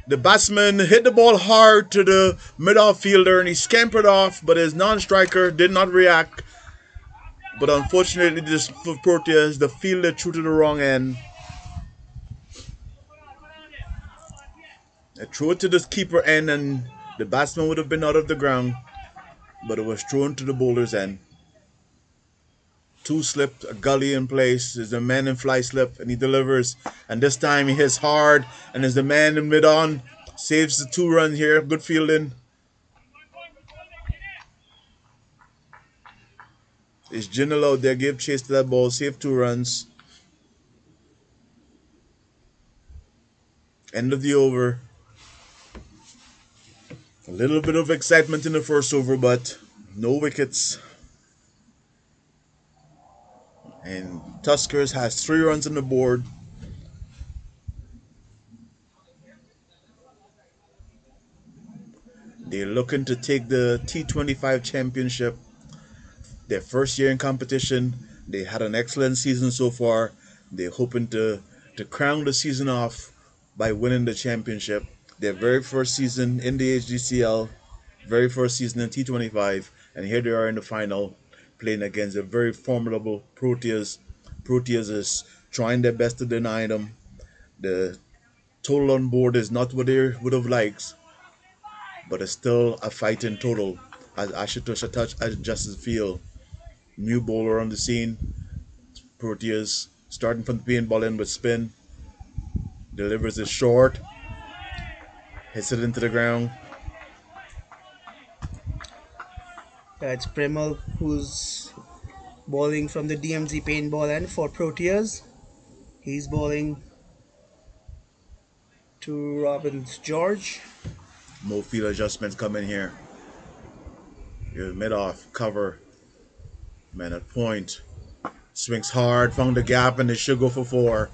The batsman hit the ball hard to the mid-off fielder and he scampered off, but his non-striker did not react. But unfortunately, this for Proteas, the fielder threw to the wrong end. It threw it to the keeper end and the batsman would have been out of the ground, but it was thrown to the bowler's end. 2 slipped, a gully in place, there's a man in fly slip, and he delivers. And this time he hits hard, and there's the man in mid-on, saves the 2 runs here, good fielding. It's Jinal out there, gave chase to that ball, saved 2 runs. End of the over. A little bit of excitement in the first over, but no wickets. And Tuskers has 3 runs on the board. They're looking to take the T25 championship. Their first year in competition. They had an excellent season so far. They're hoping to crown the season off by winning the championship. Their very first season in the Hdcl, very first season in T25, and here they are in the final, playing against a very formidable Proteas. Proteas is trying their best to deny them. The total on board is not what they would have liked, but it's still a fighting total. As Ashutosh Justice feel, new bowler on the scene. Proteas starting from the paint ball in with spin, delivers it short, hits it into the ground. It's Primal who's bowling from the DMZ paintball end for Proteas. He's bowling to Robbins George. More field adjustments coming here. Here's mid off, cover, man at point. Swings hard, found the gap, and they should go for four.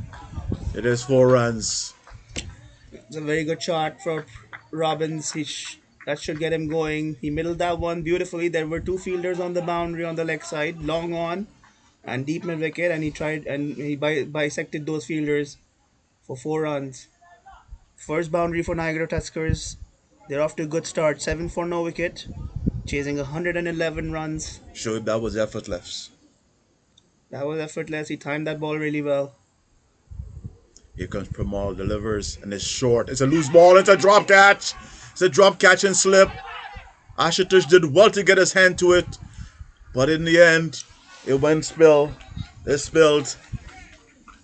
It is 4 runs. It's a very good shot for Robbins. That should get him going. He middled that one beautifully. There were two fielders on the boundary on the leg side, long on and deep mid wicket, and he tried and he bisected those fielders for 4 runs. First boundary for Niagara Tuskers. They're off to a good start. 7 for no wicket, chasing 111 runs. Showed that was effortless. That was effortless. He timed that ball really well. Here comes Pramal, delivers, and it's short. It's a loose ball. It's a drop catch. It's a drop catch and slip. Ashutosh did well to get his hand to it, but in the end, it went spill. It spilled.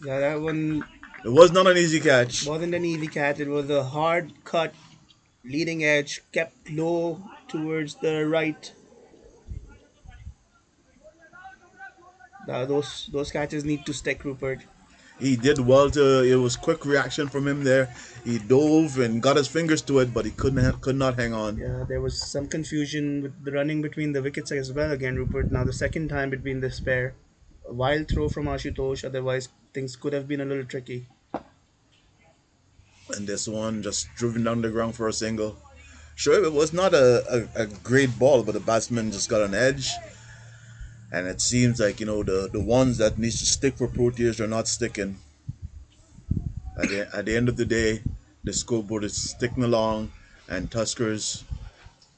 Yeah, that one It was not an easy catch. wasn't an easy catch. It was a hard cut, leading edge, kept low towards the right. Those catches need to stick, Rupert. He did well to. It was quick reaction from him there. He dove and got his fingers to it, but he could not hang on. Yeah, there was some confusion with the running between the wickets as well again, Rupert. Now the second time between this pair. A wild throw from Ashutosh, otherwise things could have been a little tricky. And this one just driven down the ground for a single. Sure, it was not a great ball, but the batsman just got an edge. And it seems like, the ones that needs to stick for Proteas are not sticking. At the end of the day, the scoreboard is sticking along, and Tuskers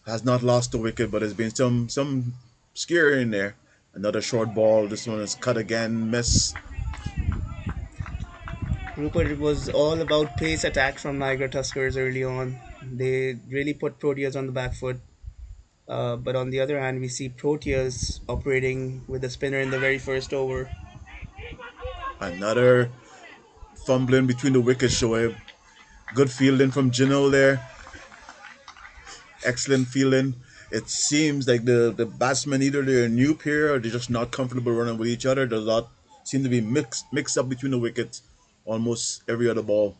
has not lost a wicket, but there's been some scare in there. Another short ball. This one is cut again, miss. Rupert, it was all about pace attack from Niagara Tuskers early on. They really put Proteas on the back foot. But on the other hand, we see Proteas operating with a spinner in the very first over. Another fumbling between the wickets, Shoaib. Good fielding from Gino there. Excellent fielding. It seems like the batsmen, either they're a new pair or they're just not comfortable running with each other. There's a lot seem to be mixed up between the wickets almost every other ball.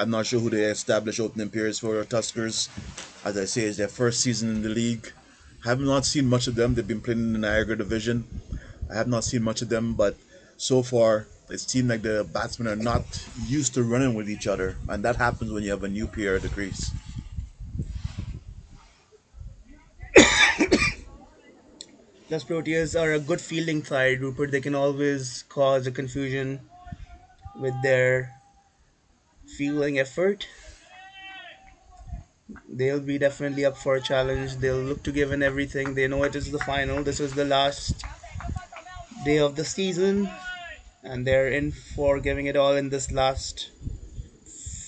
I'm not sure who they established opening pairs for Tuskers. As I say, it's their first season in the league. I have not seen much of them. They've been playing in the Niagara division. I have not seen much of them, but so far it seems like the batsmen are not used to running with each other, and that happens when you have a new pair at the crease. Plus, Proteas are a good fielding side, Rupert. They can always cause a confusion with their fielding effort. They'll be definitely up for a challenge. They'll look to give in everything. They know it is the final. This is the last day of the season, and they're in for giving it all in this last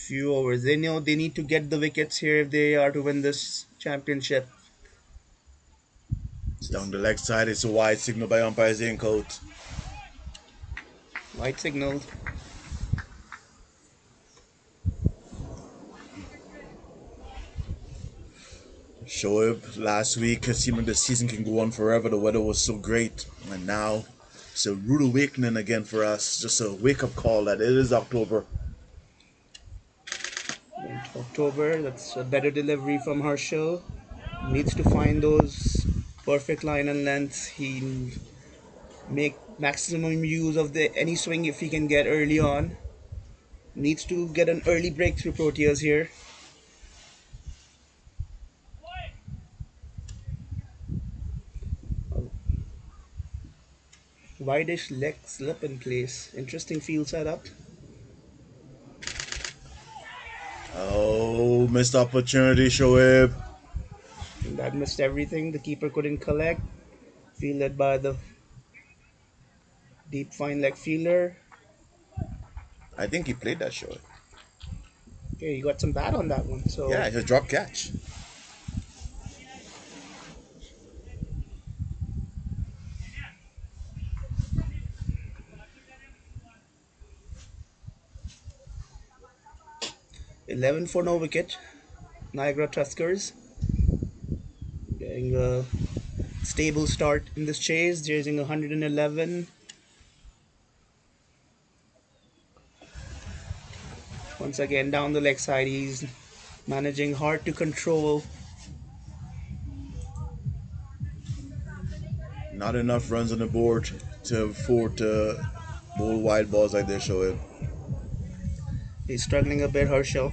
few overs. They know they need to get the wickets here if they are to win this championship. It's down the leg side. It's a wide signal by umpire Zaincoat. White signal. Shoaib, last week it seemed like the season can go on forever. The weather was so great, and now it's a rude awakening again for us. Just a wake up call that it is October. October, that's a better delivery from Herschel. Needs to find those perfect line and length. He make maximum use of the any swing if he can get early on. Needs to get an early breakthrough Proteas here. Wideish leg slip in place. Interesting field setup. Oh, missed opportunity, Shoaib. That missed everything. The keeper couldn't collect. Fielded by the deep fine leg fielder. I think he played that Shoaib. Okay, you got some bat on that one. So Yeah, his drop catch. 11 for no wicket. Niagara Tuskers. getting a stable start in this chase, chasing 111. Once again, down the leg side, he's managing hard to control. Not enough runs on the board to afford to bowl wide balls like they show him. He's struggling a bit, Herschel.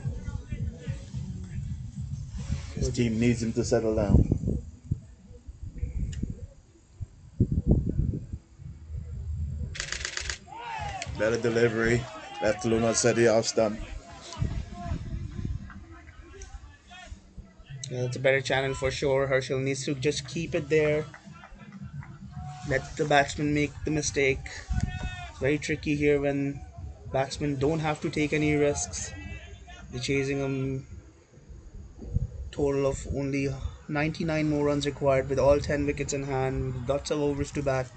His team needs him to settle down. Better delivery. Left alone outside the off stump. Yeah, it's a better channel for sure. Herschel needs to just keep it there. Let the batsman make the mistake. It's very tricky here when batsmen don't have to take any risks. They're chasing a total of only 99 more runs required with all 10 wickets in hand, with lots of overs to bat.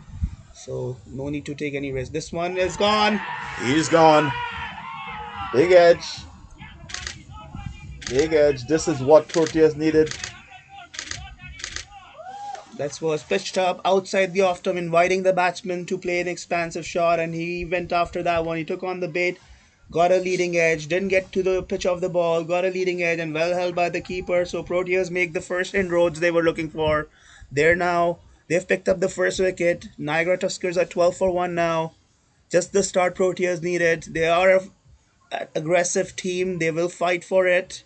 So no need to take any risk. This one is gone. He's gone. Big edge. Big edge. This is what Proteas needed. That was pitched up outside the off stump, inviting the batsman to play an expansive shot, and he went after that one. He took on the bait, got a leading edge, didn't get to the pitch of the ball, got a leading edge, and well held by the keeper. So Proteas make the first inroads they were looking for. They've picked up the first wicket. Niagara Tuskers are 12 for 1 now. Just the start Proteas needed. They are an aggressive team. They will fight for it.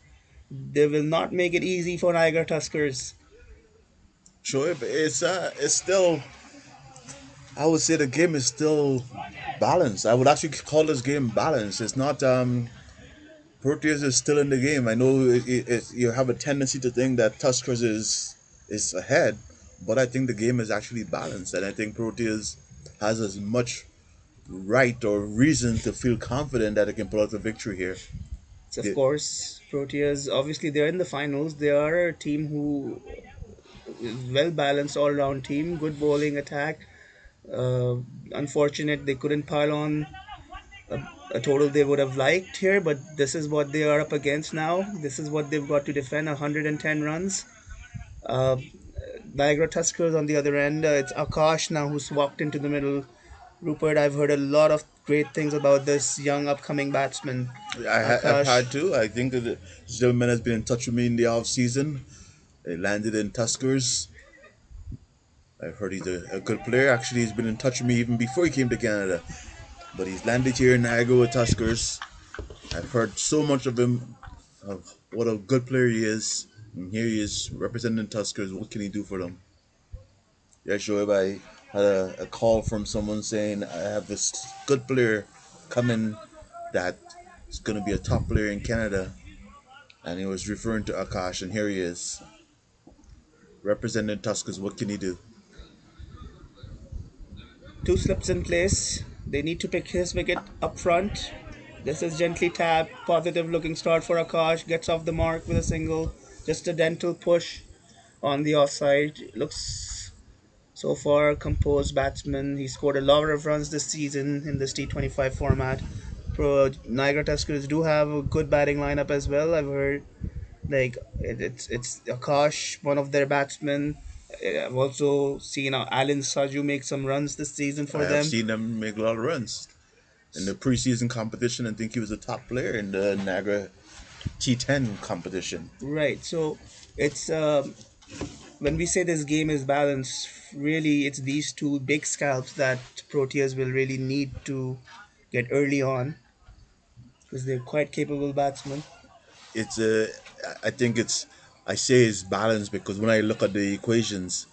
They will not make it easy for Niagara Tuskers. Sure, but it's still. I would say the game is still balanced. I would actually call this game balanced. It's not. Proteas is still in the game. I know you have a tendency to think that Tuskers is ahead, but I think the game is actually balanced, and I think Proteas has as much right or reason to feel confident that it can pull out the victory here. So of The- course, Proteas, obviously they're in the finals. They are a team who is well balanced all round team, good bowling attack. Uh, Unfortunate they couldn't pile on a total they would have liked here, but this is what they are up against now. This is what they've got to defend, 110 runs. Uh, Niagara Tuskers on the other end, it's Akash now who's walked into the middle. Rupert, I've heard a lot of great things about this young upcoming batsman. I've Akash, had to. I think that this gentleman has been in touch with me in the off season. He landed in Tuskers. I've heard he's a good player. Actually, he's been in touch with me even before he came to Canada. But he's landed here in Niagara with Tuskers. I've heard so much of him, of what a good player he is. And here he is representing Tuskers. What can he do for them? Yeah, sure. I had a call from someone saying I have this good player coming that is going to be a top player in Canada. And he was referring to Akash, and here he is representing Tuskers. What can he do? two slips in place. They need to pick his wicket up front. This is gently tapped. Positive looking start for Akash. Gets off the mark with a single. Just a dental push on the offside. Looks so far composed batsman. He scored a lot of runs this season in this T25 format. Pro Niagara Tuskers do have a good batting lineup as well. I've heard it's Akash, one of their batsmen. I've also seen Alan Saju make some runs this season I for have them. seen him make a lot of runs in the preseason competition. I think he was a top player in the Niagara T10 competition. Right. So it's when we say this game is balanced, really it's these two big scalps that Proteas will really need to get early on because they're quite capable batsmen. It's a, I think it's, I say it's balanced because when I look at the equations,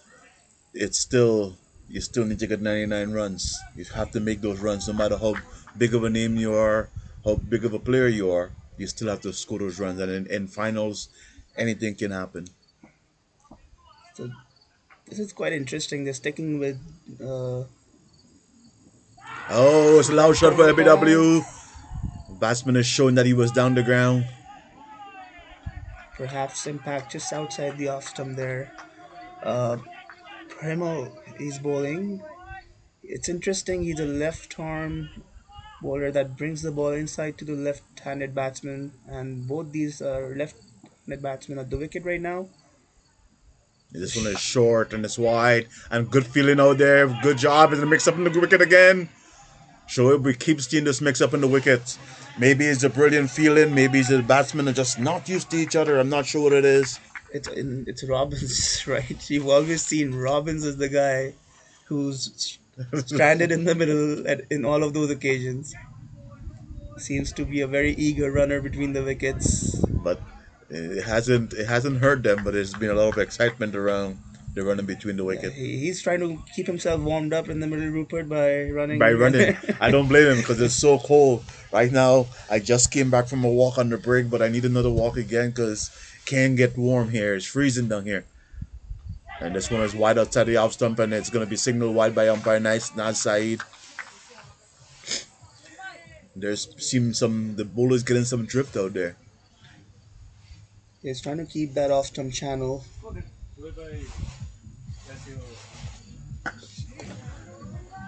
it's still, you still need to get 99 runs. You have to make those runs no matter how big of a name you are, how big of a player you are. You still have to score those runs, and in finals, anything can happen. So this is quite interesting. They're sticking with Oh, it's a loud shot for Ball. LBW. Batsman is showing that he was down the ground. Perhaps impact just outside the off stump there. Uh, Primo is bowling. It's interesting. He's a left arm bowler that brings the ball inside to the left-handed batsman, and both these are left-handed batsmen at the wicket right now. This one is short and it's wide and good feeling out there. Good job. Is it mix up in the wicket again? So we keep seeing this mix up in the wickets. Maybe it's a brilliant feeling. Maybe it's the batsmen are just not used to each other. I'm not sure what it is. It's Robbins, right? You've always seen Robbins as the guy who's stranded in the middle in all of those occasions. Seems to be a very eager runner between the wickets. But it hasn't hurt them. But there's been a lot of excitement around the running between the Yeah, wicket. he's trying to keep himself warmed up in the middle, Rupert, by By running. running. I don't blame him because it's so cold right now. I just came back from a walk on the break, but I need another walk again because can't get warm here. It's freezing down here. And this one is wide outside the off stump, and it's going to be signaled wide by umpire Naz Saeed. There's seems some the bowler's getting some drift out there. He's trying to keep that off stump channel.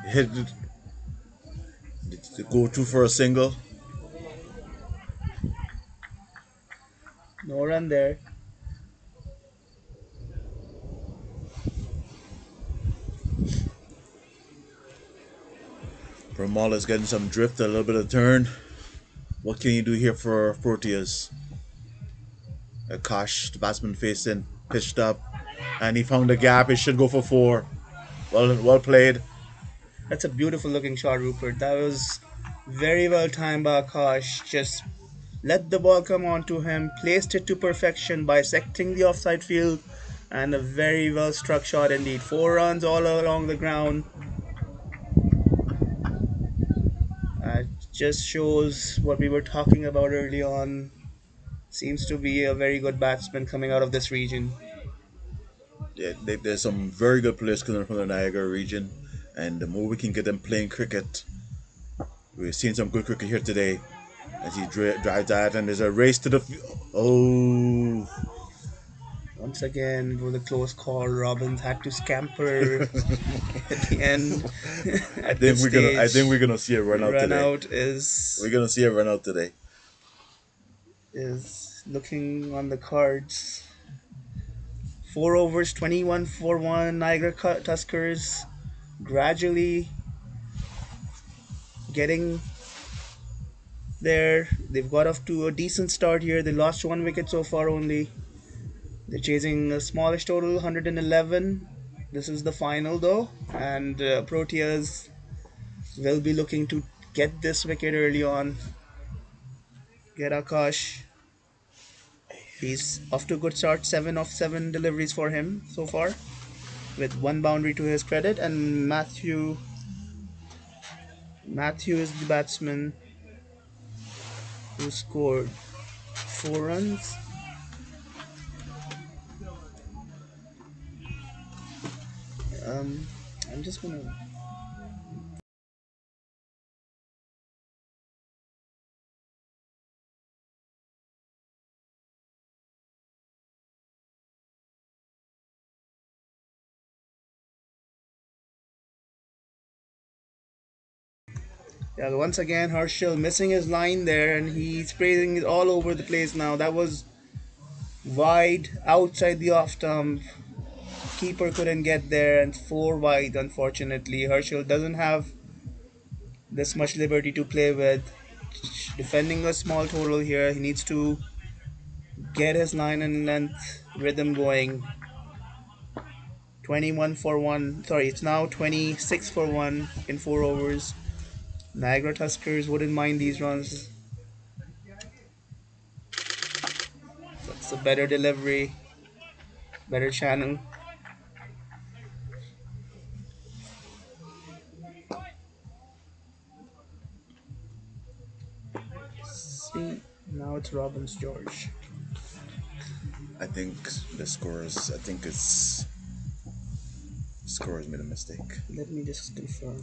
Hit the go to for a single. No run there. Ramal is getting some drift, a little bit of turn. What can you do here for Proteas? Akash, the batsman facing, pitched up, and he found the gap. It should go for four. Well played. That's a beautiful looking shot, Rupert. That was very well timed by Akash. Just let the ball come onto him, placed it to perfection, bisecting the offside field, and a very well struck shot indeed. 4 runs all along the ground. Just shows what we were talking about early on. Seems to be a very good batsman coming out of this region. Yeah, there's some very good players coming from the Niagara region, and the more we can get them playing cricket, we've seen some good cricket here today. As he drives that, and there's a race to the. Oh, Once again, it was a close call. Robbins had to scamper at the end. I At think this we're gonna. I stage, think we're gonna see a run out run today. out We're gonna see a run out today. is looking on the cards. 4 overs, 21 for 1. Niagara Tuskers gradually getting there. They've got off to a decent start here. They lost 1 wicket so far only. They're chasing a smallish total, 111. This is the final though, and Proteas will be looking to get this wicket early on. Get Akash. He's off to a good start. 7 of 7 deliveries for him so far, with 1 boundary to his credit. And Matthew is the batsman who scored 4 runs. Um, I'm just gonna. Yeah, once again, Herschel missing his line there, and he's spraying it all over the place now. That was wide outside the off stump. Keeper couldn't get there, and 4 wide. Unfortunately, Herschel doesn't have this much liberty to play with. Defending a small total here, he needs to get his line and length rhythm going. 21 for 1. Sorry, it's now 26 for 1 in 4 overs. Niagara Tuskers wouldn't mind these runs. That's a better delivery, better channel. See, now it's Robbins George. I think the scorers. I think it's scorers made a mistake. Let me just confirm.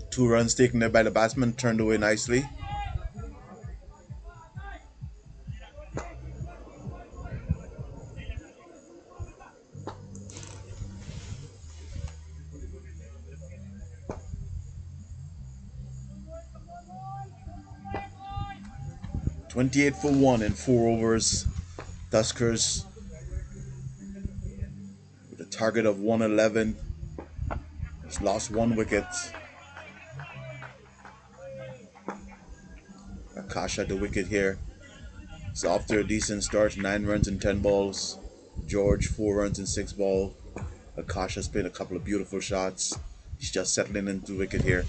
Two runs taken there by the batsman, turned away nicely. 28 for 1 in 4 overs. Tuskers with a target of 111. Has lost 1 wicket. Akash at the wicket here. It's off to a decent start, 9 runs in 10 balls. George, 4 runs in 6 balls. Akash has played a couple of beautiful shots. He's just settling into the wicket here.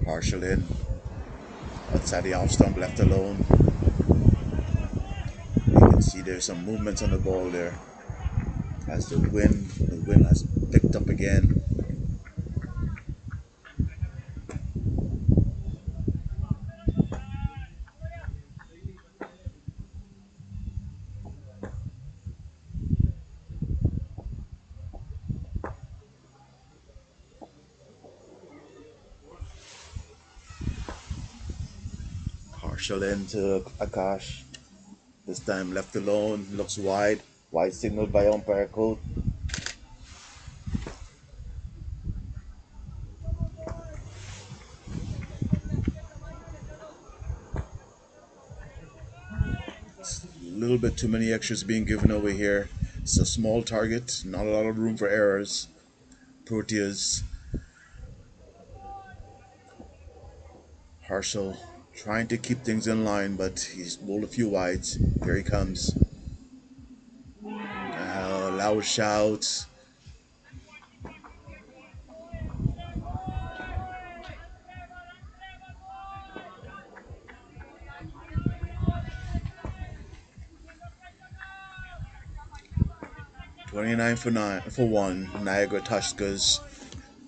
Partial in. Outside the off stump, left alone. You can see there's some movements on the ball there. As the wind has picked up again. Partial in to Akash. This time left alone, looks wide. Wide signal by umpire Coat. A little bit too many extras being given away here. It's a small target, not a lot of room for errors. Proteas, Harshal trying to keep things in line, but he's bowled a few wides. Here he comes. Loud shouts. 29 for 1. Niagara Tuskers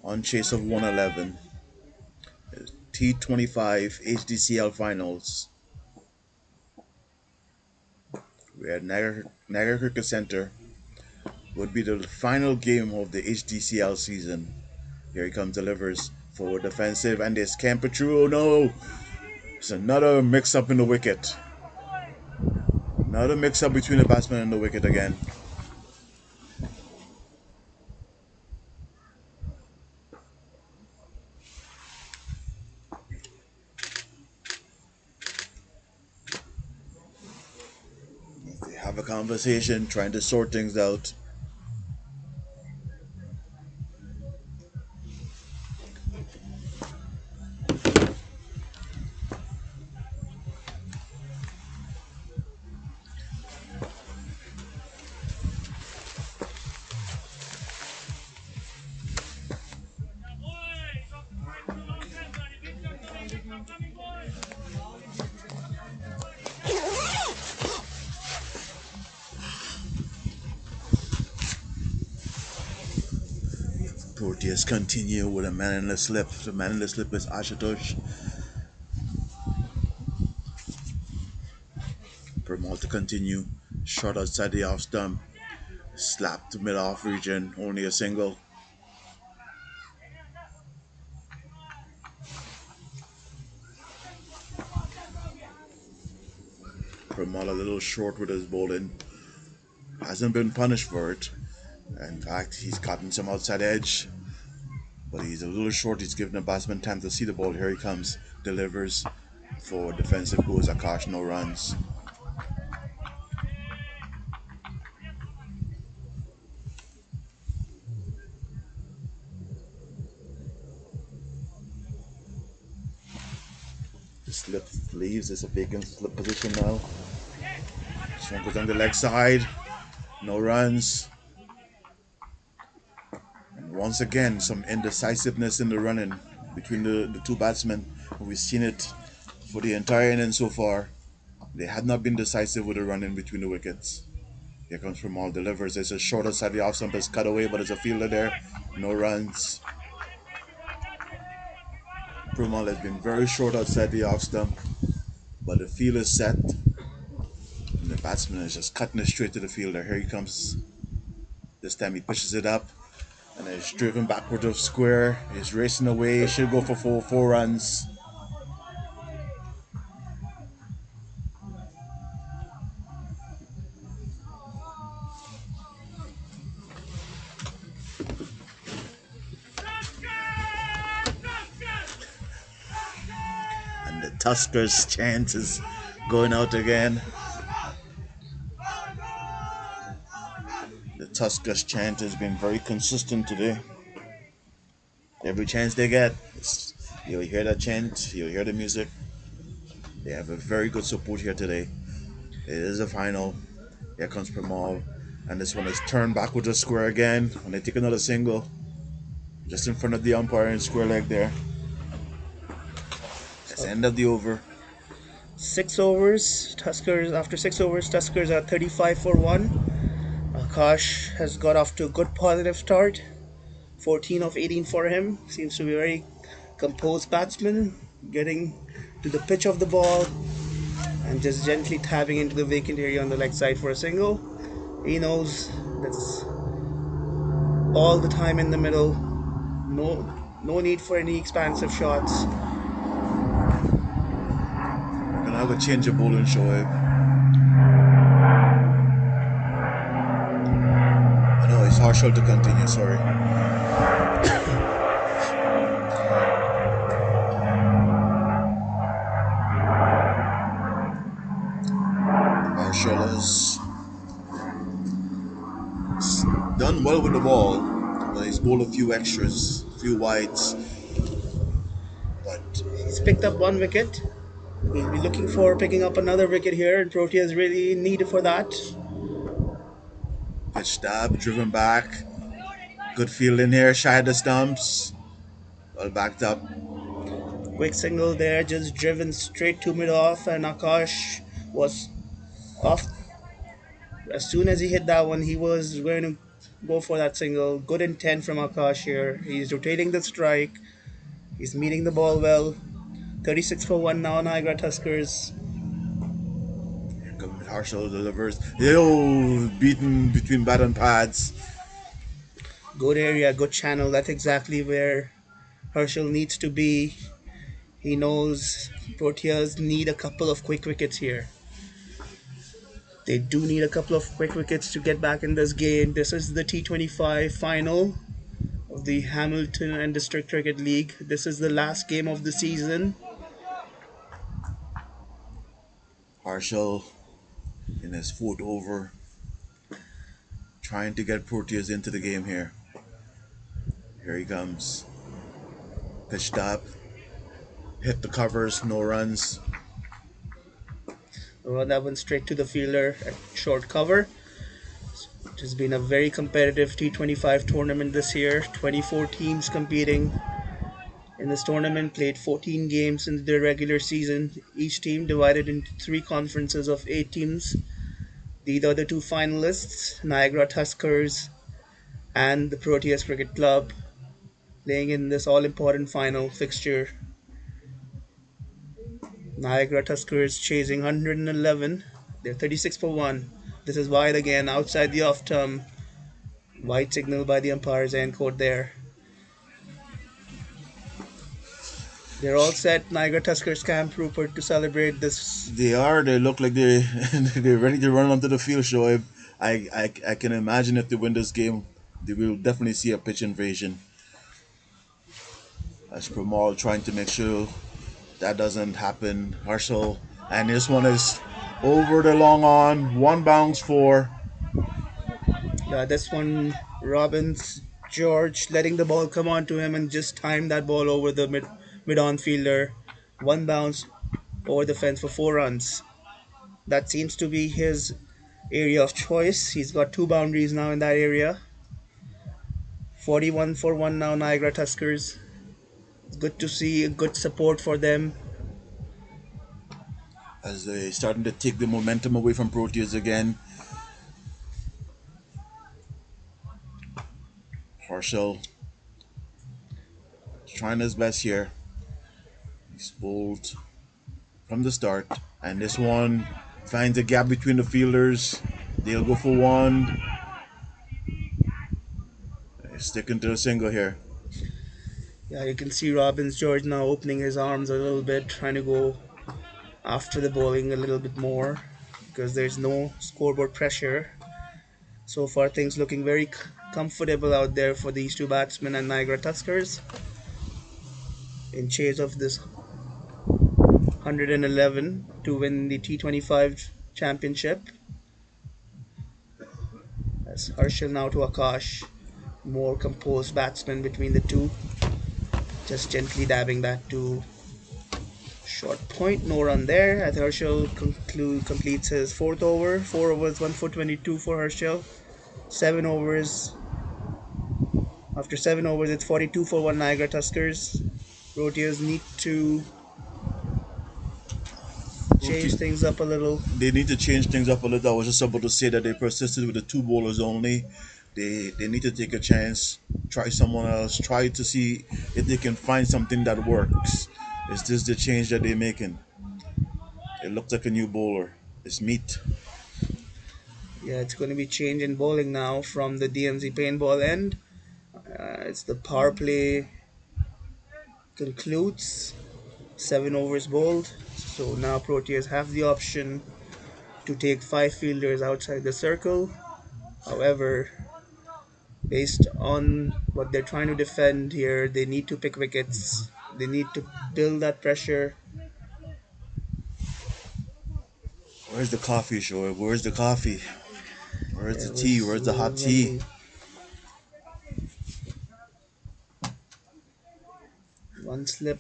on chase of 111. T25 Hdcl finals. We're at Niagara Cricket Center. Would be the final game of the Hdcl season. Here he comes, delivers forward defensive, and there's Camper through. Oh no! It's another mix up in the wicket. Another mix up between the batsman and the wicket again. They have a conversation, trying to sort things out. Proteas continue with a man in the slip. The man in the slip is Ashutosh. Permal to continue. Shot outside the off stump. Slap to mid off region. Only a single. Permal a little short with his bowling. Hasn't been punished for it. In fact, he's gotten some outside edge. But he's a little short. He's given the batsman time to see the ball. Here he comes. Delivers for defensive goes Akash. No runs. The slip leaves. It's a vacant slip position now. This one goes on the leg side. No runs. And once again, some indecisiveness in the running between the two batsmen. We've seen it for the entire inning so far. They had not been decisive with the running between the wickets. Here comes Pramal, delivers. It's a short outside the off stump. It's cut away, but there's a fielder there. No runs. Pramal has been very short outside the off stump, but the field is set. And the batsman is just cutting it straight to the fielder. Here he comes. This time he pushes it up and is driven backward of square. He's racing away. Should go for four runs. The Tuskers chant is going out again. The Tuskers chant has been very consistent today. Every chance they get, you'll hear that chant, you'll hear the music. They have a very good support here today. It is a final. Here comes Pramal. And this one is turned back with a square again. And they take another single. Just in front of the umpire in square leg there. That's the So end of the over. 6 overs, Tuskers after 6 overs, Tuskers are 35 for 1. Akash has got off to a good positive start. 14 of 18 for him. Seems to be a very composed batsman, getting to the pitch of the ball and just gently tapping into the vacant area on the leg side for a single. He knows that's all the time in the middle. No need for any expansive shots. We're gonna have a change of bowling show. I know it's Harshal to continue, sorry. Harshal has done well with the ball, but he's bowled a few extras, a few wides. But He's picked up 1 wicket. We'll be looking for picking up another wicket here, and Proteas really need for that. pitch stab, driven back. Good fielding here, shy of the stumps. Well backed up. Quick single there, just driven straight to mid off, and Akash was off. As soon as he hit that one, he was going to go for that single. Good intent from Akash here. He's rotating the strike. He's meeting the ball well. 36 for 1 now, Niagara Tuskers. Harshal delivers. Beaten between bat and pads. Good area, good channel. That's exactly where Herschel needs to be. He knows Proteas need a couple of quick wickets here. They do need a couple of quick wickets to get back in this game. This is the T25 final of the Hamilton and District Cricket League. This is the last game of the season. Harshal in his fourth over, trying to get Proteas into the game here. Here he comes. Pitched up. Hit the covers, no runs. That went straight to the fielder at short cover. It has been a very competitive T25 tournament this year. 24 teams competing in this tournament, played 14 games in the regular season. Each team divided into 3 conferences of 8 teams. These are the 2 finalists, Niagara Tuskers and the Proteas Cricket Club, playing in this all-important final fixture. Niagara Tuskers chasing 111. They're 36 for 1. This is wide again, outside the off term. White signal by the umpire's end court there. They're all set. Niagara Tuskers camp, Rupert, to celebrate this. They are. They look like they're ready to run onto the field, Shoaib. I can imagine if they win this game, they will definitely see a pitch invasion. As Pramal trying to make sure that doesn't happen. Harshal, and this one is over the long on. One bounce for. This one, Robbins George letting the ball come on to him and just time that ball over the mid-on fielder. One bounce over the fence for 4 runs. That seems to be his area of choice. He's got 2 boundaries now in that area. 41 for 1 now, Niagara Tuskers. It's good to see good support for them. As they starting to take the momentum away from Proteas again. Harshal trying his best here. He's bowled from the start, and this one finds a gap between the fielders. They'll go for one. They're sticking to a single here. Yeah, you can see Robbins George now opening his arms a little bit, trying to go after the bowling a little bit more because there's no scoreboard pressure. So far, things looking very comfortable out there for these 2 batsmen and Niagara Tuskers in chase of this 111 to win the T25 championship. As Harshal now to Akash, more composed batsman between the two, just gently dabbing back to short point. No run there. As Harshal completes his fourth over. 4 overs, 1 for 22 for Harshal. 7 overs. After 7 overs, it's 42 for 1 Niagara Tuskers. Proteas need to change things up a little. They need to change things up a little. I was just about to say that they persisted with the two bowlers only. They need to take a chance, try someone else, try to see if they can find something that works. Is this the change that they're making? It looks like a new bowler. It's meat. Yeah, it's going to be change in bowling now from the DMZ paintball end. It's the power play concludes. 7 overs bowled. So now Proteas have the option to take 5 fielders outside the circle. However, based on what they're trying to defend here, they need to pick wickets. They need to build that pressure. Where's the coffee, Shoaib? Where's the coffee? Where's the It tea? was Where's the hot when tea? the one slip.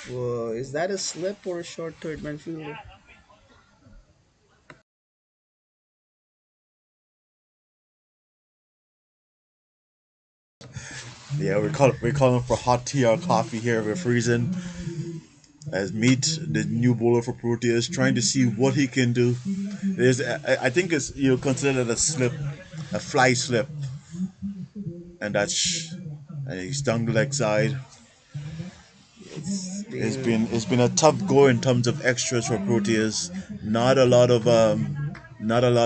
Is that a slip or a short third man fielder? Yeah, we're calling for hot tea or coffee here. We're freezing. As Meat, the new bowler for Proteas, trying to see what he can do. I think it's considered a slip, a fly slip, and and he stung the leg side. It's It's been been a tough go in terms of extras for Proteas. Not a lot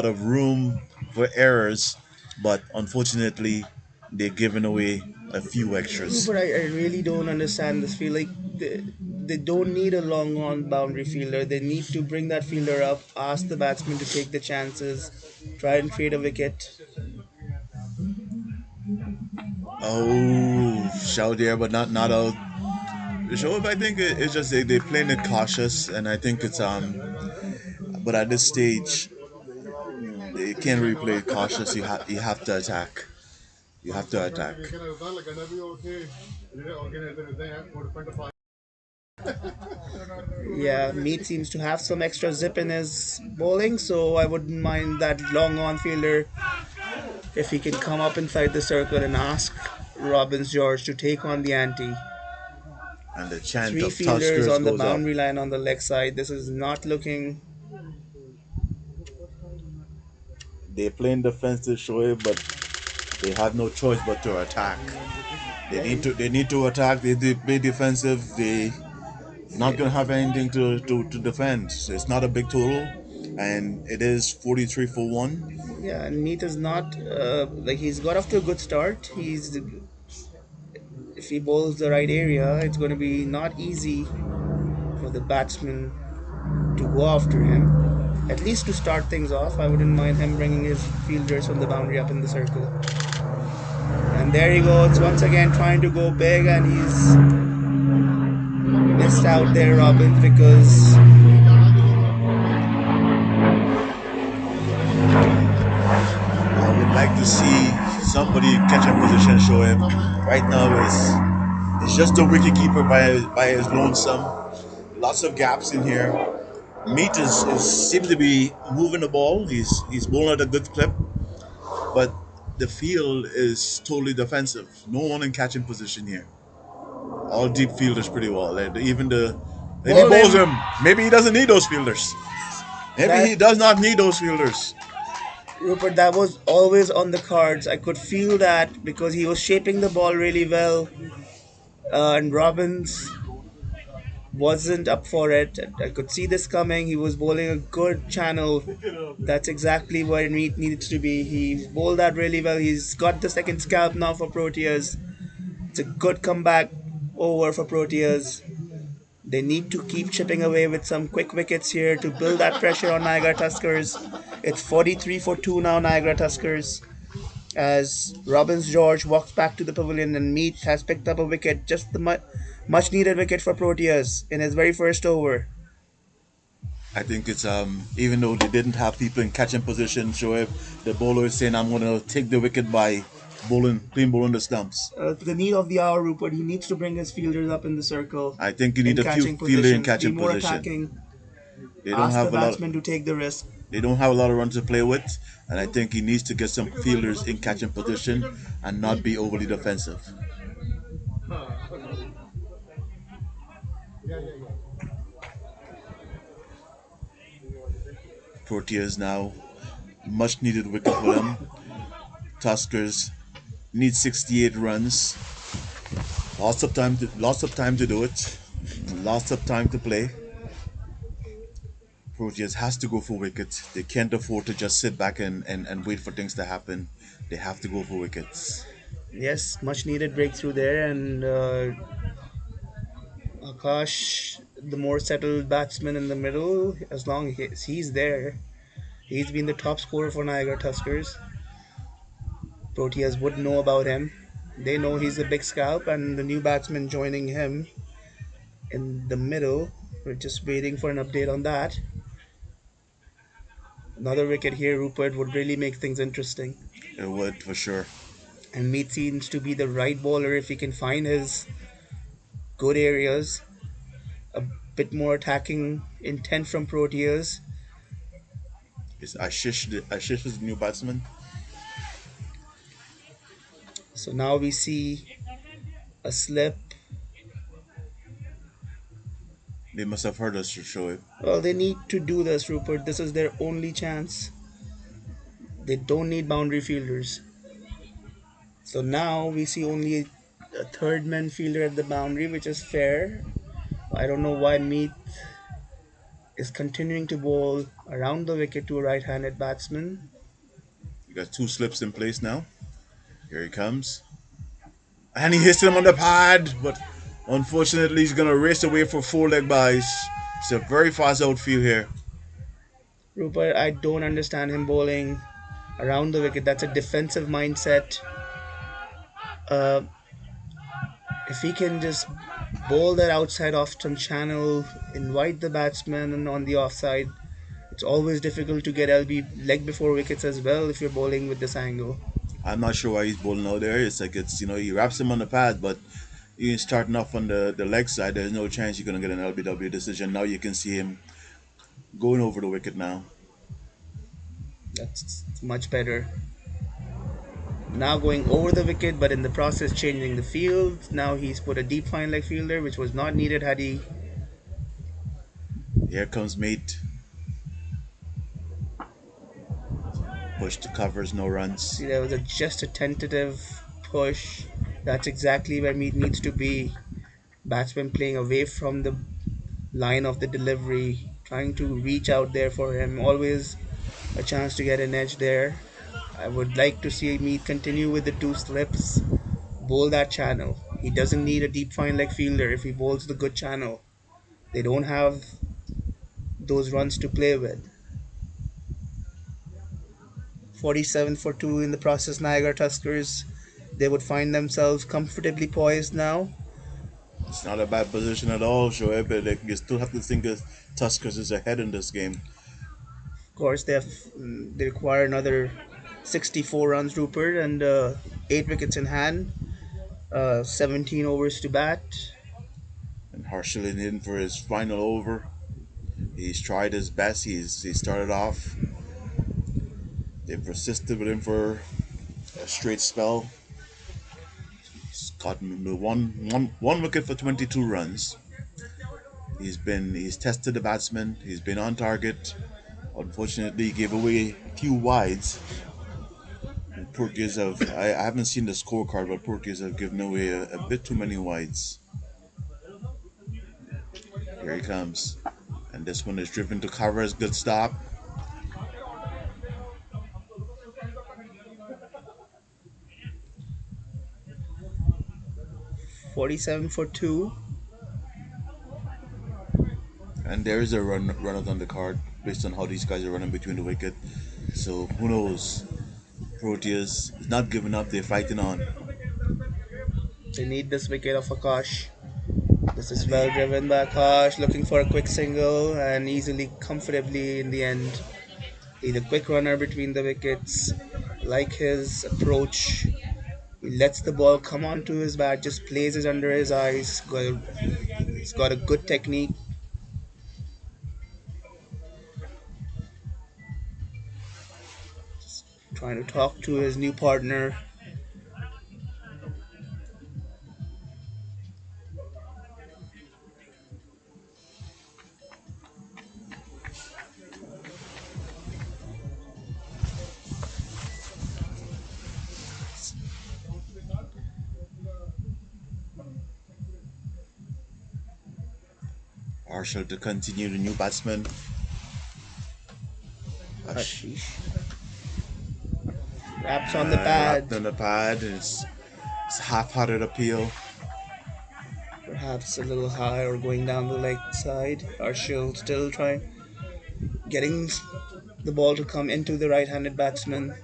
of room for errors, but unfortunately, they're giving away a few extras. But I really don't understand this. Feel like they don't need a long on boundary fielder. They need to bring that fielder up, ask the batsman to take the chances, try and trade a wicket. Oh, shout there, but not out. Show up, I think it's just they're playing it cautious, and I think it's But at this stage, they can't really play it cautious. You have to attack. You have to attack. Yeah, Mead seems to have some extra zip in his bowling, so I wouldn't mind that long on fielder if he can come up inside the circle and ask Robbins George to take on the ante. And the chant Three of fielders Tuskers on the goes up. boundary line on the leg side. This is not looking. They're playing defensive, show but they have no choice but to attack. They need to attack. They play defensive. They not gonna have anything to defend. So it's not a big total, and it is 43 for one. Yeah, and Meat is not like he's got off to a good start. He's if he bowls the right area, it's going to be not easy for the batsman to go after him. At least to start things off, I wouldn't mind him bringing his fielders from the boundary up in the circle. And there he goes once again trying to go big, and he's missed out there, Robbins, because I would like to see somebody catch a position show him. Right now it's just a wicketkeeper by his lonesome. Lots of gaps in here. Meat is seems to be moving the ball. He's bowling at a good clip, but the field is totally defensive. No one in catching position here. All deep fielders pretty well. Even the if he ball bowls him. him, maybe he doesn't need those fielders. Maybe That he does not need those fielders. Rupert, that was always on the cards. I could feel that because he was shaping the ball really well, and Robbins wasn't up for it. I could see this coming. He was bowling a good channel. That's exactly where it needed to be. He bowled that really well. He's got the second scalp now for Proteas. It's a good comeback over for Proteas. They need to keep chipping away with some quick wickets here to build that pressure on Niagara Tuskers. It's 43 for 2 now, Niagara Tuskers. As Robbins George walks back to the pavilion and Meat has picked up a wicket, just the much needed wicket for Proteas in his very first over. I think it's even though they didn't have people in catching position, Shoaib, the bowler is saying I'm gonna take the wicket by bowling, clean bowling the stumps. The need of the hour, Rupert. He needs to bring his fielders up in the circle, I think you in need a few catching fielder in position, be catching more position. attacking, They don't ask the have a lot. batsman to take the risk. They don't have a lot of runs to play with, and I think he needs to get some fielders in catching position and not be overly defensive. Proteas now, much needed wicket for them. Tuskers need 68 runs. Lots of time to do it. Lots of time to play. Proteas has to go for wickets. They can't afford to just sit back and wait for things to happen. They have to go for wickets. Yes, much needed breakthrough there, and Akash, the more settled batsman in the middle, as long as he's there, he's been the top scorer for Niagara Tuskers. Proteas would know about him. They know he's a big scalp, and the new batsman joining him in the middle. We're just waiting for an update on that. Another wicket here, Rupert, would really make things interesting. It would for sure. And Mead seems to be the right bowler if he can find his good areas. A bit more attacking intent from Proteas. Is Ashish is the new batsman? So now we see a slip. They must have heard us to show it. Well, they need to do this, Rupert. This is their only chance. They don't need boundary fielders. So now we see only a third man fielder at the boundary, which is fair. I don't know why Mead is continuing to bowl around the wicket to a right handed batsman. You got two slips in place now. Here he comes. And he hits him on the pad, but unfortunately he's gonna race away for four leg byes. It's a very fast outfield here. Rupert, I don't understand him bowling around the wicket. That's a defensive mindset. Uh, if he can just bowl that outside off some channel, invite the batsman on the offside, it's always difficult to get LB leg before wickets as well if you're bowling with this angle. I'm not sure why he's bowling out there. It's like he wraps him on the pad, but he's starting off on the leg side. There's no chance you're gonna get an LBW decision. Now you can see him going over the wicket now. That's much better. Now going over the wicket, but in the process changing the field. Now he's put a deep fine leg fielder, which was not needed had he. Here comes mate. Push to covers, no runs. See, there was just a tentative push. That's exactly where Mead needs to be. Batsman playing away from the line of the delivery, trying to reach out there for him. Always a chance to get an edge there. I would like to see Mead continue with the two slips, bowl that channel. He doesn't need a deep fine leg fielder if he bowls the good channel. They don't have those runs to play with. 47 for 2 in the process, Niagara Tuskers. They would find themselves comfortably poised now. It's not a bad position at all, Shoaib, but you still have to think that Tuskers is ahead in this game. Of course, they require another 64 runs, Rupert, and 8 wickets in hand, 17 overs to bat. And Harshalin in for his final over. He's tried his best. He started off. They persisted with him for a straight spell. He's gotten the one wicket for 22 runs. He's tested the batsman. He's been on target. Unfortunately, he gave away a few wides. And Proteas I haven't seen the scorecard, but Proteas have given away a bit too many wides. Here he comes. And this one is driven to cover. Good stop. 47 for 2. And there is a run out on the card based on how these guys are running between the wicket. So who knows? Proteas is not giving up. They're fighting on. They need this wicket of Akash. This is And well he, driven by Akash, looking for a quick single and easily, comfortably in the end. He's a quick runner between the wickets. Like his approach, he lets the ball come onto his bat, just places under his eyes. He's got a good technique. Trying to talk to his new partner. Marshall to continue, the new batsman. Ash, Ashish raps on the wrapped pad. on the pad. It's half-hearted appeal. Perhaps a little high or going down the leg side. Arshil still trying, getting the ball to come into the right-handed batsman.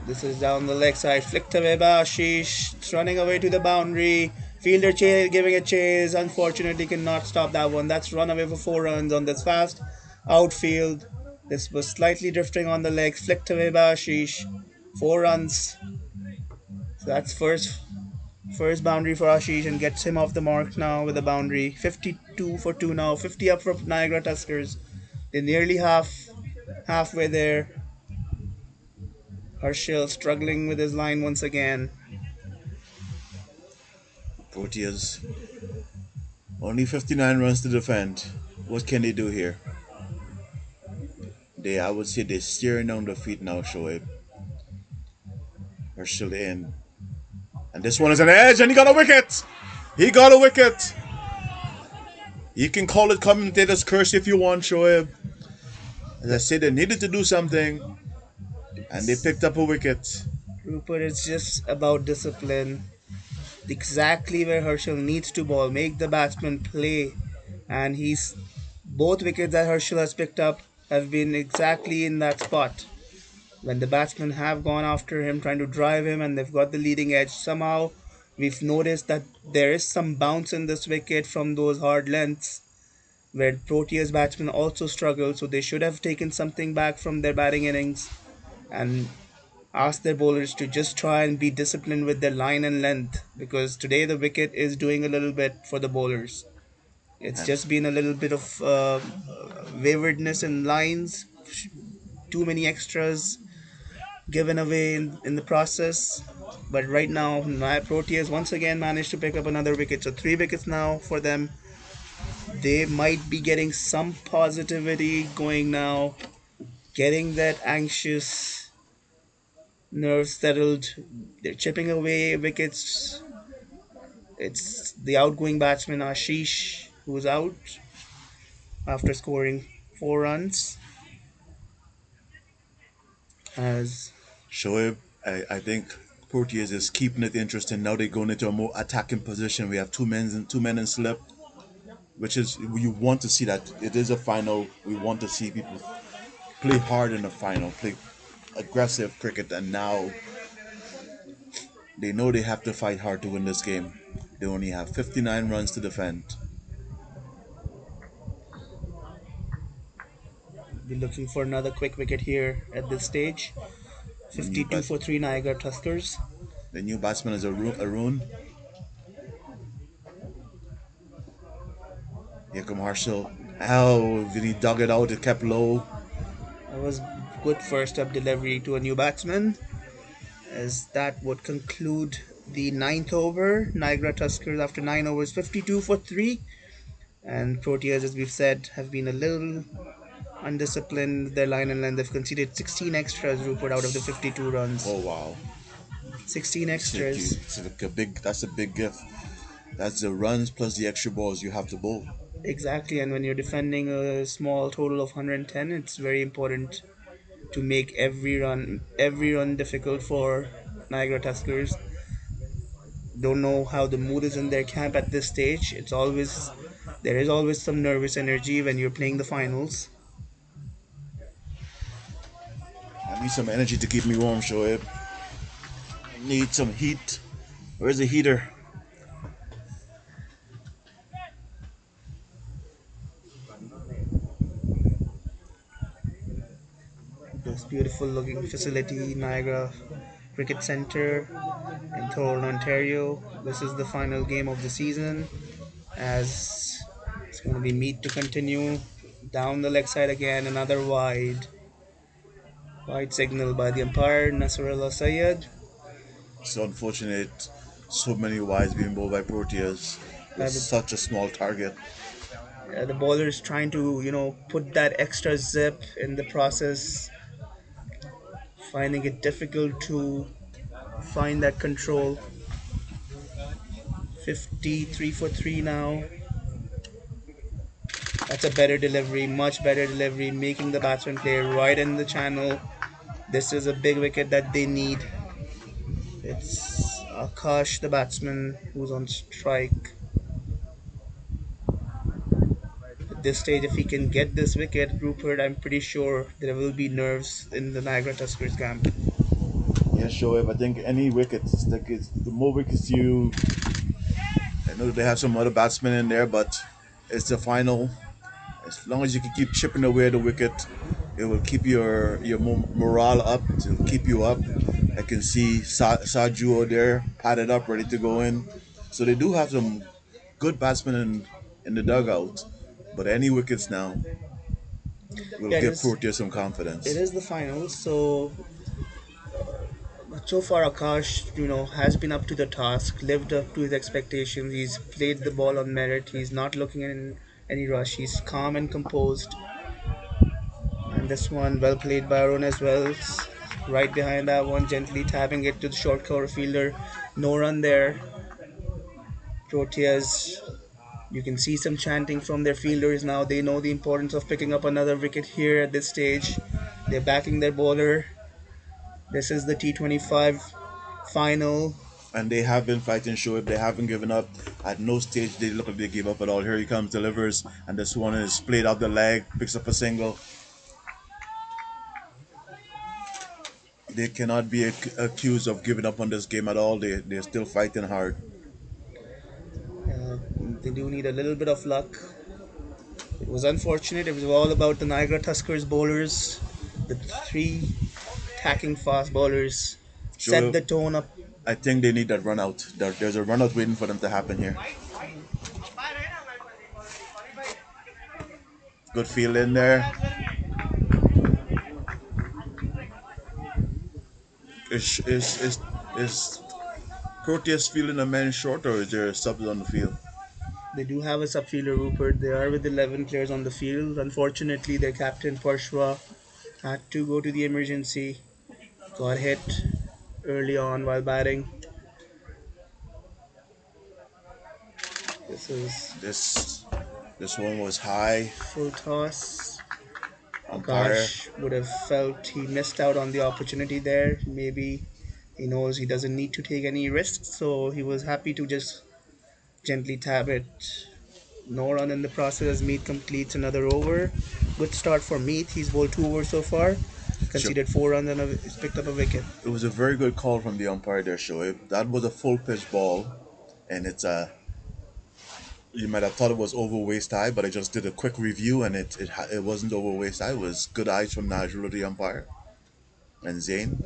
This is down the leg side, flicked away by Ashish. It's running away to the boundary. Fielder giving a chase. Unfortunately, cannot stop that one. That's run away for 4 runs on this fast outfield. This was slightly drifting on the leg, flicked away by Ashish. 4 runs. So that's first boundary for Ashish and gets him off the mark now with a boundary. 52 for 2 now. 50 up for Niagara Tuskers. They're nearly halfway there. Harshil struggling with his line once again. Proteas only 59 runs to defend. What can they do here? I would say they're steering down the feet now, Shoaib. Herschel in. And this one is an edge, and he got a wicket! He got a wicket! You can call it commentator's curse if you want, Shoaib. As I said, they needed to do something, and they picked up a wicket. Rupert, it's just about discipline. Exactly where Herschel needs to ball, make the batsman play. And he's both wickets that Herschel has picked up have been exactly in that spot. When the batsmen have gone after him, trying to drive him, and they've got the leading edge, somehow we've noticed that there is some bounce in this wicket from those hard lengths where Proteas batsmen also struggle, so they should have taken something back from their batting innings and ask their bowlers to just try and be disciplined with their line and length because today the wicket is doing a little bit for the bowlers. It's And just been a little bit of waywardness in lines, too many extras given away in the process. But right now, my Proteas once again managed to pick up another wicket. So 3 wickets now for them. They might be getting some positivity going now, getting that anxious nerves settled. They're chipping away wickets. It's the outgoing batsman Ashish who's out after scoring 4 runs. As Shoaib, I think Proteas is keeping it interesting. Now they're going into a more attacking position. We have two men in slip, which is you want to see that. It is a final. We want to see people play hard in the final, play aggressive cricket, and now they know they have to fight hard to win this game. They only have 59 runs to defend. be looking for another quick wicket here at this stage. The new 52 bat, for 3 Niagara Tuskers. the new batsman is Arun. Here come Marshall. Oh, did he dug it out? It kept low. That was good first up delivery to a new batsman. As that would conclude the ninth over. Niagara Tuskers after 9 overs, 52 for 3. And Proteas, as we've said, have been a little undisciplined. Their line and length, they've conceded 16 extras, Rupert, out of the 52 runs. Oh wow, 16 extras. it's like a big. That's a big gift. That's the runs plus the extra balls you have to bowl. Exactly, and when you're defending a small total of 110, it's very important to make every run difficult for Niagara Tuskers. don't know how the mood is in their camp at this stage. There is always some nervous energy when you're playing the finals. I need some energy to keep me warm, Shoaib. I need some heat. Where's the heater? This beautiful looking facility, Niagara Cricket Center in Thorn, Ontario. This is the final game of the season, as it's going to be meet to continue down the leg side again. Another wide signal by the umpire Nasrullah Sayed. It's unfortunate so many wides being bowled by Proteas with The, such a small target. the bowler is trying to put that extra zip in the process, finding it difficult to find that control. 53 for 3 now. That's a better delivery, much better delivery, making the batsman play right in the channel. This is a big wicket that they need. It's Akash, the batsman, who's on strike. At this stage, if he can get this wicket, Rupert, I'm pretty sure there will be nerves in the Niagara Tuskers camp. Yeah, Shoaib, I think any wickets, the more wickets you. I know they have some other batsmen in there, but it's the final. As long as you can keep chipping away at the wicket, it will keep your morale up. It will keep you up. I can see Saju out there, padded up, ready to go in. So they do have some good batsmen in the dugout. But any wickets now will Yeah, give Protea some it confidence. is the finals, so far Akash, has been up to the task, lived up to his expectations. He's played the ball on merit. He's not looking in any rush. He's calm and composed. And this one, well played by Arun as well. Right behind that one, gently tapping it to the short cover fielder. No run there. Proteas, you can see some chanting from their fielders now. They know the importance of picking up another wicket here at this stage. They're backing their bowler. This is the T25 final. And they have been fighting Shoaib. They haven't given up. At no stage they look like they gave up at all. Here he comes, delivers, and this one is played off the leg, picks up a single. They cannot be accused of giving up on this game at all. They're still fighting hard. They do need a little bit of luck. It was unfortunate. It was all about the Niagara Tuskers bowlers. The three attacking fast bowlers set Shoaib, the tone up. I think they need that run out. There's a run out waiting for them to happen here. Good feel in there. Is Proteus feeling a man short or is there subs on the field? They do have a subfielder, Rupert. They are with 11 players on the field. Unfortunately, their captain, Parshva, had to go to the emergency. Got hit early on while batting. This is This this one was high. full toss. Umpire. Akash would have felt he missed out on the opportunity there. Maybe he knows he doesn't need to take any risks, so he was happy to just gently tap it. No run in the process as Meath completes another over. Good start for Meath. He's bowled 2 overs so far. Sure. Conceded 4 runs and he's picked up a wicket. It was a very good call from the umpire there, Shoaib. That was a full pitch ball, and it's a. You might have thought it was over waist high, but I just did a quick review, and it wasn't over waist high. It was good eyes from Nigel, the umpire, and Zane.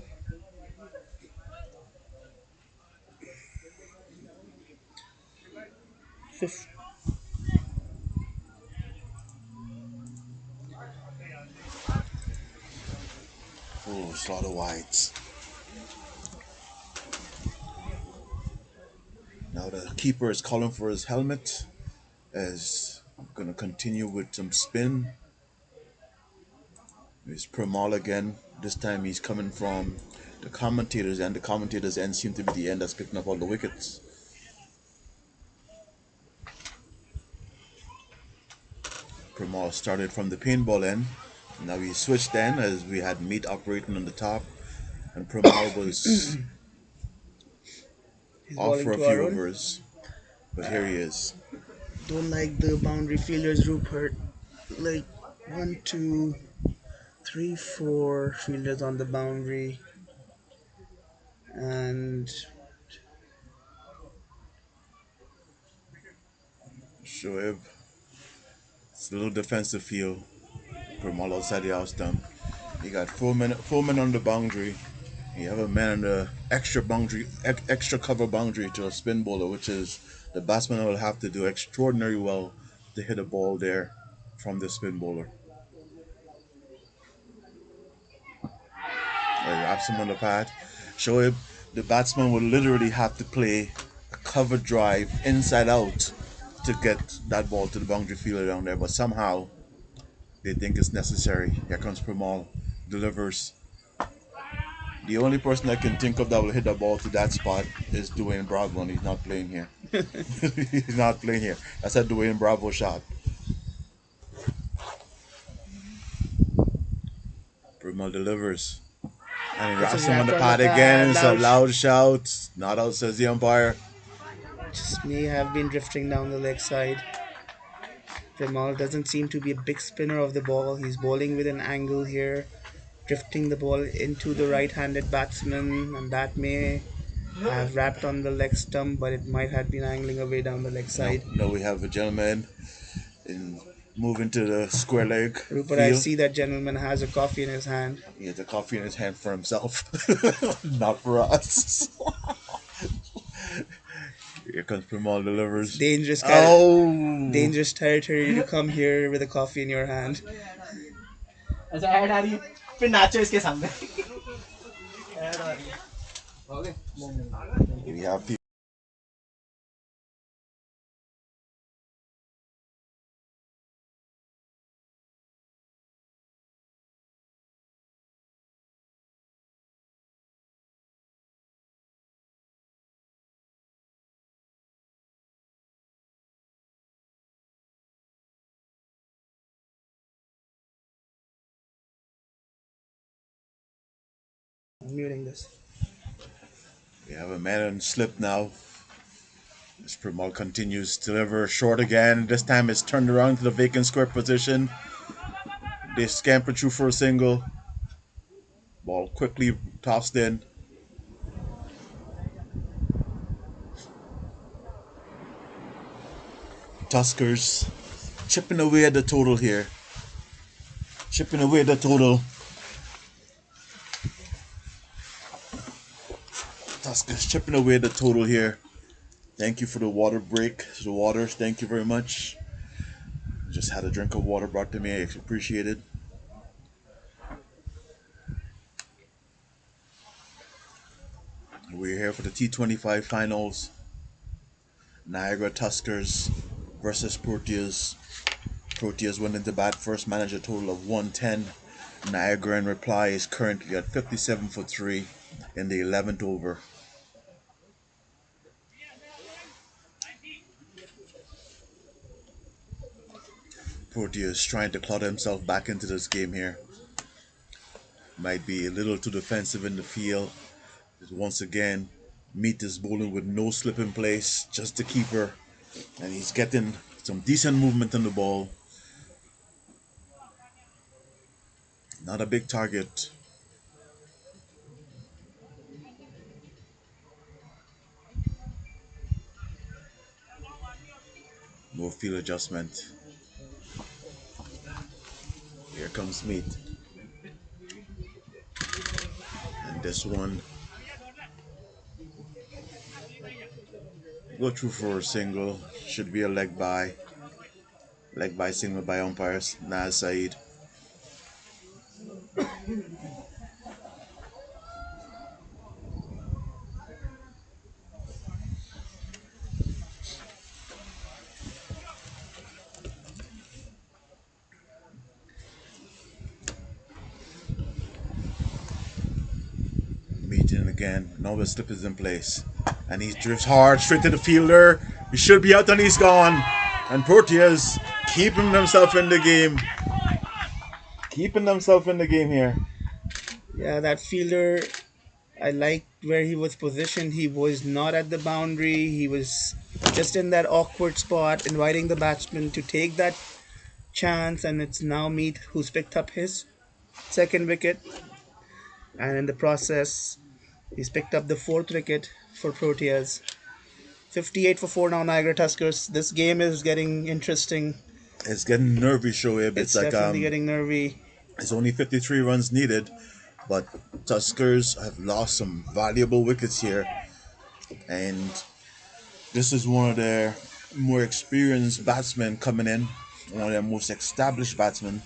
Fifth, Oh, slaughter whites. Now the keeper is calling for his helmet. As going to continue with some spin. It's Pramal again. This time he's coming from the commentators, and the commentators' end seem to be the end that's picking up all the wickets. Pramal started from the paintball end. Now we switched then as we had Meat operating on the top, and Pramal was He's off balling for a to few Arun. overs, but here he is. Don't like the boundary fielders, Rupert. Like one, two, three, four fielders on the boundary, and Shoaib, it's a little defensive field. Put him all outside the house stump. You got four men on the boundary. You have a man on the extra boundary, extra cover boundary to a spin bowler, which is the batsman will have to do extraordinarily well to hit a ball there from the spin bowler. Wraps him on the pad. Shoaib, the batsman will literally have to play a cover drive inside out to get that ball to the boundary fielder down there, but somehow they think it's necessary. Here comes Pramal, delivers. The only person I can think of that will hit the ball to that spot is Dwayne Bravo, and he's not playing here. He's not playing here. That's a Dwayne Bravo shot. Pramal delivers. And he this is wraps him on wrapped the on the pad again. pad. It's a Loud. loud shout. Not out, says the umpire. Just may have been drifting down the leg side. Jamal doesn't seem to be a big spinner of the ball. He's bowling with an angle here, drifting the ball into the right-handed batsman, and that may have wrapped on the leg stump, but it might have been angling away down the leg Now, side. now we have a gentleman in moving to the square leg Rupert, I field. see that gentleman has a coffee in his hand. He has a coffee in his hand for himself, not for us. Here comes Pramal It's delivers. Oh, dangerous territory to come here with a coffee in your hand. अच्छा add आ रही है फिर नाचो इसके सामने add आ रही है हो गए we have people. I'm muting this. We have a man on slip now. This Pramal continues to deliver short again. This time it's turned around to the vacant square position. They scamper through for a single. Ball quickly tossed in. Tuskers chipping away at the total here. Chipping away at the total. Tuskers chipping away at the total here. Thank you for the water break. The waters, thank you very much. Just had a drink of water brought to me. I appreciate it. We're here for the T25 finals. Niagara Tuskers versus Proteas. Proteas went into bat first, managed a total of 110. Niagara in reply is currently at 57 for 3 in the 11th over. Proteas trying to claw himself back into this game here. Might be a little too defensive in the field. Once again, Meat is bowling with no slip in place, just the keeper. And he's getting some decent movement on the ball. Not a big target. No field adjustment. Here comes Meat. And this one go through for a single. Should be a leg by. Leg by single by umpires. Naz Saeed. Meeting again. Now the slip is in place. And he drifts hard straight to the fielder. He should be out and he's gone. And Proteas keeping themselves in the game. Keeping themselves in the game here. Yeah, that fielder I liked where he was positioned. He was not at the boundary. He was just in that awkward spot, inviting the batsman to take that chance. And it's now Mead who's picked up his second wicket. And in the process, he's picked up the fourth wicket for Proteas. 58 for 4 now, Niagara Tuskers. This game is getting interesting. It's getting nervy, Shoaib. It's It's like definitely getting nervy. it's only 53 runs needed, but Tuskers have lost some valuable wickets here, and this is one of their more experienced batsmen coming in, one of their most established batsmen,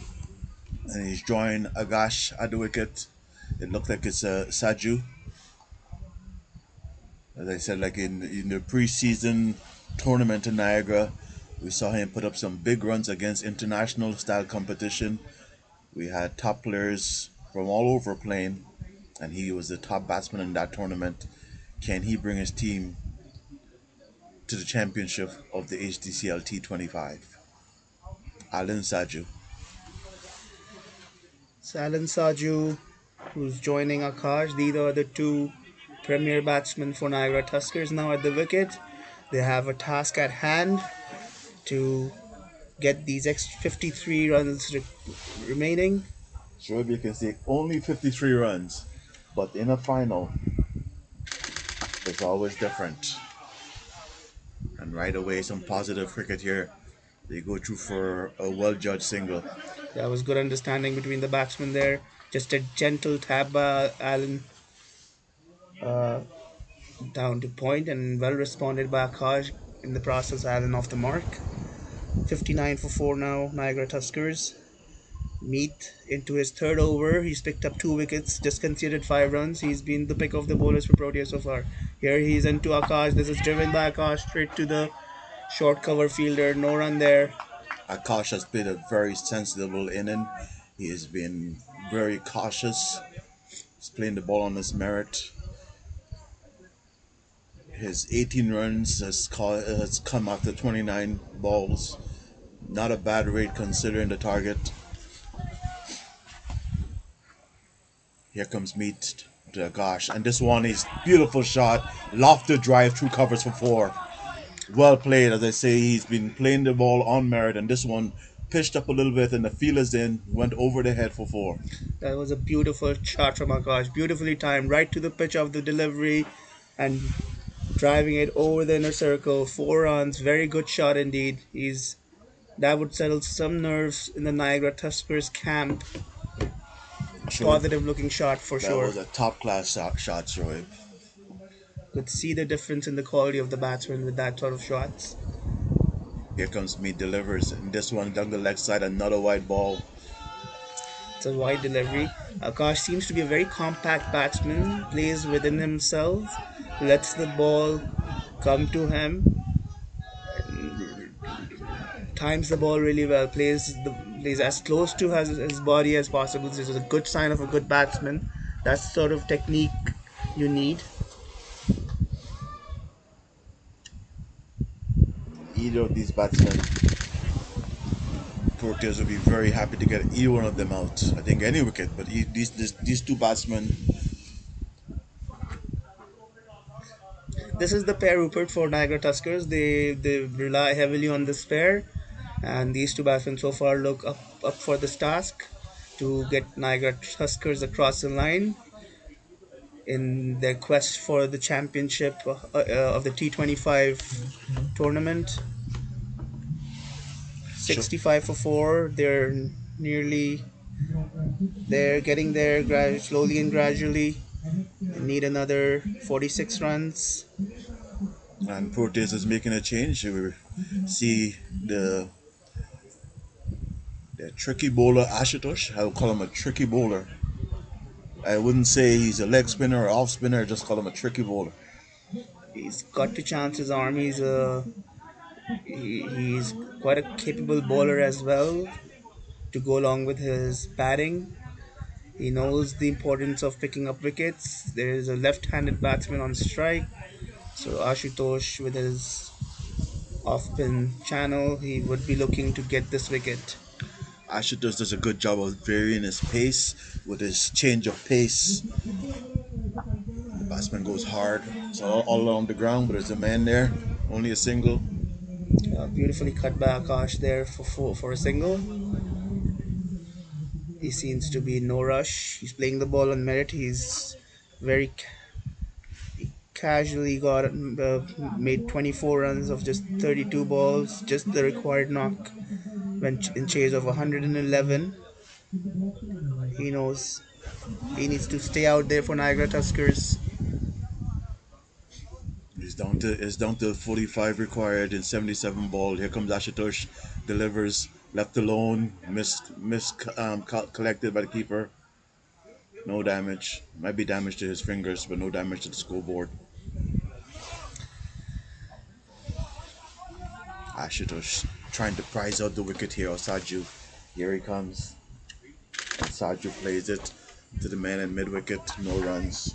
and he's drawing Agash at the wicket. It looked like it's Saju. As I said, like in the preseason tournament in Niagara, we saw him put up some big runs against international style competition. We had top players from all over playing, and he was the top batsman in that tournament. Can he bring his team to the championship of the Hdcl T25? Alan Saju. Salan Saju, who's joining Akash. These are the two premier batsmen for Niagara Tuskers now at the wicket. They have a task at hand to get these extra 53 runs remaining. Sure, you can see only 53 runs, but in a final, it's always different. And right away, some positive cricket here. They go through for a well judged single. There was good understanding between the batsmen there. Just a gentle tap by Allen uh, down to point and well responded by Akash. In the process, Allen off the mark. 59 for 4 now, Niagara Tuskers. Meet into his third over. He's picked up 2 wickets, just conceded 5 runs. He's been the pick of the bowlers for Proteas so far. Here he's into Akash. This is driven by Akash straight to the short cover fielder. No run there. Akash has played a very sensible inning. He has been very cautious. He's playing the ball on his merit. His 18 runs has come after 29 balls. Not a bad rate considering the target. Here comes Meat to Akash. And this one is beautiful shot. Lofted drive through covers for 4. Well played, as I say. He's been playing the ball on merit, and this one pitched up a little bit, and the fielders in went over the head for 4. That was a beautiful shot from Akash. Beautifully timed, right to the pitch of the delivery and driving it over the inner circle. 4 runs. Very good shot indeed. That would settle some nerves in the Niagara Tuskers camp. Sure, Positive looking shot for that sure. was a top class shot, Shoaib. Could see the difference in the quality of the batsman with that sort of shots. Here comes Meat delivers, and this one down the leg side, another wide ball. It's a wide delivery. Akash seems to be a very compact batsman, plays within himself, lets the ball come to him, times the ball really well, plays as close to his body as possible. This is a good sign of a good batsman. That's the sort of technique you need. Either of these batsmen, Proteas would be very happy to get either one of them out. I think any wicket, but these two batsmen. This is the pair Rupert for Niagara Tuskers. They rely heavily on this pair, and these two batsmen so far look up for this task to get Niagara Tuskers across the line in their quest for the championship of the T25 tournament. 65 for 4. Nearly they're getting there slowly and gradually. They need another 46 runs. And Proteas is making a change. We see the tricky bowler Ashutosh. I would call him a tricky bowler. I wouldn't say he's a leg spinner or off spinner. Just call him a tricky bowler. He's got to chance his arm. He's quite a capable bowler as well to go along with his batting. He knows the importance of picking up wickets. There is a left-handed batsman on strike, so Ashutosh with his off-spin channel, he would be looking to get this wicket. Ashutosh does a good job of varying his pace with his change of pace. Batsman goes hard. It's all along the ground, but there's a man there. Only a single. Beautifully cut by Akash there for a single. He seems to be in no rush. He's playing the ball on merit. He's very casually got made 24 runs of just 32 balls, just the required knock when in chase of 111. He knows he needs to stay out there for Niagara Tuskers. It's down to 45 required in 77 ball. Here comes Ashutosh, delivers left alone, collected by the keeper. No damage. Might be damage to his fingers, but no damage to the scoreboard. Ashutosh trying to prize out the wicket here. Osaju, here he comes. Osaju plays it to the man at mid wicket. No runs.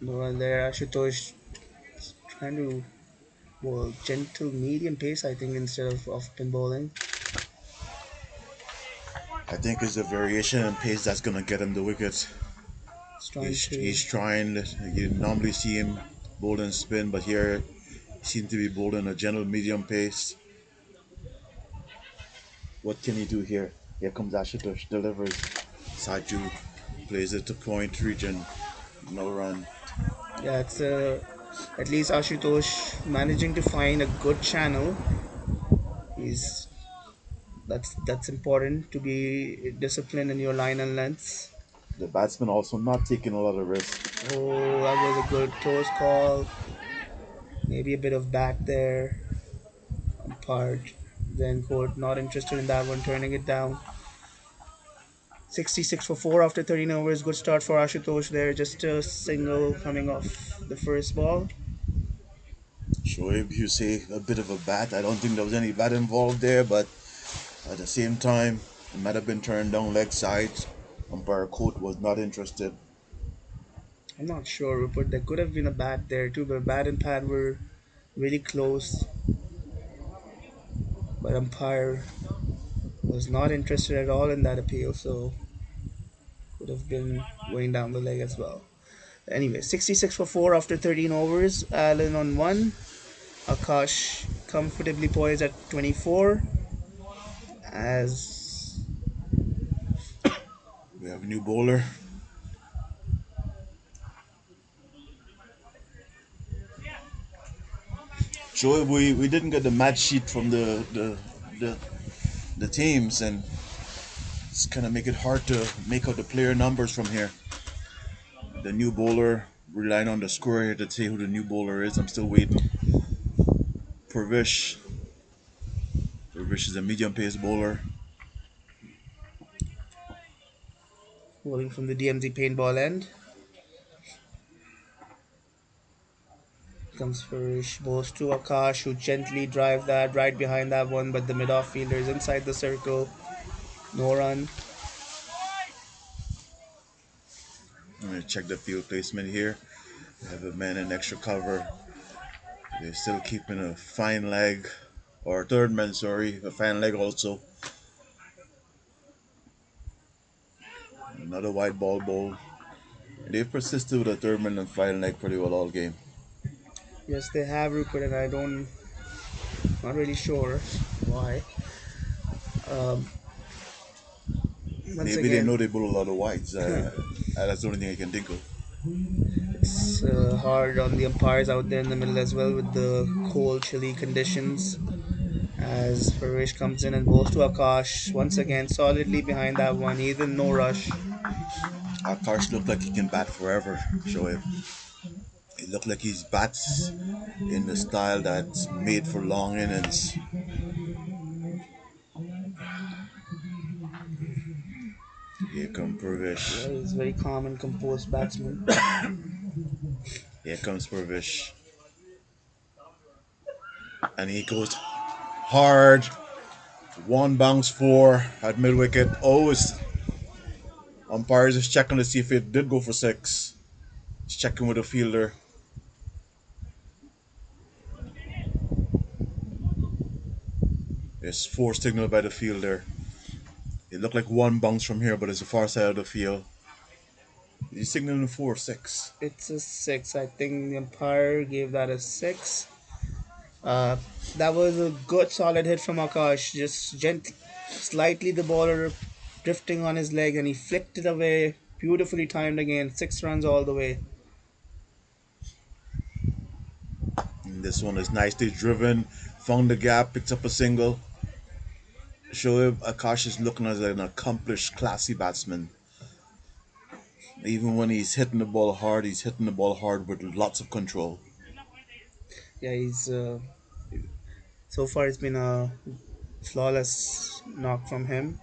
No one there. Ashutosh trying to bowl gentle medium pace, I think, instead of off spin bowling. I think it's a variation in pace that's gonna get him the wicket. He's trying He's to. trying. You normally see him bowl and spin, but here he seems to be bowling a gentle medium pace. What can he do here? Here comes Ashutosh, delivers. Saju plays it to point region. No run. Yeah, it's at least Ashutosh managing to find a good channel. He's that's important to be disciplined in your line and lengths. The batsman also not taking a lot of risk. Oh, that was a good toes call. Maybe a bit of back there. Umpire then court not interested in that one, turning it down. 66 for 4 after 13 overs. Good start for Ashutosh there. Just a single coming off the first ball. Shoaib, you say a bit of a bat. I don't think there was any bat involved there, but at the same time, it might have been turned down leg side. Umpire Coat was not interested. I'm not sure, but there could have been a bat there too. But bat and pad were really close. But umpire was not interested at all in that appeal, so could have been going down the leg as well. Anyway, 66 for 4 after 13 overs. Allen on 1. Akash comfortably poised at 24. As We have a new bowler. Shoaib, we didn't get the match sheet from the, the teams, and it's kind of make it hard to make out the player numbers from here. The new bowler, relying on the score here to say who the new bowler is. I'm still waiting. Purvish. Purvish is a medium pace bowler. bowling from the DMZ paintball end. Comes Farish, bowls to Akash, who gently drive that right behind that one, but the mid-off fielder is inside the circle. No run. I'm gonna check the field placement here. We have a man in extra cover. They're still keeping a fine leg, or third man, sorry, a fine leg also. Another white ball bowl. They've persisted with a third man and fine leg pretty well all game. Yes, they have Rupert, and not really sure why. Um, Once Maybe they know again, they bowl a lot of whites. That's the only thing I can think of. it's hard on the umpires out there in the middle as well with the cold, chilly conditions. As Farish comes in and bowls to Akash, once again solidly behind that one, even no rush. Akash looked like he can bat forever. Show him. It looked like he's bats in the style that's made for long innings. Here comes Yeah, Purvish. he's a very calm and composed batsman. Here comes Purvish. And he goes hard. One bounce four at mid wicket. Oh, umpires is checking to see if it did go for six. He's checking with the fielder. It's four signal by the fielder. It looked like one bounce from here, but it's the far side of the field. He's signaling 4-6. It's a six. I think the umpire gave that a six. Uh, that was a good solid hit from Akash. Just slightly the ball drifting on his leg, and he flicked it away. Beautifully timed again. 6 runs all the way. And this one is nicely driven. Found the gap, picks up a single. Shoaib Akash is looking as an accomplished, classy batsman. Even when he's hitting the ball hard, he's hitting the ball hard with lots of control. Yeah, he's so far it's been a flawless knock from him.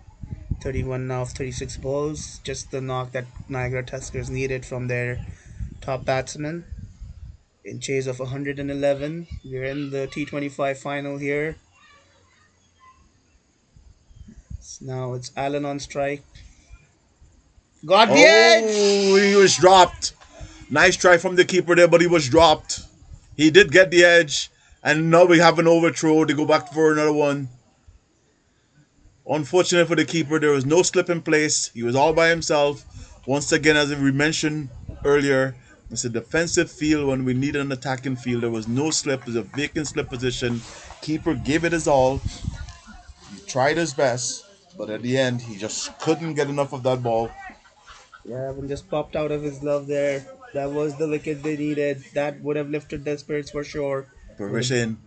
31 now of 36 balls. Just the knock that Niagara Tuskers needed from their top batsman. In chase of 111, we're in the T25 final here. Now it's Allen on strike. Got the edge! Oh, he was dropped. Nice try from the keeper there, but he was dropped. He did get the edge, and now we have an overthrow. They go back for another one. Unfortunate for the keeper, there was no slip in place. He was all by himself. Once again, as we mentioned earlier, it's a defensive field when we need an attacking field. There was no slip. It was a vacant slip position. Keeper gave it his all. He tried his best, but at the end, he just couldn't get enough of that ball. Yeah, Evan just popped out of his glove there. That was the wicket they needed. That would have lifted their spirits for sure. Would have, Permission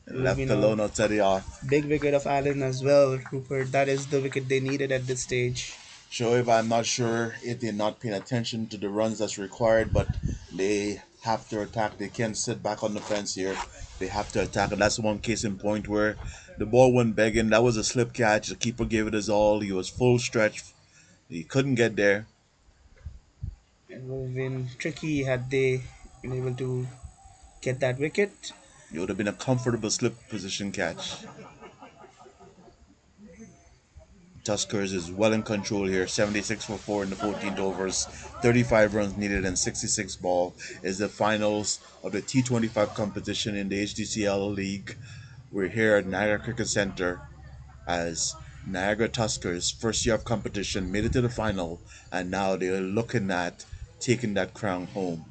it and would have left been a alone outside the off. big wicket of Allen as well, Rupert. That is the wicket they needed at this stage. Shoaib, I'm not sure if they're not paying attention to the runs that's required, but they have to attack. They can't sit back on the fence here. They have to attack, and that's one case in point where the ball went begging. That was a slip catch. The keeper gave it his all. He was full stretch. He couldn't get there. It would have been tricky had they been able to get that wicket. It would have been a comfortable slip position catch. Tuskers is well in control here. 76 for 4 in the 14th overs. 35 runs needed and 66 ball is the finals of the T25 competition in the Hdcl League. We're here at Niagara Cricket Center as Niagara Tuskers, first year of competition, made it to the final, and now they're looking at taking that crown home.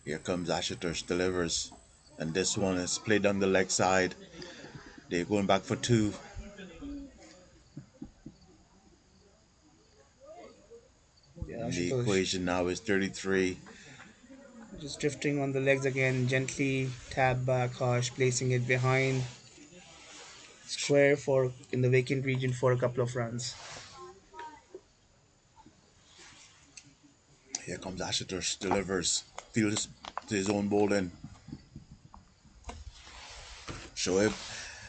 Here comes Ashutosh, delivers, and this one is played on the leg side. They're going back for two. Yeah, And the Ashutosh equation now is 33. just drifting on the legs again, gently tap back harsh, placing it behind square for in the vacant region for a couple of runs. Here comes Ashutosh, delivers, fields to his own bowling. Shoaib,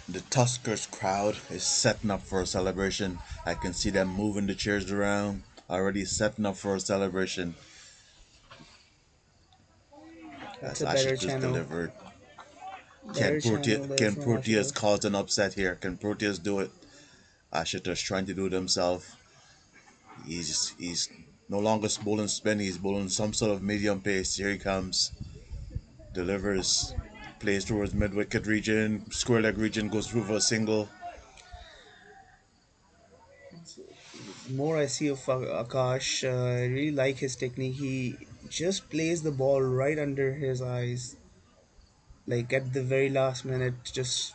the Tuskers crowd is setting up for a celebration. I can see them moving the chairs around, already setting up for a celebration. That's As a better Ashutosh channel. delivered. Better channel there Can from Proteas Ashutosh. cause an upset here? Can Proteas do it? Ashutosh trying to do it himself. He's no longer bowling spin. He's bowling some sort of medium pace. Here he comes. Delivers. Plays towards mid wicket region. Square leg region goes through for a single. The more I see of Akash, I really like his technique. He just plays the ball right under his eyes, like at the very last minute, just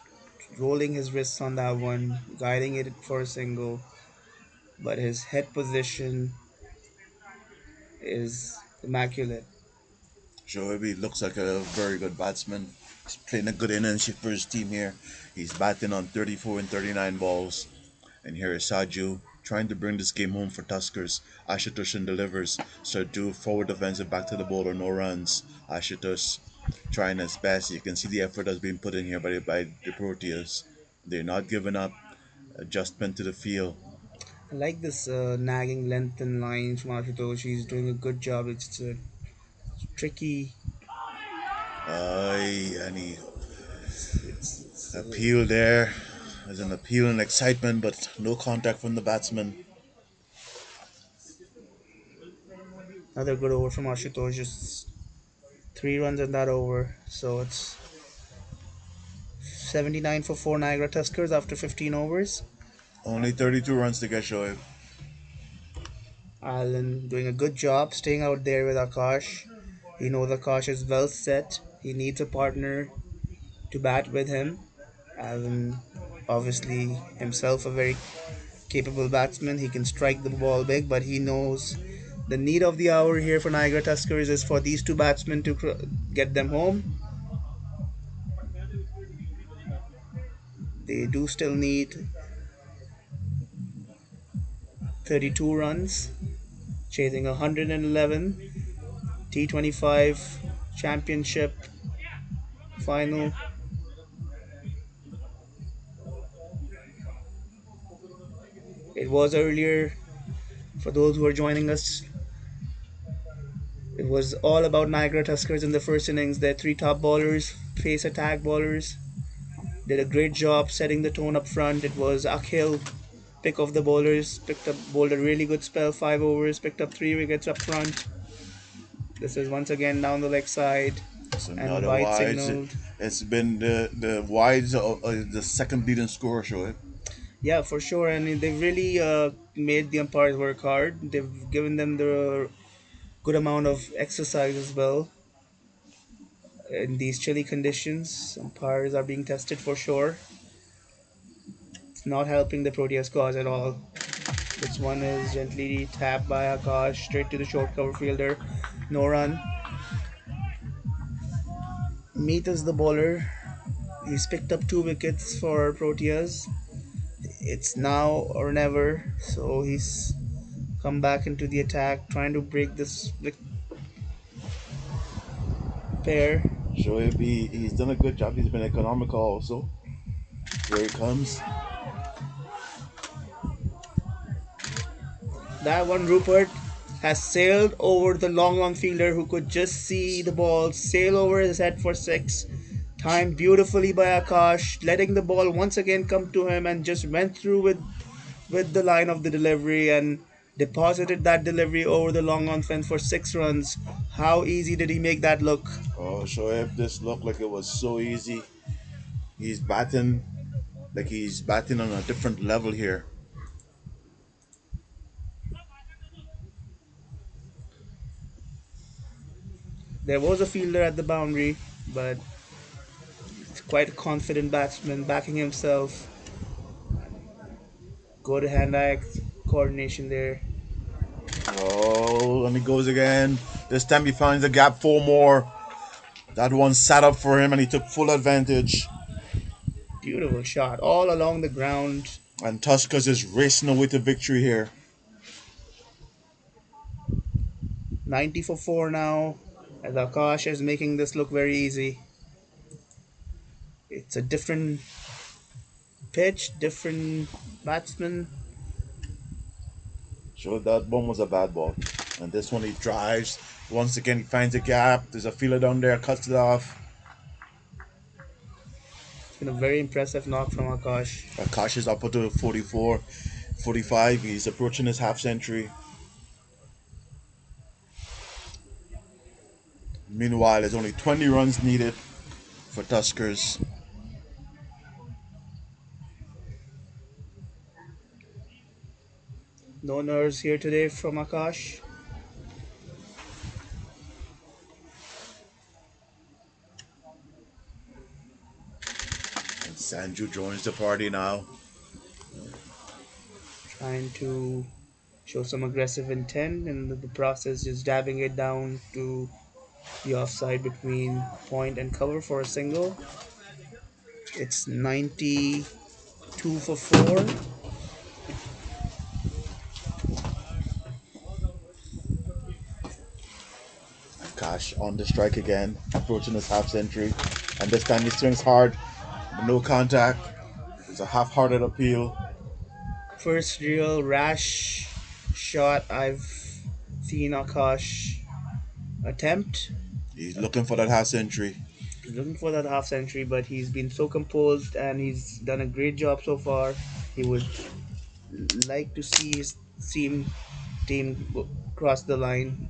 rolling his wrists on that one, guiding it for a single. But his head position is immaculate. Shoaib looks like a very good batsman. He's playing a good innings for his team here. He's batting on 34 and 39 balls. And here is Saju trying to bring this game home for Tuskers. Ashutosh delivers. Saju forward defensive back to the bowler, no runs. Ashutosh trying his best. You can see the effort that's being put in here by the Proteas. They're not giving up. Adjustment to the field. I like this nagging length and lines from Ashutosh. He's doing a good job. It's a tricky. And he It's appeal there. There's an appeal and excitement, but no contact from the batsman. another good over from Ashutosh. Just 3 runs in that over. So it's 79 for 4 Niagara Tuskers after 15 overs. Only 32 runs to get Shoaib. Allen doing a good job staying out there with Akash. He knows Akash is well set. He needs a partner to bat with him. Allen, obviously, himself a very capable batsman. He can strike the ball big, but he knows the need of the hour here for Niagara Tuskers is for these two batsmen to get them home. They do still need 32 runs, chasing 111 T25 championship final. It was earlier, for those who are joining us, it was all about Niagara Tuskers in the first innings. Their three top bowlers, pace attack bowlers, did a great job setting the tone up front. It was Akhil, pick of the bowlers, bowled a really good spell, 5 overs, picked up 3 wickets up front. This is once again down the leg side It's and another wide wides. signaled. It's been the wides of the second leading scorer, Shoaib. Yeah, for sure, and they've really made the umpires work hard. They've given them the good amount of exercise as well. In these chilly conditions, umpires are being tested for sure. It's not helping the Proteas cause at all. This one is gently tapped by Akash straight to the short cover fielder. No run. Meet is the bowler. He's picked up 2 wickets for Proteas. It's now or never. So he's come back into the attack, trying to break this pair. Shoaib, he's done a good job. He's been economical also. Here he comes. That one, Rupert, has sailed over the long on fielder who could just see the ball sail over his head for 6. Timed beautifully by Akash, letting the ball once again come to him and just went through with the line of the delivery and deposited that delivery over the long on fence for 6 runs. How easy did he make that look? Oh, Shoaib, this looked like it was so easy. He's batting like he's batting on a different level here. There was a fielder at the boundary, but quite a confident batsman backing himself. Good hand-eye coordination there. Oh, and he goes again. This time he finds a gap, 4 more. That one sat up for him and he took full advantage. Beautiful shot all along the ground. And Tuskers is racing away to victory here. 90 for 4 now, as Akash is making this look very easy. It's a different pitch, different batsman. Sure, that one was a bad ball. And this one he drives. Once again, he finds a gap. There's a fielder down there, cuts it off. It's been a very impressive knock from Akash. Akash is up to 44, 45. He's approaching his half century. Meanwhile, there's only 20 runs needed for Tuskers. No nerves here today from Akash. And Sanju joins the party now. Trying to show some aggressive intent, and the process just dabbing it down to the offside between point and cover for a single. It's 92 for 4. Akash on the strike again, approaching his half century. And this time he swings hard, but no contact. It's a half-hearted appeal. First real rash shot I've seen Akash attempt. He's looking for that half century. He's looking for that half century, but he's been so composed and he's done a great job so far. He would like to see his team cross the line,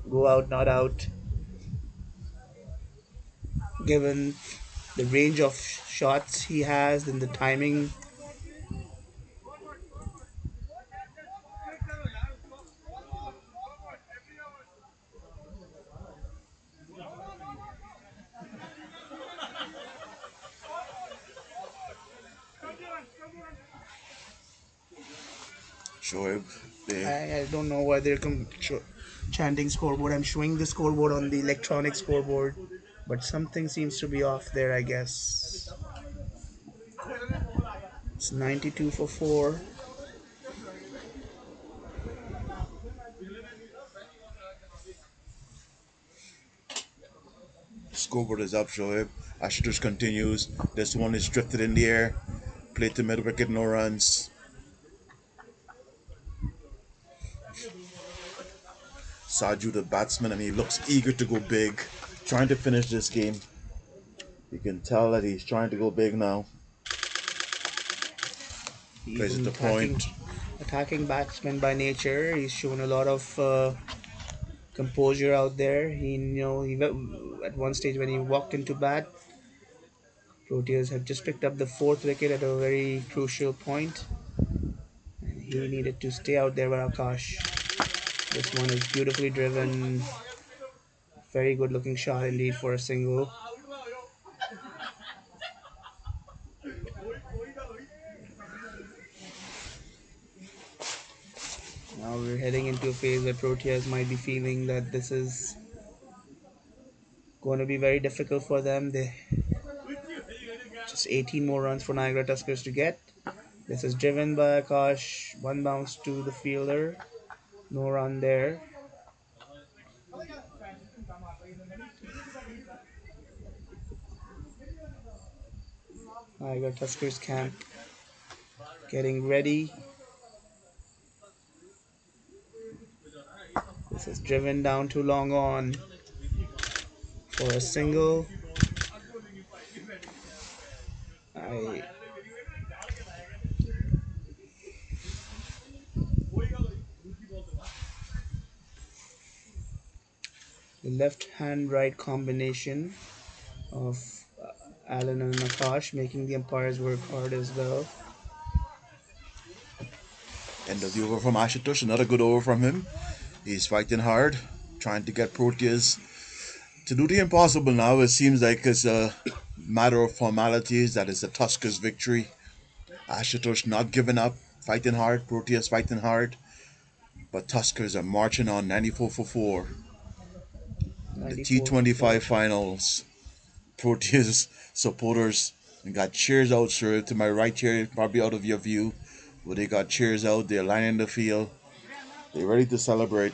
go out, not out. Given the range of shots he has, and the timing. Shoaib, they I don't know why they're chanting scoreboard. I'm showing the scoreboard on the electronic scoreboard, but something seems to be off there, I guess. It's 92 for 4. scoreboard is up, Shoaib. Ashutosh continues. This one is drifted in the air. Played to mid wicket, no runs. Saju, the batsman, and he looks eager to go big, trying to finish this game. You can tell that he's trying to go big now. He's Plays at an the point. attacking batsman by nature. He's shown a lot of composure out there. He at one stage when he walked into bat, Proteas had just picked up the fourth wicket at a very crucial point, and he needed to stay out there with Akash. This one is beautifully driven. Very good looking shot indeed for a single. Now we're heading into a phase where Proteas might be feeling that this is going to be very difficult for them. They just 18 more runs for Niagara Tuskers to get. This is driven by Akash. One bounce to the fielder. No run there. Niagara Tuskers camp getting ready. This is driven down to long on for a single. I The left hand right combination of Allen and Akash making the umpires work hard as well. End of the over from Ashutosh. Another good over from him. He's fighting hard, trying to get Proteas to do the impossible now. It seems like it's a matter of formalities that it's a Tuskers victory. Ashutosh not giving up, fighting hard. Proteas fighting hard. But Tuskers are marching on 94 for 4. In the 94 for 4. T25 finals, Proteas supporters got cheers out, sir. To my right here, probably out of your view, where they got cheers out. They're lining the field. They're ready to celebrate.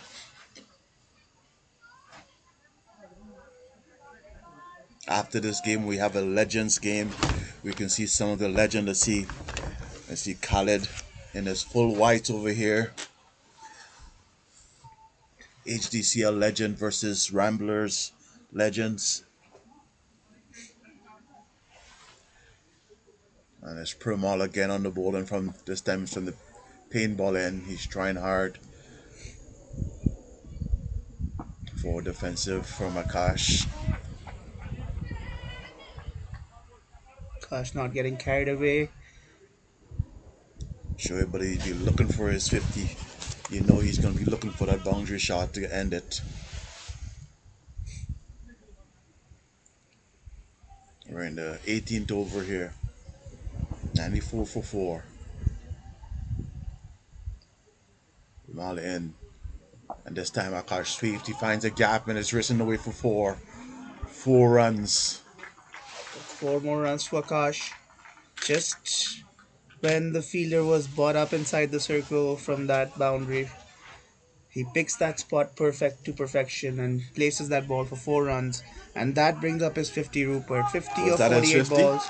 After this game, we have a Legends game. We can see some of the legend. Let's see Khaled in his full whites over here. Hdcl legend versus Ramblers legends. And it's Primal again on the ball, and from this time it's from the paintball end. He's trying hard for defensive from Akash. Akash not getting carried away. Sure, but he'd be looking for his 50. You know he's going to be looking for that boundary shot to end it. We're in the 18th over here. 94 for 4. All in. And this time Akash sweeps. He finds a gap and is racing away for 4. 4 runs. 4 more runs to Akash. Just when the fielder was brought up inside the circle from that boundary, he picks that spot perfect to perfection and places that ball for 4 runs. And that brings up his 50, Rupert. 50 Was of that his 48 50? balls.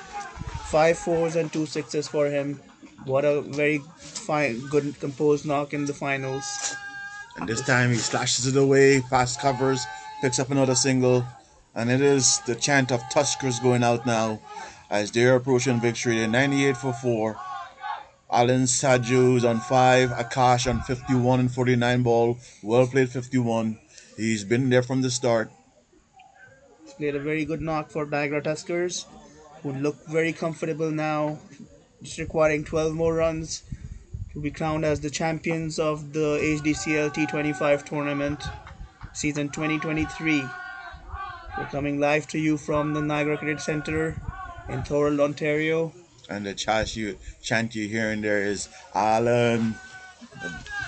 5 fours and 2 sixes for him. What a very fine, good composed knock in the finals. And this time he slashes it away, fast covers, picks up another single. And it is the chant of Tuskers going out now as they're approaching victory. They're 98 for 4. Alan Saju's on 5, Akash on 51 and 49 ball. Well played 51. He's been there from the start. He's played a very good knock for Niagara Tuskers. who look very comfortable now, just requiring 12 more runs to be crowned as the champions of the Hdcl T25 tournament season 2023. We're coming live to you from the Niagara Cricket Centre in Thorold, Ontario. And the chant you hearing there is Alan.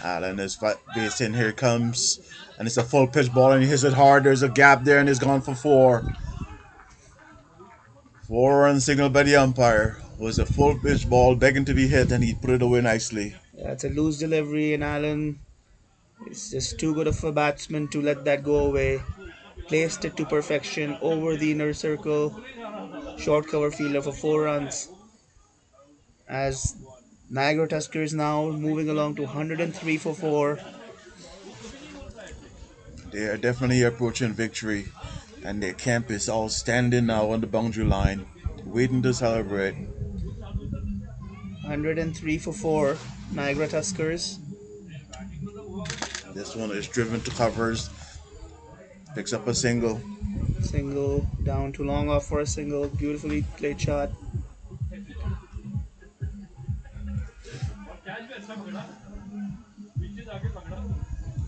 Alan is facing. Here comes, and it's a full pitch ball, and he hits it hard. There's a gap there, and he's gone for four. 4 run signal by the umpire. It was a full pitch ball, begging to be hit, and he put it away nicely. That's a loose delivery, and Allen is just too good of a batsman to let that go away. Placed it to perfection over the inner circle. Short cover fielder for 4 runs. As Niagara Tuskers now moving along to 103 for 4. They are definitely approaching victory, and their camp is all standing now on the boundary line, waiting to celebrate. 103 for 4, Niagara Tuskers. This one is driven to covers, picks up a single. Single down too long off for a single. Beautifully played shot.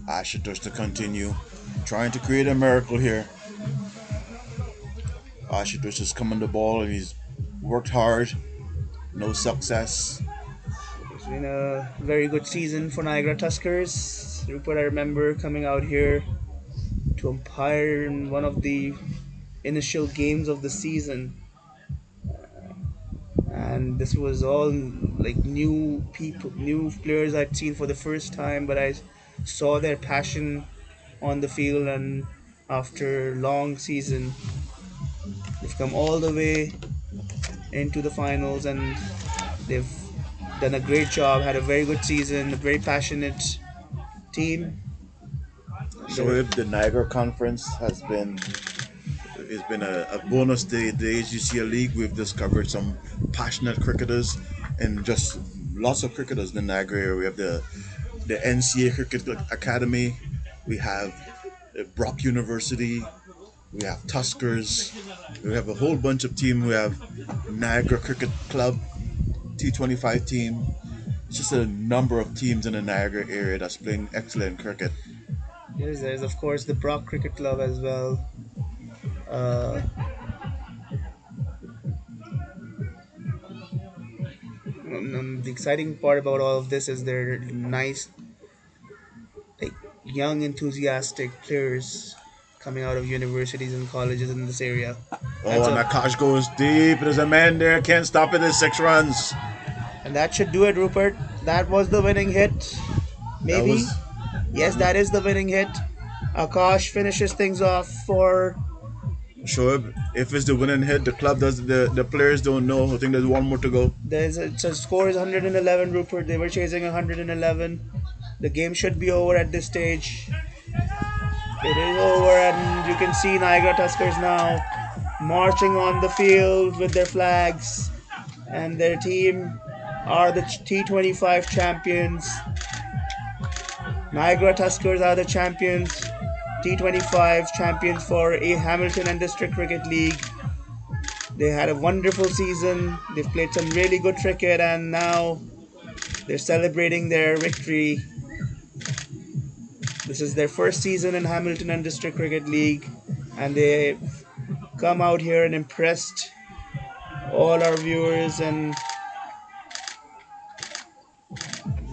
Ashutosh to continue, trying to create a miracle here. Ashutosh has come on the ball and he's worked hard. No success. It's been a very good season for Niagara Tuskers. Rupert, I remember coming out here to umpire in one of the initial games of the season. And this was all like new people, new players I'd seen for the first time, but I saw their passion on the field, and after long season, they've come all the way into the finals, and they've done a great job, had a very good season, a very passionate team. So if the Niagara Conference has been it's been a bonus to the HGCL League. We've discovered some passionate cricketers and just lots of cricketers in the Niagara area. We have the NCA Cricket Academy, we have Brock University, we have Tuskers, we have a whole bunch of teams. We have Niagara Cricket Club, T25 team. It's just a number of teams in the Niagara area that's playing excellent cricket. There's of course the Brock Cricket Club as well. Uh, the exciting part about all of this is they're nice, like young, enthusiastic players coming out of universities and colleges in this area. Oh, and Akash goes deep. There's a man there. Can't stop it. It's 6 runs. And that should do it, Rupert. That was the winning hit. Maybe. Yes, that is the winning hit. Akash finishes things off for Shoaib. If it's the winning hit, the club does. The players don't know. I think there's one more to go. So score is 111, Rupert. They were chasing 111. The game should be over at this stage. It is over, and you can see Niagara Tuskers now marching on the field with their flags, and their team are the T25 champions. Niagara Tuskers are the champions, T25 champions for a Hamilton and District Cricket League. They had a wonderful season. They've played some really good cricket, and now they're celebrating their victory. This is their first season in Hamilton and District Cricket League, and they've come out here and impressed all our viewers, and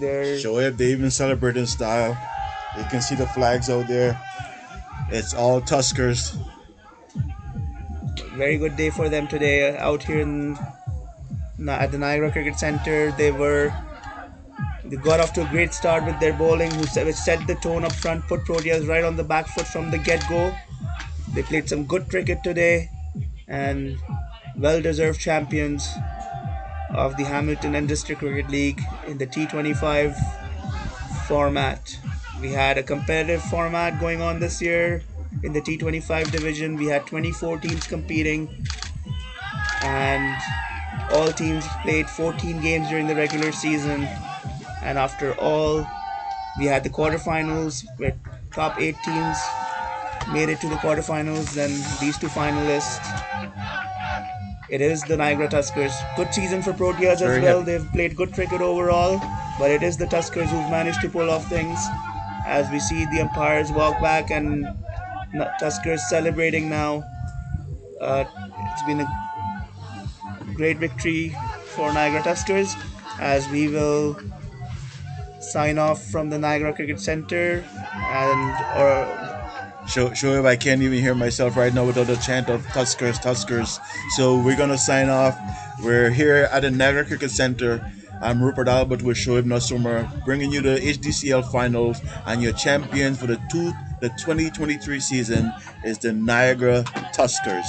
Shoaib, they even celebrate in style. You can see the flags out there. It's all Tuskers. Very good day for them today out here at the Niagara Cricket Centre. They got off to a great start with their bowling, which set the tone up front, put Proteas right on the back foot from the get-go. They played some good cricket today, and well-deserved champions of the Hamilton and District Cricket League in the T25 format. We had a competitive format going on this year in the T25 division. We had 24 teams competing, and all teams played 14 games during the regular season. And after all, we had the quarterfinals where top 8 teams made it to the quarterfinals, and these two finalists It is the Niagara Tuskers. Good season for Proteas as Very well. happy. They've played good cricket overall, but it is the Tuskers who've managed to pull off things. As we see the umpires walk back and Tuskers celebrating now. It's been a great victory for Niagara Tuskers as we will sign off from the Niagara Cricket Center and or Shoaib, I can't even hear myself right now without the chant of Tuskers, Tuskers. So we're gonna sign off. We're here at the Niagara Cricket Center. I'm Rupert Albert with Shoaib Nasumar, bringing you the HDCL finals, and your champion for the 2023 season is the Niagara Tuskers.